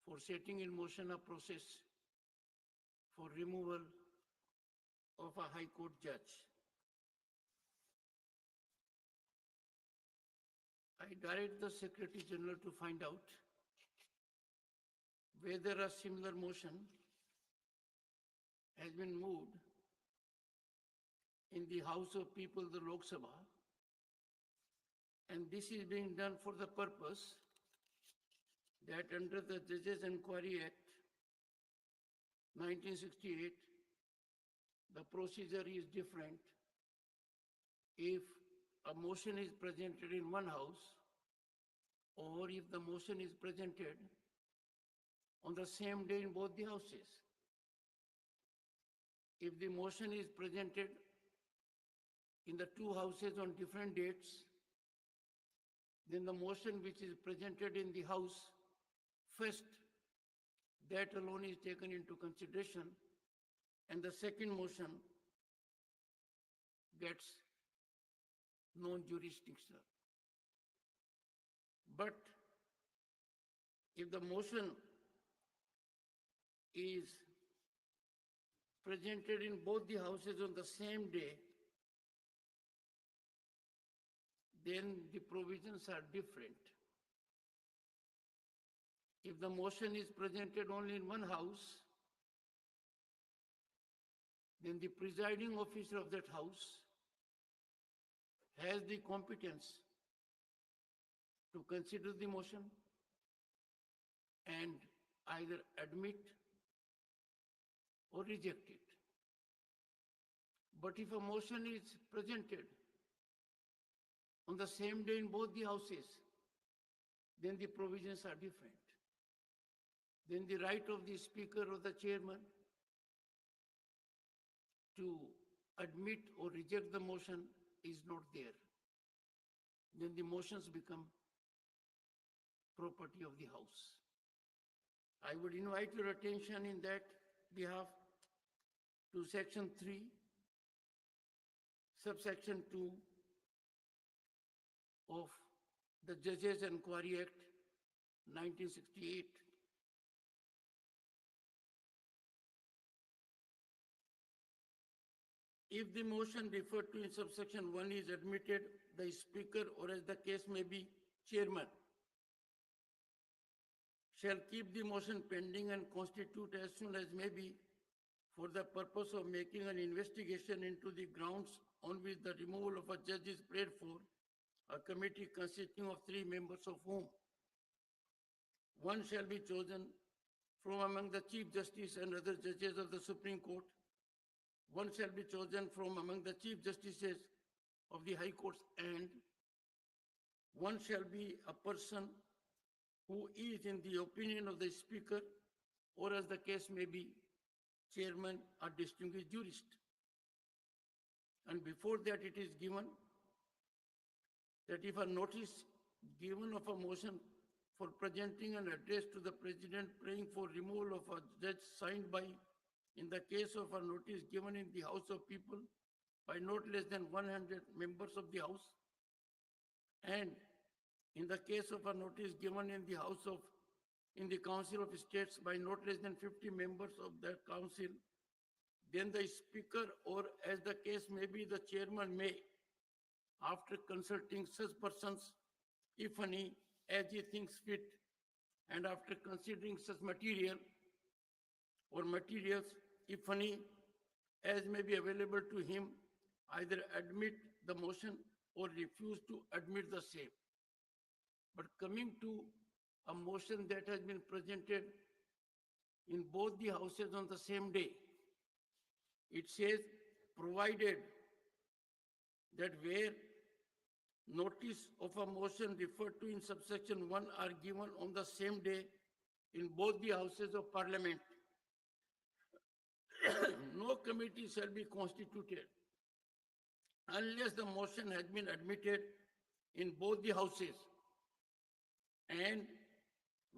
for setting in motion a process for removal of a High Court judge. I direct the Secretary General to find out whether a similar motion has been moved in the House of People, the Lok Sabha, and this is being done for the purpose that under the Judges Enquiry Act 1968, the procedure is different. If a motion is presented in one house, or if the motion is presented on the same day in both the houses. If the motion is presented in the two houses on different dates, then the motion which is presented in the house first, that alone is taken into consideration, and the second motion gets non-jurisdictional. But if the motion is presented in both the houses on the same day, then the provisions are different. If the motion is presented only in one house, then the presiding officer of that house has the competence to consider the motion and either admit or reject it. But if a motion is presented on the same day in both the houses, then the provisions are different. Then the right of the speaker or the chairman to admit or reject the motion is not there. Then the motions become property of the House. I would invite your attention in that behalf to Section 3, Subsection 2 of the Judges Enquiry Act 1968. If the motion referred to in subsection 1 is admitted, the speaker, or as the case may be, chairman, shall keep the motion pending and constitute as soon as may be for the purpose of making an investigation into the grounds on which the removal of a judge is prayed for, a committee consisting of 3 members of whom one shall be chosen from among the Chief Justice and other judges of the Supreme Court. One shall be chosen from among the Chief Justices of the High Courts, and one shall be a person who is, in the opinion of the Speaker, or as the case may be, chairman, a distinguished jurist. And before that, it is given that if a notice given of a motion for presenting an address to the President praying for removal of a judge signed by, in the case of a notice given in the House of People by not less than 100 members of the House, and in the case of a notice given in the Council of States by not less than 50 members of that council, then the Speaker, or as the case may be, the chairman may, after consulting such persons, if any, as he thinks fit, and after considering such material or materials, if any, as may be available to him, either admit the motion or refuse to admit the same. But coming to a motion that has been presented in both the houses on the same day, it says, provided that where notice of a motion referred to in subsection 1 are given on the same day in both the houses of Parliament, no committee shall be constituted unless the motion has been admitted in both the houses, and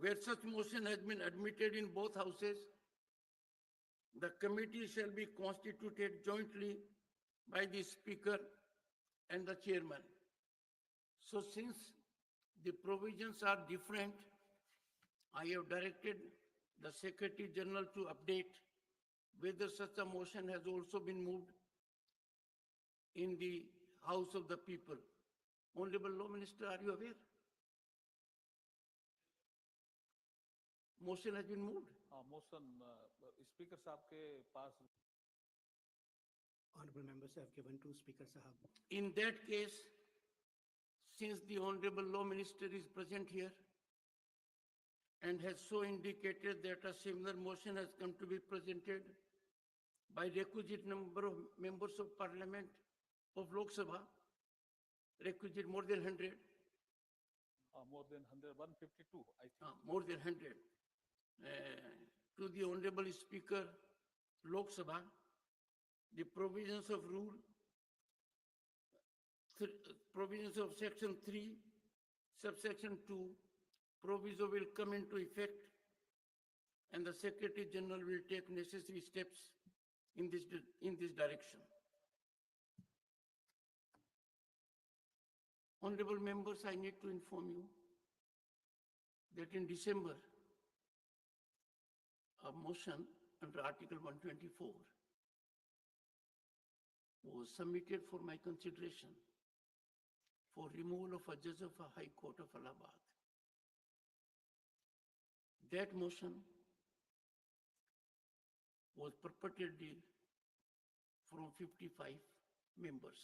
where such motion has been admitted in both houses, the committee shall be constituted jointly by the Speaker and the chairman. So since the provisions are different, I have directed the Secretary General to update whether such a motion has also been moved in the House of the People. Honorable Law Minister, are you aware? Motion has been moved. Motion speaker साहब के पास Honorable members have given to Speaker Sahab. In that case, since the Honorable Law Minister is present here and has so indicated that a similar motion has come to be presented by requisite number of members of Parliament of Lok Sabha, requisite more than 100. more than 100, 152, I think. More than 100. To the Honorable Speaker, Lok Sabha, the provisions of provisions of Section 3, Subsection 2, proviso will come into effect, and the Secretary General will take necessary steps in this direction. Honorable members, I need to inform you that in December, a motion under Article 124 was submitted for my consideration for removal of a judge of a High Court of Allahabad. That motion was purportedly from 55 members.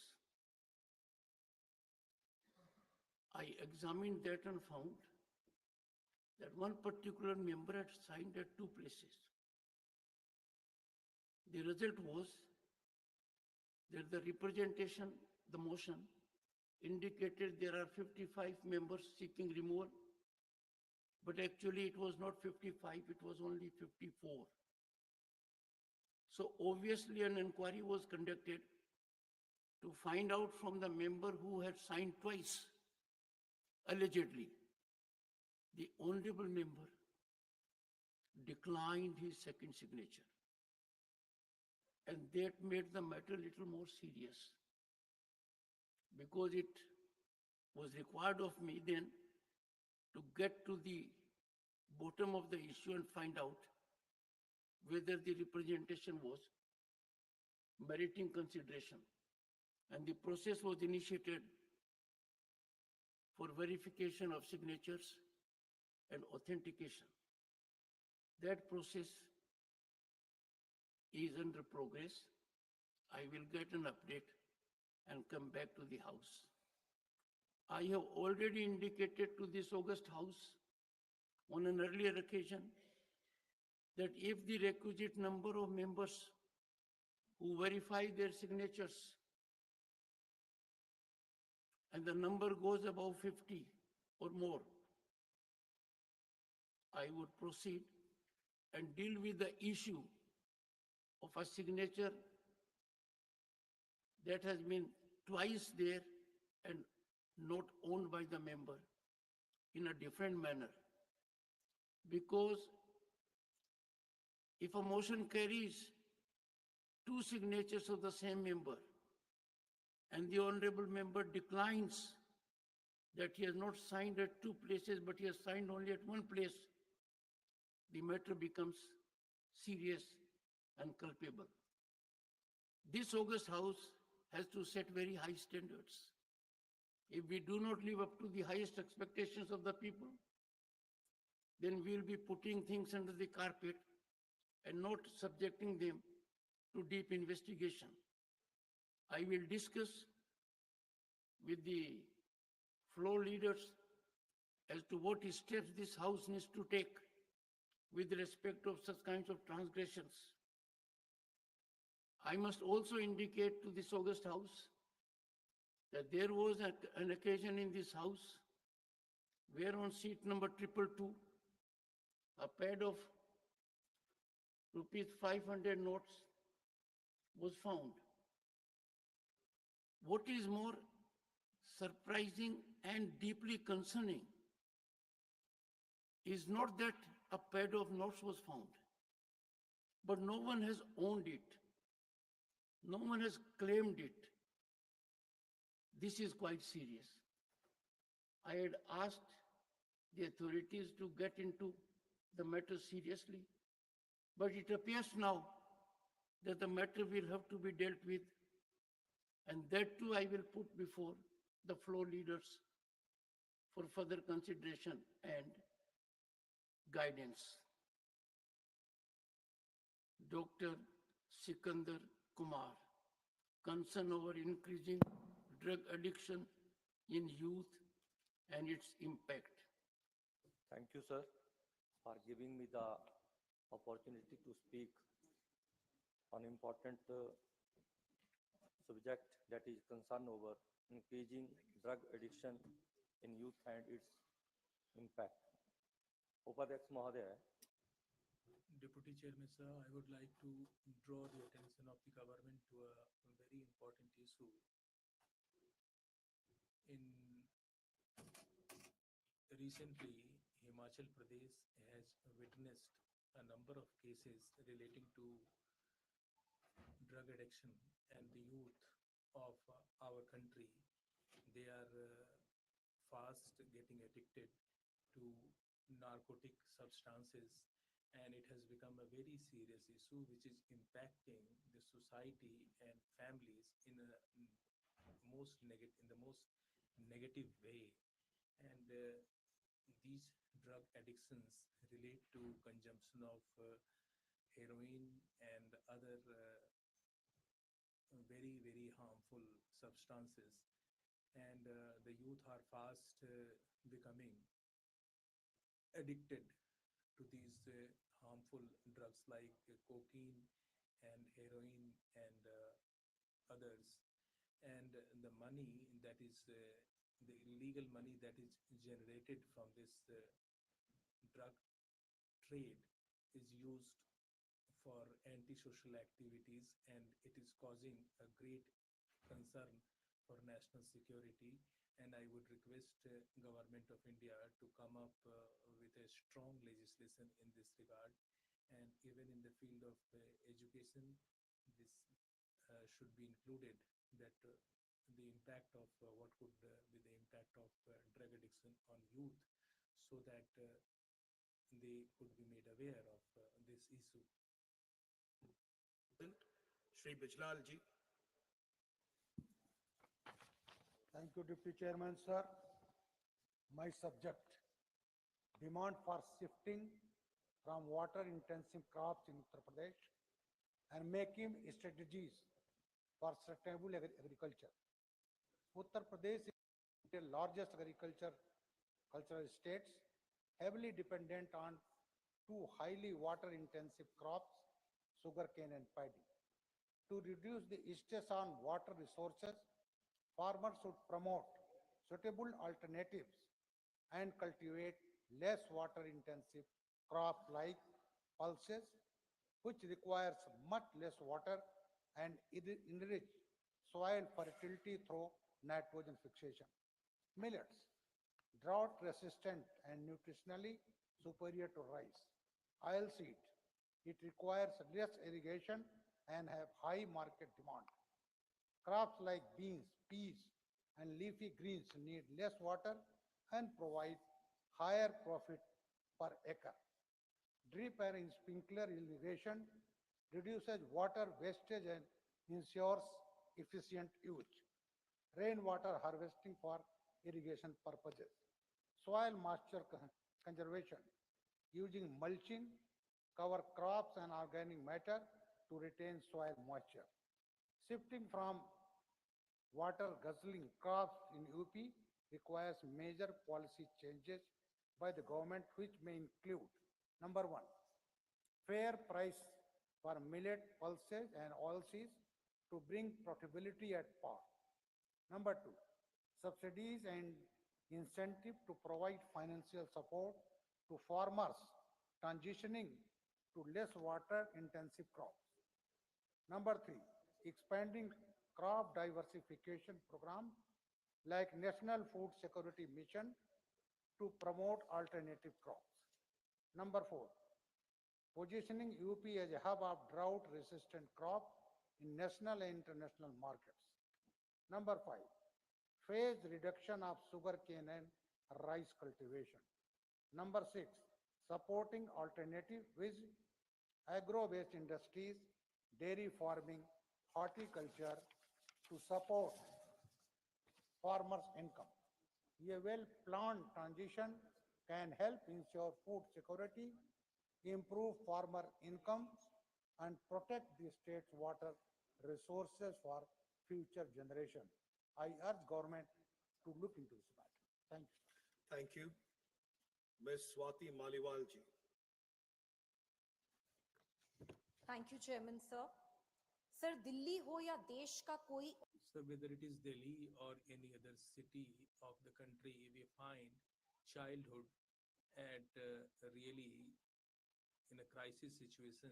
I examined that and found that one particular member had signed at 2 places. The result was that the representation, the motion, indicated there are 55 members seeking removal, but actually it was not 55, it was only 54. So obviously an inquiry was conducted to find out from the member who had signed twice, allegedly. The honorable member declined his second signature. And that made the matter a little more serious, because it was required of me then to get to the bottom of the issue and find out whether the representation was meriting consideration. And the process was initiated for verification of signatures and authentication. That process is under progress. I will get an update and come back to the House. I have already indicated to this august House on an earlier occasion that if the requisite number of members who verify their signatures and the number goes above 50 or more, I would proceed and deal with the issue of a signature that has been twice there and not owned by the member in a different manner. Because if a motion carries 2 signatures of the same member and the honorable member declines that he has not signed at 2 places but he has signed only at 1 place, the matter becomes serious and culpable. This august House has to set very high standards. If we do not live up to the highest expectations of the people, then we will be putting things under the carpet and not subjecting them to deep investigation. I will discuss with the floor leaders as to what steps this House needs to take with respect of such kinds of transgressions. I must also indicate to this august House that there was an occasion in this House where on seat number 222, a pad of ₹500 notes was found. What is more surprising and deeply concerning is not that a pad of notes was found, but no one has owned it. No one has claimed it. This is quite serious. I had asked the authorities to get into the matter seriously, but it appears now that the matter will have to be dealt with, and that too I will put before the floor leaders for further consideration and guidance. Dr. Sikandar Kumar, concern over increasing drug addiction in youth and its impact. Thank you, sir, for giving me the opportunity to speak on important subject, that is concern over increasing drug addiction in youth and its impact. Upadhyaksh Mahodaya. Deputy Chairman, sir, I would like to draw the attention of the government to a very important issue. Recently, Himachal Pradesh has witnessed a number of cases relating to drug addiction, and the youth of our country, they are fast getting addicted to narcotic substances, and it has become a very serious issue which is impacting the society and families in a in the most negative way. And these drug addictions relate to consumption of heroin and other very harmful substances. And the youth are fast becoming addicted to these harmful drugs like cocaine and heroin and others. And the money that is the illegal money that is generated from this drug trade is used for antisocial activities, and it is causing a great concern for national security. And I would request Government of India to come up with a strong legislation in this regard. And even in the field of education, this should be included, that the impact of what could be the impact of drug addiction on youth, so that they could be made aware of this issue. Shri Bijlal ji. Thank you, Deputy Chairman, sir. My subject, demand for shifting from water-intensive crops in Uttar Pradesh and making strategies for sustainable agriculture. Uttar Pradesh is the largest cultural states, heavily dependent on two highly water-intensive crops, sugarcane and paddy. To reduce the stress on water resources, farmers should promote suitable alternatives and cultivate less water-intensive crops like pulses, which requires much less water and enrich soil fertility through nitrogen fixation. Millets, drought-resistant and nutritionally superior to rice. Oilseed, it requires less irrigation and have high market demand. Crops like beans, peas, and leafy greens need less water and provide higher profit per acre. Drip and sprinkler irrigation reduces water wastage and ensures efficient use. Rainwater harvesting for irrigation purposes. Soil moisture conservation using mulching, cover crops and organic matter to retain soil moisture. Shifting from water guzzling crops in UP requires major policy changes by the government, which may include: number one, fair price for millet, pulses and oilseeds to bring profitability at par. Number two, subsidies and incentive to provide financial support to farmers transitioning to less water intensive crops. Number three, expanding crop diversification program like National Food Security Mission to promote alternative crops. Number four, positioning UP as a hub of drought-resistant crop in national and international markets. Number five, phased reduction of sugarcane and rice cultivation. Number six, supporting alternative with agro-based industries, dairy farming, horticulture to support farmers' income. A well-planned transition can help ensure food security, improve farmer income, and protect the state's water resources for future generation. I urge government to look into this matter. Thank you. Thank you. Ms. Swati Maliwal ji. Thank you, Chairman, sir. Sir, Delhi ho ya desh ka koi. So whether it is Delhi or any other city of the country, we find childhood at really in a crisis situation,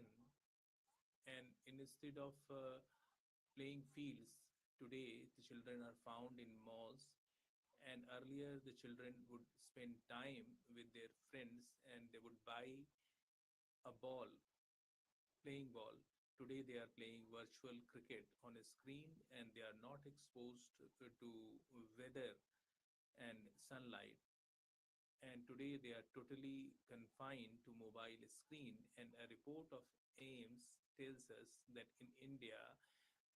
and instead of playing fields, today the children are found in malls, and earlier the children would spend time with their friends and they would buy a ball, playing ball. Today they are playing virtual cricket on a screen, and they are not exposed to weather and and sunlight. And today they are totally confined to mobile screen. And a report of AIMS tells us that in India,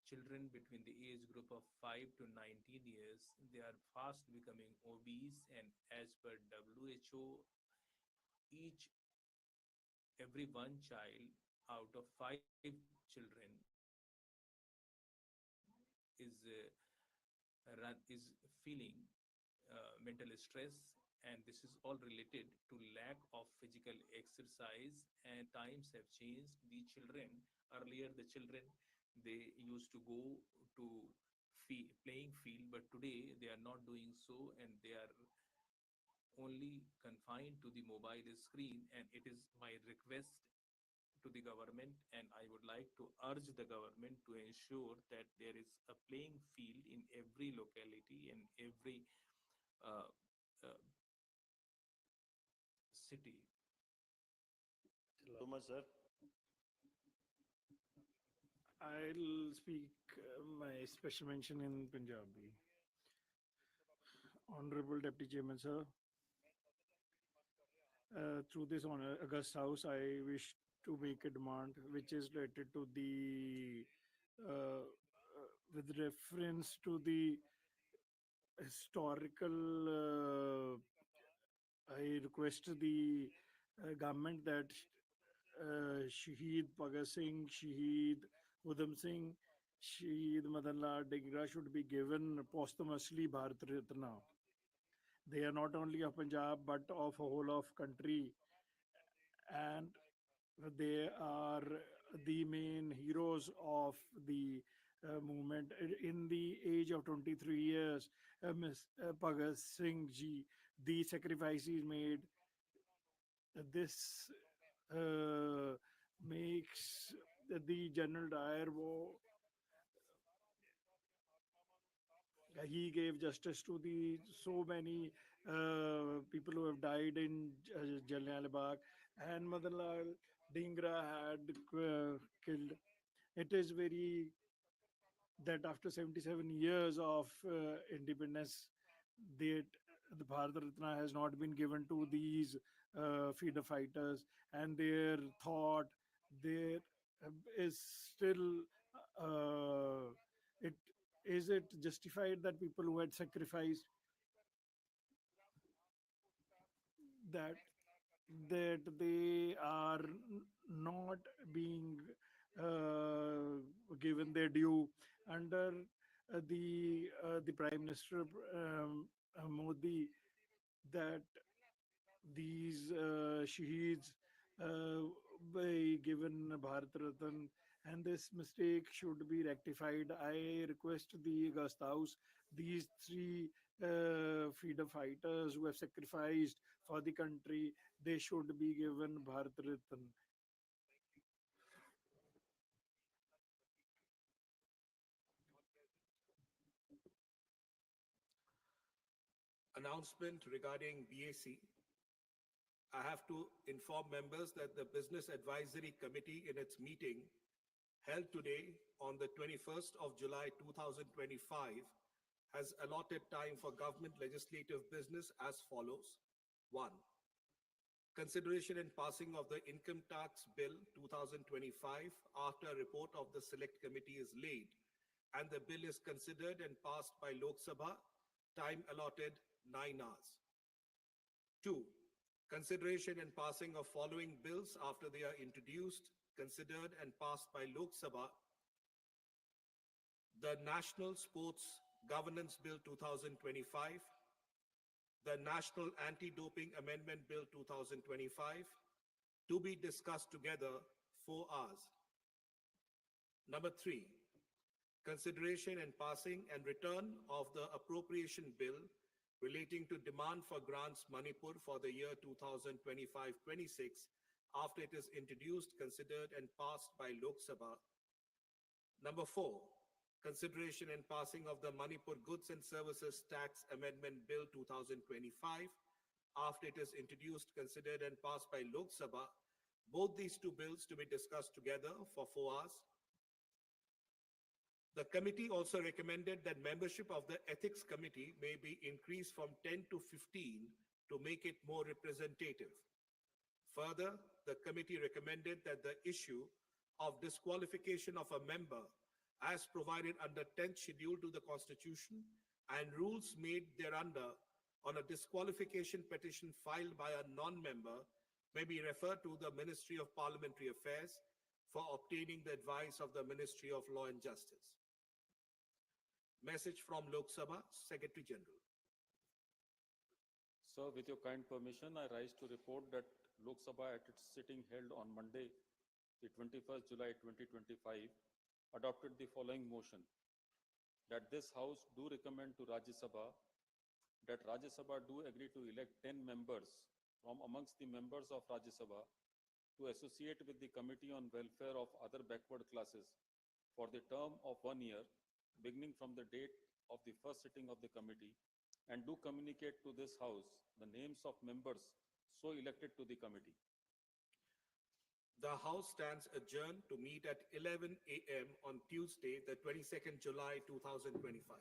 children between the age group of 5 to 19 years, they are fast becoming obese. And as per WHO, every one child out of 5 children is feeling mental stress, and this is all related to lack of physical exercise. And times have changed. The children, earlier the children, they used to go to playing field, but today they are not doing so, and they are only confined to the mobile screen. And it is my request to the government, and I would like to urge the government to ensure that there is a playing field in every locality, in every uh, uh, city. So much, sir. I'll speak my special mention in Punjabi. Honorable Deputy Chairman, sir. Through this August House, I wish to make a demand which is related to the, with reference to the historical, I request the government that Shaheed Bhagat Singh, Shaheed Udham Singh, Shaheed Madan Lal Dhingra should be given posthumously Bharat Ratna. They are not only of Punjab but of whole of country, and they are the main heroes of the movement. In the age of 23 years, Ms. Bhagat Singh ji, the sacrifices made, this makes the General Dyer war. He gave justice to the so many people who have died in Jallianwala Bagh, and Madan Lal Dhingra had killed. It is very that after 77 years of independence, that the Bharat Ratna has not been given to these freedom fighters, and their thought, there is still it is it justified that people who had sacrificed, that they are not being given their due under the Prime Minister Modi, that these shaheeds be given Bharat Ratna, and this mistake should be rectified. I request the August House, these three freedom fighters who have sacrificed for the country, they should be given Bharat Ratna. Announcement regarding BAC. I have to inform members that the Business Advisory Committee in its meeting held today on the 21st of July 2025 has allotted time for government legislative business as follows. 1. Consideration and passing of the Income Tax Bill 2025 after a report of the Select Committee is laid and the bill is considered and passed by Lok Sabha, time allotted 9 hours. 2. Consideration and passing of following bills after they are introduced, considered and passed by Lok Sabha: the National Sports Governance Bill 2025, the National Anti-Doping Amendment Bill 2025, to be discussed together 4 hours. Number 3, consideration and passing and return of the appropriation bill relating to demand for grants Manipur for the year 2025-26 after it is introduced, considered and passed by Lok Sabha. Number 4, consideration and passing of the Manipur Goods and Services Tax Amendment Bill 2025 after it is introduced, considered and passed by Lok Sabha. Both these two bills to be discussed together for 4 hours. The committee also recommended that membership of the Ethics Committee may be increased from 10 to 15 to make it more representative. Further, the committee recommended that the issue of disqualification of a member as provided under 10th schedule to the Constitution and rules made thereunder on a disqualification petition filed by a non-member may be referred to the Ministry of Parliamentary Affairs for obtaining the advice of the Ministry of Law and Justice. Message from Lok Sabha, Secretary General. Sir, with your kind permission, I rise to report that Lok Sabha at its sitting held on Monday, the 21st July 2025, adopted the following motion: that this House do recommend to Rajya Sabha that Rajya Sabha do agree to elect 10 members from amongst the members of Rajya Sabha to associate with the Committee on Welfare of Other Backward Classes for the term of 1 year, beginning from the date of the first sitting of the committee, and do communicate to this House the names of members so elected to the committee. The House stands adjourned to meet at 11 a.m. on Tuesday, the 22nd July 2025.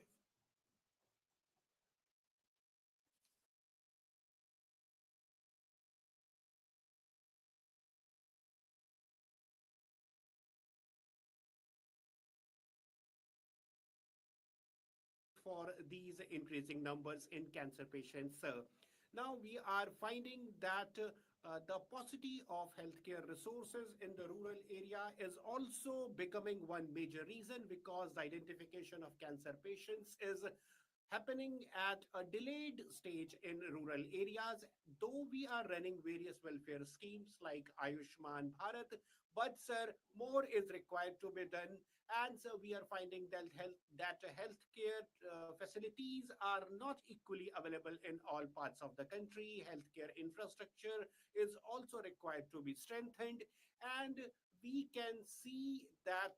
For these increasing numbers in cancer patients, sir. Now we are finding that the paucity of healthcare resources in the rural area is also becoming one major reason, because the identification of cancer patients is happening at a delayed stage in rural areas, though we are running various welfare schemes like Ayushman Bharat, but sir, more is required to be done. And so we are finding that healthcare facilities are not equally available in all parts of the country. Healthcare infrastructure is also required to be strengthened, and we can see that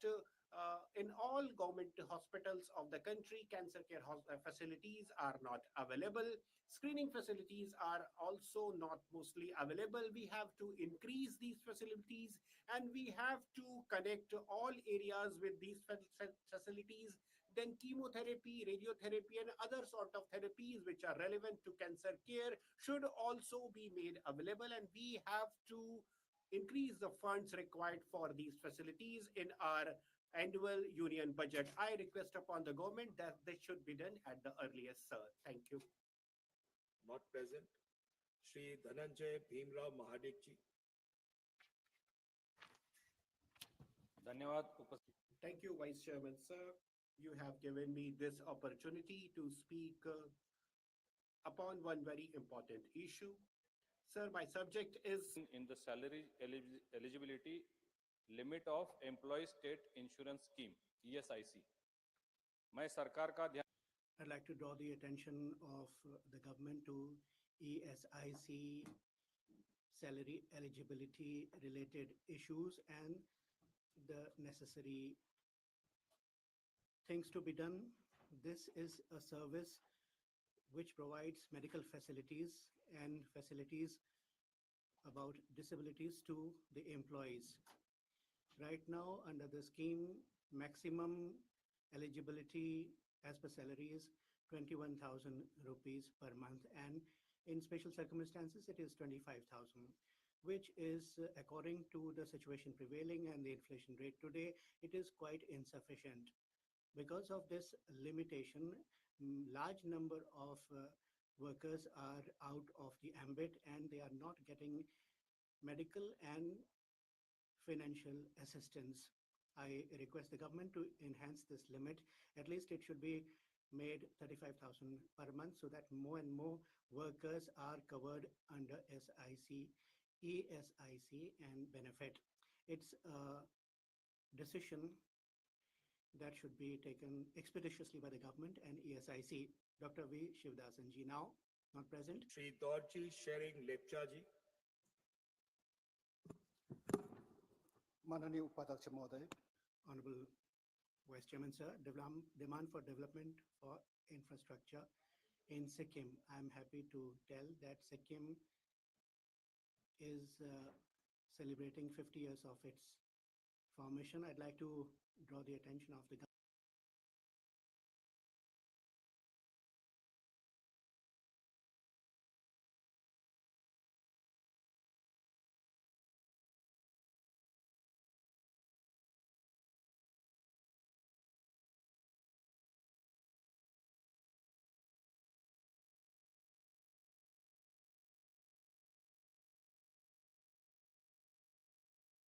in all government hospitals of the country, cancer care facilities are not available. Screening facilities are also not mostly available. We have to increase these facilities, and we have to connect all areas with these facilities. Then chemotherapy, radiotherapy, and other sort of therapies which are relevant to cancer care should also be made available, and we have to increase the funds required for these facilities in our annual union budget. I request upon the government that this should be done at the earliest, sir. Thank you. Not present. Shri Dhananjay Bhimrao Mahadik ji. Dhanyawad. Thank you, Vice Chairman, sir. You have given me this opportunity to speak upon one very important issue. Sir, my subject is in the salary eligibility limit of employee state insurance scheme, ESIC. मैं सरकार का ध्यान I'd like to draw the attention of the government to ESIC salary eligibility related issues and the necessary things to be done. This is a service which provides medical facilities and facilities about disabilities to the employees. Right now, under the scheme, maximum eligibility as per salary is 21,000 rupees per month, and in special circumstances, it is 25,000, which is according to the situation prevailing and the inflation rate today, it is quite insufficient. Because of this limitation, large number of workers are out of the ambit, and they are not getting medical and financial assistance. I request the government to enhance this limit. At least it should be made 35,000 per month, so that more and more workers are covered under ESIC and benefit. It's a decision that should be taken expeditiously by the government and ESIC. Dr. V. Shivdasan ji now, not present. Shri Dorji Sharing Lepcha ji. Mananiya Upadhyaksh Mahoday. Honorable Vice Chairman, sir, demand for development for infrastructure in Sikkim. I'm happy to tell that Sikkim is celebrating 50 years of its formation. I'd like to draw the attention of the